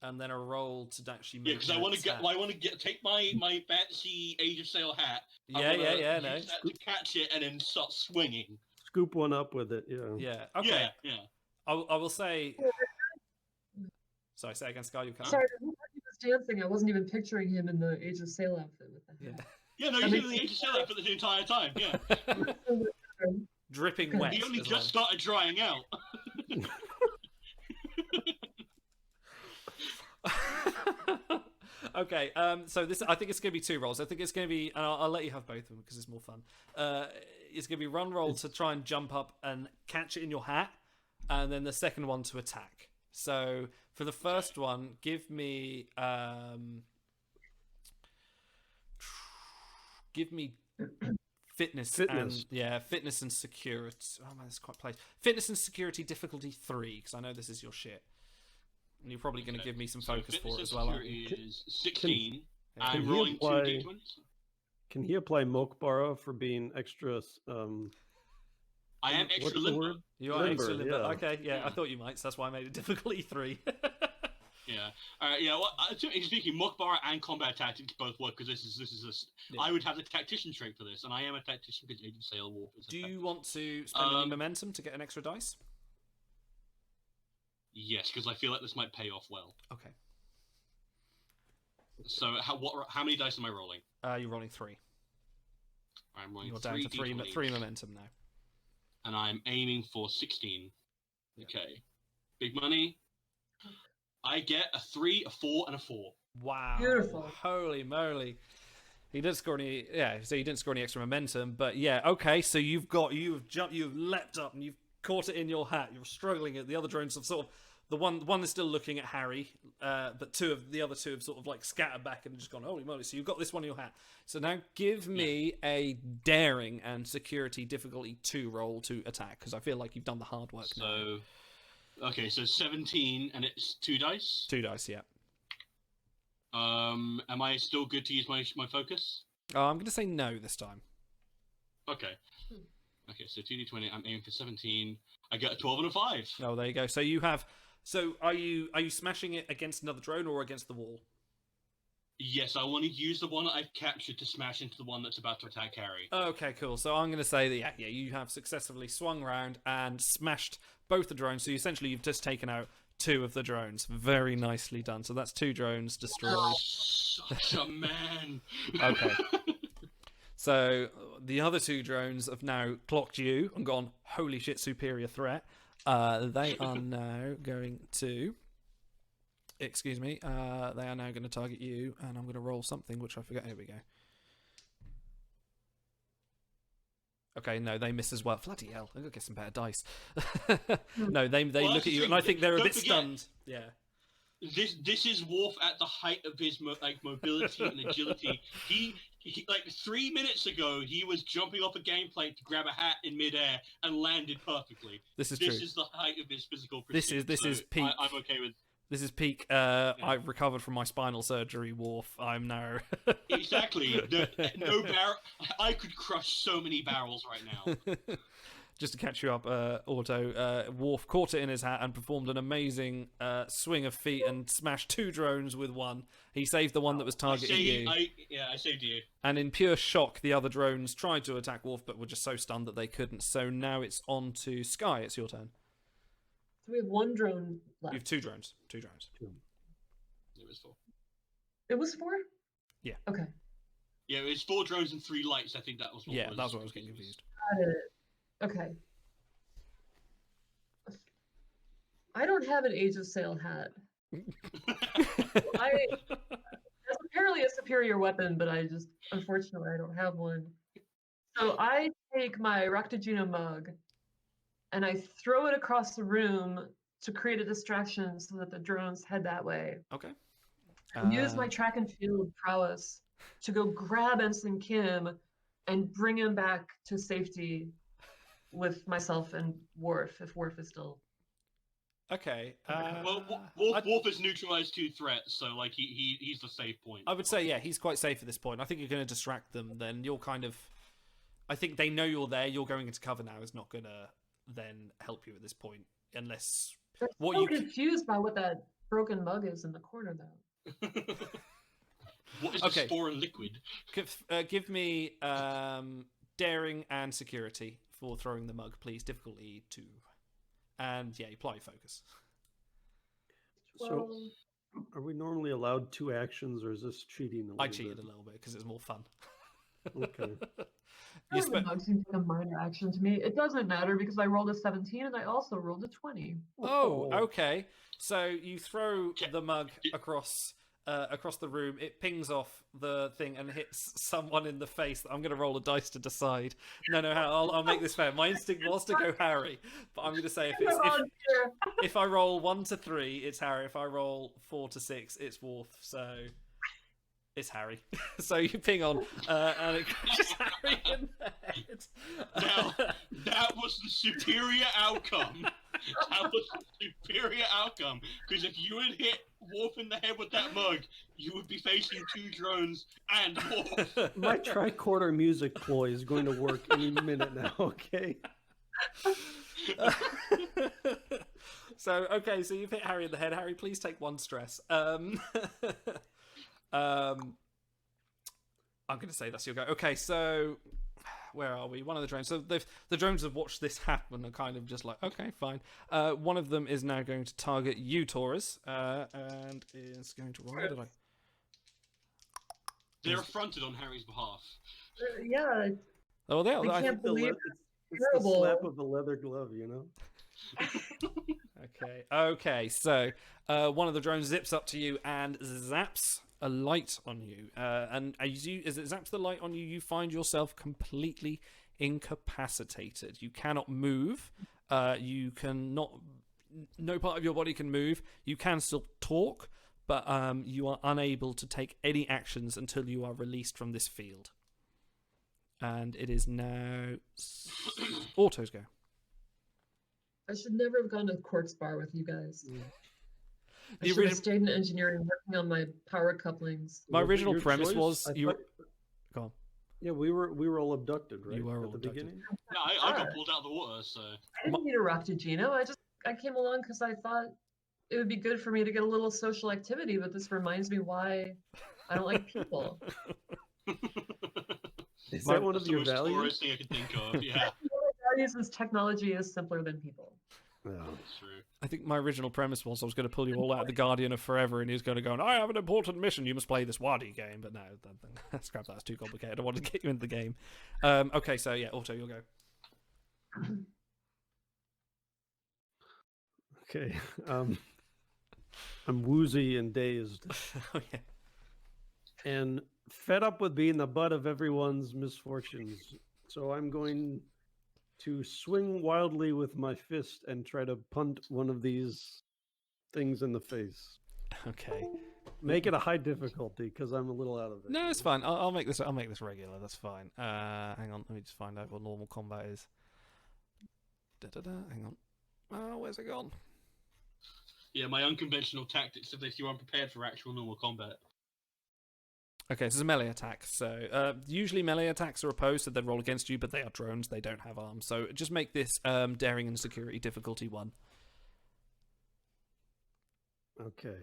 and then a roll to actually make. Yeah, because I want to take my fancy Age of Sail hat. Yeah, I wanna no. use that to catch it and then start swinging. Scoop one up with it, yeah. Yeah. Okay. Yeah. I will say. Sorry, say again, Sky. You can't. Sorry, the whole time he was dancing, I wasn't even picturing him in the Age of Sail outfit with the hat. Yeah, no, That he's makes in the Age of Sail outfit the entire time. Yeah, Dripping wet. he only as just started drying out. well. Okay. So this, I think it's going to be 2 rolls. I think it's going to be, and I'll let you have both of them because it's more fun. It's going to be one roll to try and jump up and catch it in your hat, and then the second one to attack. So for the first one, give me fitness and fitness and security. Oh man, that's quite placed. Fitness and security difficulty 3 because I know this is your shit, and you're probably going to give me some focus for it as well. Aren't you? Is 16. Yeah. I'm Can he rolling 2 apply- d20s. Can he apply Mokbara for being extra? I am What's extra the limber. word? You are Limber, extra limber. yeah. Okay, yeah, I Yeah. thought you might, so that's why I made it difficulty 3. Yeah. Yeah. Well, speaking, Mokbara and combat tactics both work because this is a. Yeah. I would have the tactician trait for this, and I am a tactician because Age of Sail Wolf is. Do you want to spend any momentum to get an extra dice? Yes, because I feel like this might pay off well. Okay. So how many dice am I rolling? You're rolling 3. I'm rolling You're down 3 to 3 d20s, momentum now. and I'm aiming for 16. Yeah. Okay. Big money. I get a 3, a 4, and a 4. Wow. Beautiful. Holy moly. He didn't score any. Yeah, so you didn't score any extra momentum, but yeah, okay. So you've jumped, you've leapt up, and you've caught it in your hat. You're struggling at the other drones have sort of the one is still looking at Harry, but the other two have sort of like scattered back and just gone, holy moly! So you've got this one in your hat. So now give me a daring and security difficulty 2 roll to attack, because I feel like you've done the hard work. So, okay, so 17, and it's 2 dice. 2 dice, yeah. Am I still good to use my focus? Oh, I'm going to say no this time. Okay. Okay, so 2d20. I'm aiming for 17. I get a 12 and a 5. Oh, there you go. So you have. So are you smashing it against another drone or against the wall? Yes, I want to use the one that I've captured to smash into the one that's about to attack Harry. Okay, cool. So I'm going to say that yeah, you have successfully swung round and smashed both the drones. So essentially, you've just taken out 2 of the drones. Very nicely done. So that's 2 drones destroyed. Oh, such a man. Okay. So the other 2 drones have now clocked you and gone, holy shit, superior threat. They are now going to... Excuse me. They are now going to target you, and I'm going to roll something, which I forget. Here we go. Okay, no, they miss as well. Bloody hell. I'm going to get some better dice. No, they look at you, and I think they're a bit stunned. Yeah. This is Worf at the height of his mobility and agility. He like 3 minutes ago he was jumping off a game plate to grab a hat in midair and landed perfectly. This is true. This is the height of his physical pursuit. This is peak. I'm okay with. This is peak. I've recovered from my spinal surgery, Worf. I'm now. Exactly. No barrel. I could crush so many barrels right now. Just to catch you up, Auto, Worf caught it in his hat and performed an amazing swing of feet and smashed 2 drones with 1. He saved the one that was targeting you. I saved you. And in pure shock, the other drones tried to attack Worf, but were just so stunned that they couldn't. So now it's on to Sky. It's your turn. So we have 1 drone left. You have 2 drones. 2 drones. It was 4. It was 4? Yeah. Okay. Yeah, it was 4 drones and 3 lights. I think that was what Yeah, that's what I was getting confused. Got it. Okay. I don't have an Age of Sail hat. That's apparently a superior weapon, but unfortunately, I don't have one. So I take my Raktajina mug and I throw it across the room to create a distraction so that the drones head that way. Okay. And use my track and field prowess to go grab Ensign Kim and bring him back to safety with myself and Worf, if Worf is still. Okay. Well, Worf has neutralized 2 threats, so like he's the safe point. I would say, yeah, he's quite safe at this point. I think you're going to distract them. Then you're kind of. I think they know you're there. You're going into cover now is not going to then help you at this point, unless. I'm so confused by what that broken mug is in the corner, though. What is this foreign liquid? Give me daring and security for throwing the mug, please. Difficulty 2. And yeah, apply focus. So, are we normally allowed 2 actions, or is this cheating? I cheated a little bit because it's more fun. Okay. The mug seems like a minor action to me. It doesn't matter because I rolled a 17 and I also rolled a 20. Oh, okay. So you throw the mug across the room. It pings off the thing and hits someone in the face. I'm going to roll a dice to decide. No, I'll make this fair. My instinct was to go Harry, but I'm going to say if I roll 1 to 3, it's Harry. If I roll 4 to 6, it's Worf. So it's Harry. So you ping on, and it crashes Harry in the head. Now, that was the superior outcome. That was the superior outcome. Because if you had hit Worf in the head with that mug, you would be facing 2 drones and Worf. My tricorder music ploy is going to work any minute now, okay? So you've hit Harry in the head. Harry, please take 1 stress. I'm going to say that's your go. Okay, so where are we? One of the drones. So the drones have watched this happen and are kind of just like, okay, fine. One of them is now going to target you, Taurus, and is going to roll. They're affronted on Harry's behalf. Yeah. Oh, they are. I can't believe it's the slap of the leather glove, you know? Okay. So one of the drones zips up to you and zaps a light on you. And as it zaps the light on you, you find yourself completely incapacitated. You cannot move. You cannot. No part of your body can move. You can still talk, but you are unable to take any actions until you are released from this field. And it is now Auto's go. I should never have gone to Quartz Bar with you guys. I The should have stayed in engineering working on my power couplings. My Was it original your premise choice? was I you. thought- Go on. Yeah, we were all abducted, right? You were all at the abducted. beginning. Yeah, I got pulled out of the water, so. I didn't get erupted, Gino. I came along because I thought it would be good for me to get a little social activity, but this reminds me why I don't like people. Is that one That's of the your most values? glorious thing I could think of. Yeah, Values is technology is simpler than people. Yeah. that's true. I think my original premise was I was going to pull you all out of the Guardian of Forever, and he's going to go, I have an important mission. You must play this Wadi game. But no, scrap that. That's too complicated. I wanted to get you into the game. Okay, so yeah, Auto, you'll go. Okay. I'm woozy and dazed, Oh yeah. and fed up with being the butt of everyone's misfortunes. So I'm going to swing wildly with my fist and try to punt one of these things in the face. Okay. Make it a high difficulty because I'm a little out of it. No, it's fine. I'll make this. I'll make this regular. That's fine. Hang on. Let me just find out what normal combat is. Hang on. Oh, where's it gone? Yeah, my unconventional tactics of this, you're unprepared for actual normal combat. Okay, so it's a melee attack. So usually melee attacks are opposed, so they roll against you, but they are drones. They don't have arms. So just make this daring and security difficulty 1. Okay.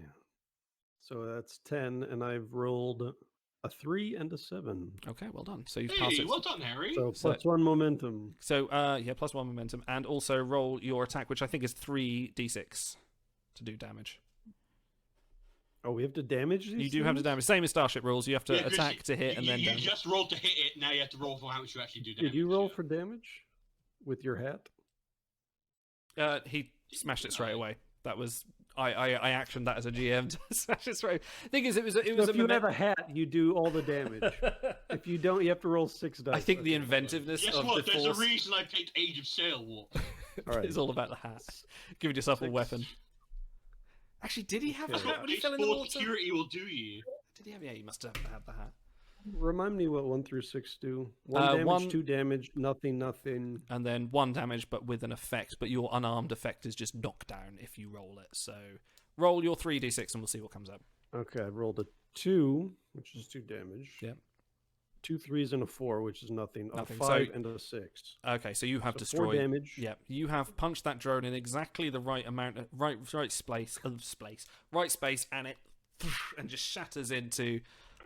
So that's 10, and I've rolled a 3 and a 7. Okay, well done. So you've passed Hey, it. well done, Harry. So So- +1 momentum. So yeah, +1 momentum, and also roll your attack, which I think is 3d6 to do damage. Oh, we have to damage these You do have to things? damage. Same as Starship Rules. You have to Yeah, 'cause attack to hit and then you damage. just rolled to hit it, now you have to roll for how much you actually do damage. Did you roll yeah. for damage with your hat? He smashed it straight away. That was I actioned that as a GM to smash it straight. Thing is, it was So a if you have a hat, you do all the damage. If you don't, you have to roll 6 dice. I think the Okay. inventiveness Guess of what? the There's Force a reason I picked Age of Sail Warp. All right. is all about the hat. Giving yourself a 6. weapon. Actually, did he have a Okay. hat when he fell in the Sport water? security will do you. Did he have? Yeah, he must have had the hat. Remind me what 1 through 6 do. 1 damage, 1 2 damage, nothing. And then 1 damage, but with an effect. But your unarmed effect is just knockdown if you roll it. So roll your 3d6 and we'll see what comes up. Okay, I rolled a 2, which is 2 damage. Yep. 2 3s and a 4, which is nothing. Nothing. A So- 5 and a 6. Okay, so you have So 4 destroyed. damage. Yeah, you have punched that drone in exactly the right amount, right space, right space, and it and just shatters into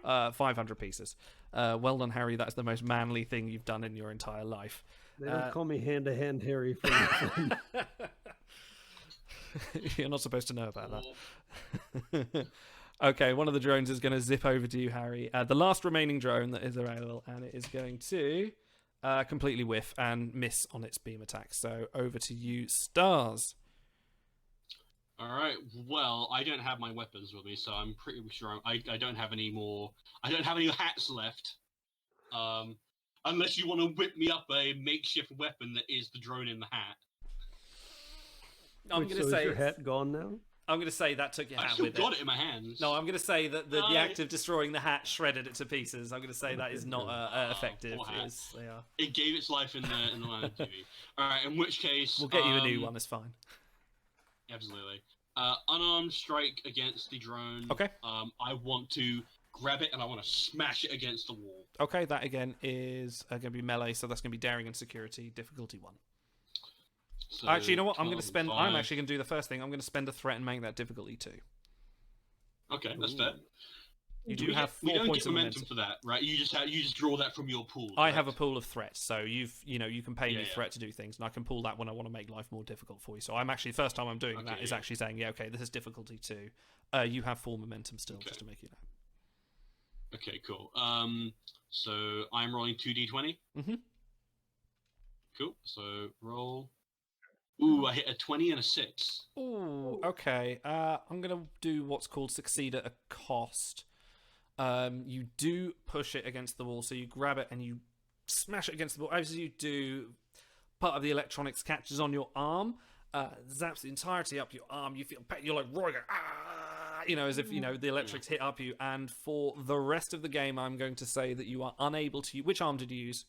500 pieces. Well done, Harry. That's the most manly thing you've done in your entire life. They don't call me hand-to-hand Harry for nothing. You're not supposed to know about Or- that. Okay, one of the drones is going to zip over to you, Harry. The last remaining drone that is available, and it is going to completely whiff and miss on its beam attack. So over to you, Stars. Alright, well, I don't have my weapons with me, so I'm pretty sure I don't have any more. I don't have any hats left. Unless you want to whip me up a makeshift weapon that is the drone in the hat. I'm Wait, going to so say is your hat gone now? I'm going to say that took your I hat still with got it. it in my hands. No, I'm going to say that the No. act of destroying the hat shredded it to pieces. I'm going to say that is not effective. poor hat. It's- they are. It gave its life in the line of duty. Alright, in which case... We'll get you a new one. It's fine. Absolutely. Unarmed strike against the drone. Okay. I want to grab it and I want to smash it against the wall. Okay, that again is going to be melee, so that's going to be daring and security, difficulty 1. So Actually, you know what? I'm going to 12, spend. I'm 5. actually going to do the first thing. I'm going to spend a threat and make that difficulty 2. Okay, that's fair. You do have we 4 don't points get of momentum momentum. for that, right? You just draw that from your pool. I have a correct? pool of threats, so you can pay me Yeah. threat to do things, and I can pull that when I want to make life more difficult for you. So I'm actually first time I'm doing that Okay, is yeah. actually saying, yeah, okay, this is difficulty 2. You have full momentum still, just to make you know. Okay, cool. So I'm rolling 2d20. Mhm. Cool. So roll Ooh, I hit a 20 and a 6. Ooh, okay. I'm gonna do what's called succeed at a cost. You do push it against the wall, so you grab it and you smash it against the wall. As you do, part of the electronics catches on your arm, zaps the entirety up your arm. You feel you're like roaring, as if the electrics hit up you. And for the rest of the game, I'm going to say that you are unable to. Which arm did you use?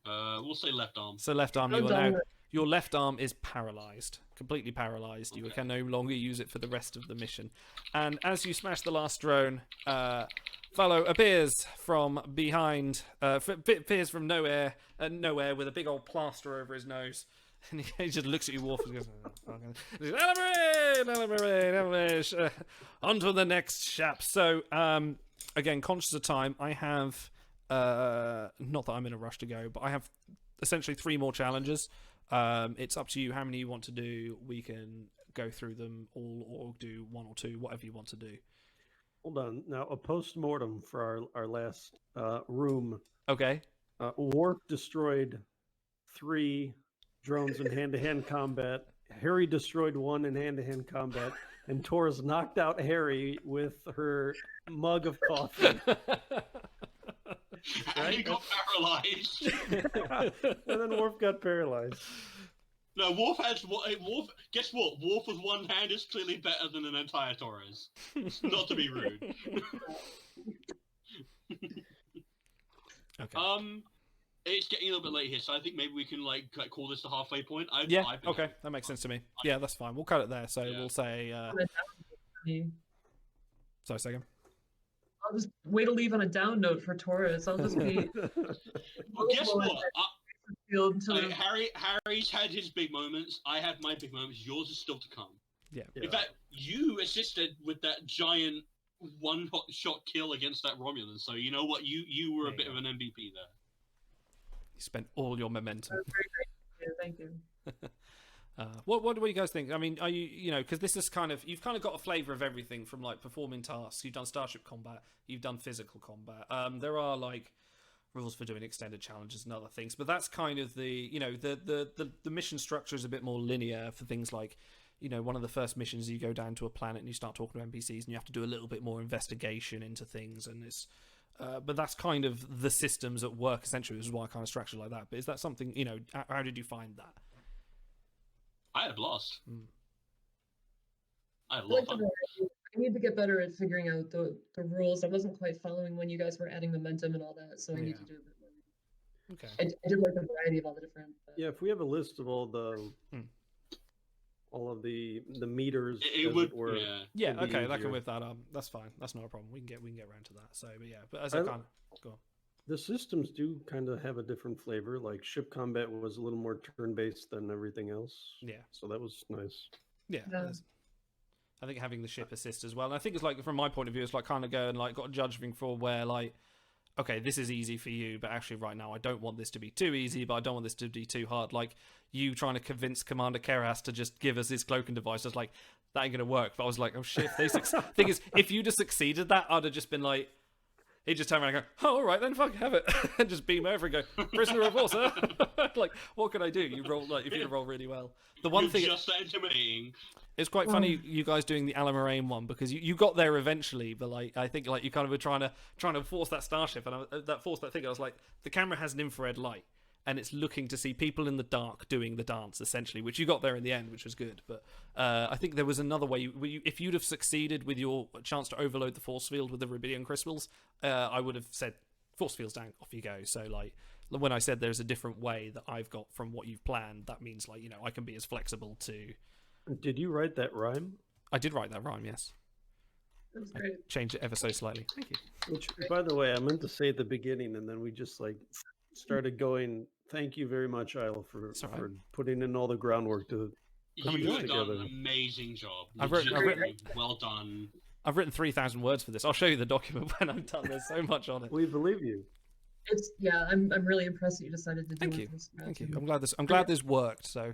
We'll say left arm. So left arm. You are now. Your left arm is paralyzed, completely paralyzed. You can no longer use it for the rest of the mission. And as you smash the last drone, Fallow appears from behind, appears from nowhere with a big old plaster over his nose. And he just looks at you, Worf, and goes, "Elaborate, on to the next chap." So, again, conscious of time, I have, not that I'm in a rush to go, but I have essentially 3 more challenges. It's up to you how many you want to do. We can go through them all or do 1 or 2, whatever you want to do. Hold on. Now, a post-mortem for our last room. Okay. Worf destroyed 3 drones in hand-to-hand combat. Harry destroyed 1 in hand-to-hand combat. And Torres knocked out Harry with her mug of coffee. And he got paralyzed. And then Worf got paralyzed. No, Worf has Worf. Guess what? Worf with 1 hand is clearly better than an entire Torres. Not to be rude. Okay. It's getting a little bit late here, so I think maybe we can call this the halfway point. Okay, that makes sense to me. Yeah, that's fine. We'll cut it there. So we'll say. Sorry, second. I'll just wait to leave on a down note for Taurus. I'll just be. Well, guess what? Harry's had his big moments. I have my big moments. Yours is still to come. Yeah. In fact, you assisted with that giant one-shot kill against that Romulan. So you know what? You were a bit of an MVP there. You spent all your momentum. Very great. Thank you. What do you guys think? I mean, are you because this is you've kind of got a flavour of everything from like performing tasks. You've done Starship combat. You've done physical combat. There are like rules for doing extended challenges and other things, but that's kind of the mission structure is a bit more linear for things like one of the first missions you go down to a planet and you start talking to NPCs and you have to do a little bit more investigation into things and it's. But that's kind of the systems at work essentially, which is why I kind of structured like that. But is that something how did you find that? I had blast. I had a I lot like of fun. I need to get better at figuring out the rules. I wasn't quite following when you guys were adding momentum and all that, so I need to do a bit more. Okay. I did like the variety of all the different. Yeah, if we have a list of all the meters, it would. were, Yeah. Okay. easier. That can whip that up. That's fine. That's not a problem. We can get around to that. So, but yeah. But as I kind of go on. The systems do kind of have a different flavor. Like ship combat was a little more turn-based than everything else. Yeah. So that was nice. Yeah. I think having the ship assist as well. And I think it's like from my point of view, it's like kind of going like got a judging for where like, okay, this is easy for you, but actually right now I don't want this to be too easy, but I don't want this to be too hard. Like you trying to convince Commander Keras to just give us his cloaking device, just like that ain't gonna work. But I was like, oh shit, thing is, if you'd have succeeded that, I'd have just been like. He'd just turn around and go, oh, all right, then fuck, have it. And just beam over and go, prisoner of war, sir. Like, what can I do? You roll, like, if you roll really well. The one thing... just that intimidating. It's quite funny, you guys doing the Alamarain one, because you got there eventually, but, like, I think, like, you kind of were trying to force that starship, and force that thing. I was like, the camera has an infrared light, and it's looking to see people in the dark doing the dance, essentially, which you got there in the end, which was good. But I think there was another way. If you'd have succeeded with your chance to overload the force field with the rubidium crystals, I would have said, force fields down, off you go. So, like, when I said there's a different way that I've got from what you've planned, that means, like, I can be as flexible to... Did you write that rhyme? I did write that rhyme, yes. That's great. Changed it ever so slightly. Thank you. Which, by the way, I meant to say at the beginning, and then we just, like... started going. Thank you very much, Isle, for putting in all the groundwork to put You this have done together. an amazing job. I've written- Well done. I've written 3,000 words for this. I'll show you the document when I'm done. There's so much on it. We believe you. I'm really impressed that you decided to do Thank it. you. from scratch. Thank you. I'm glad this worked. So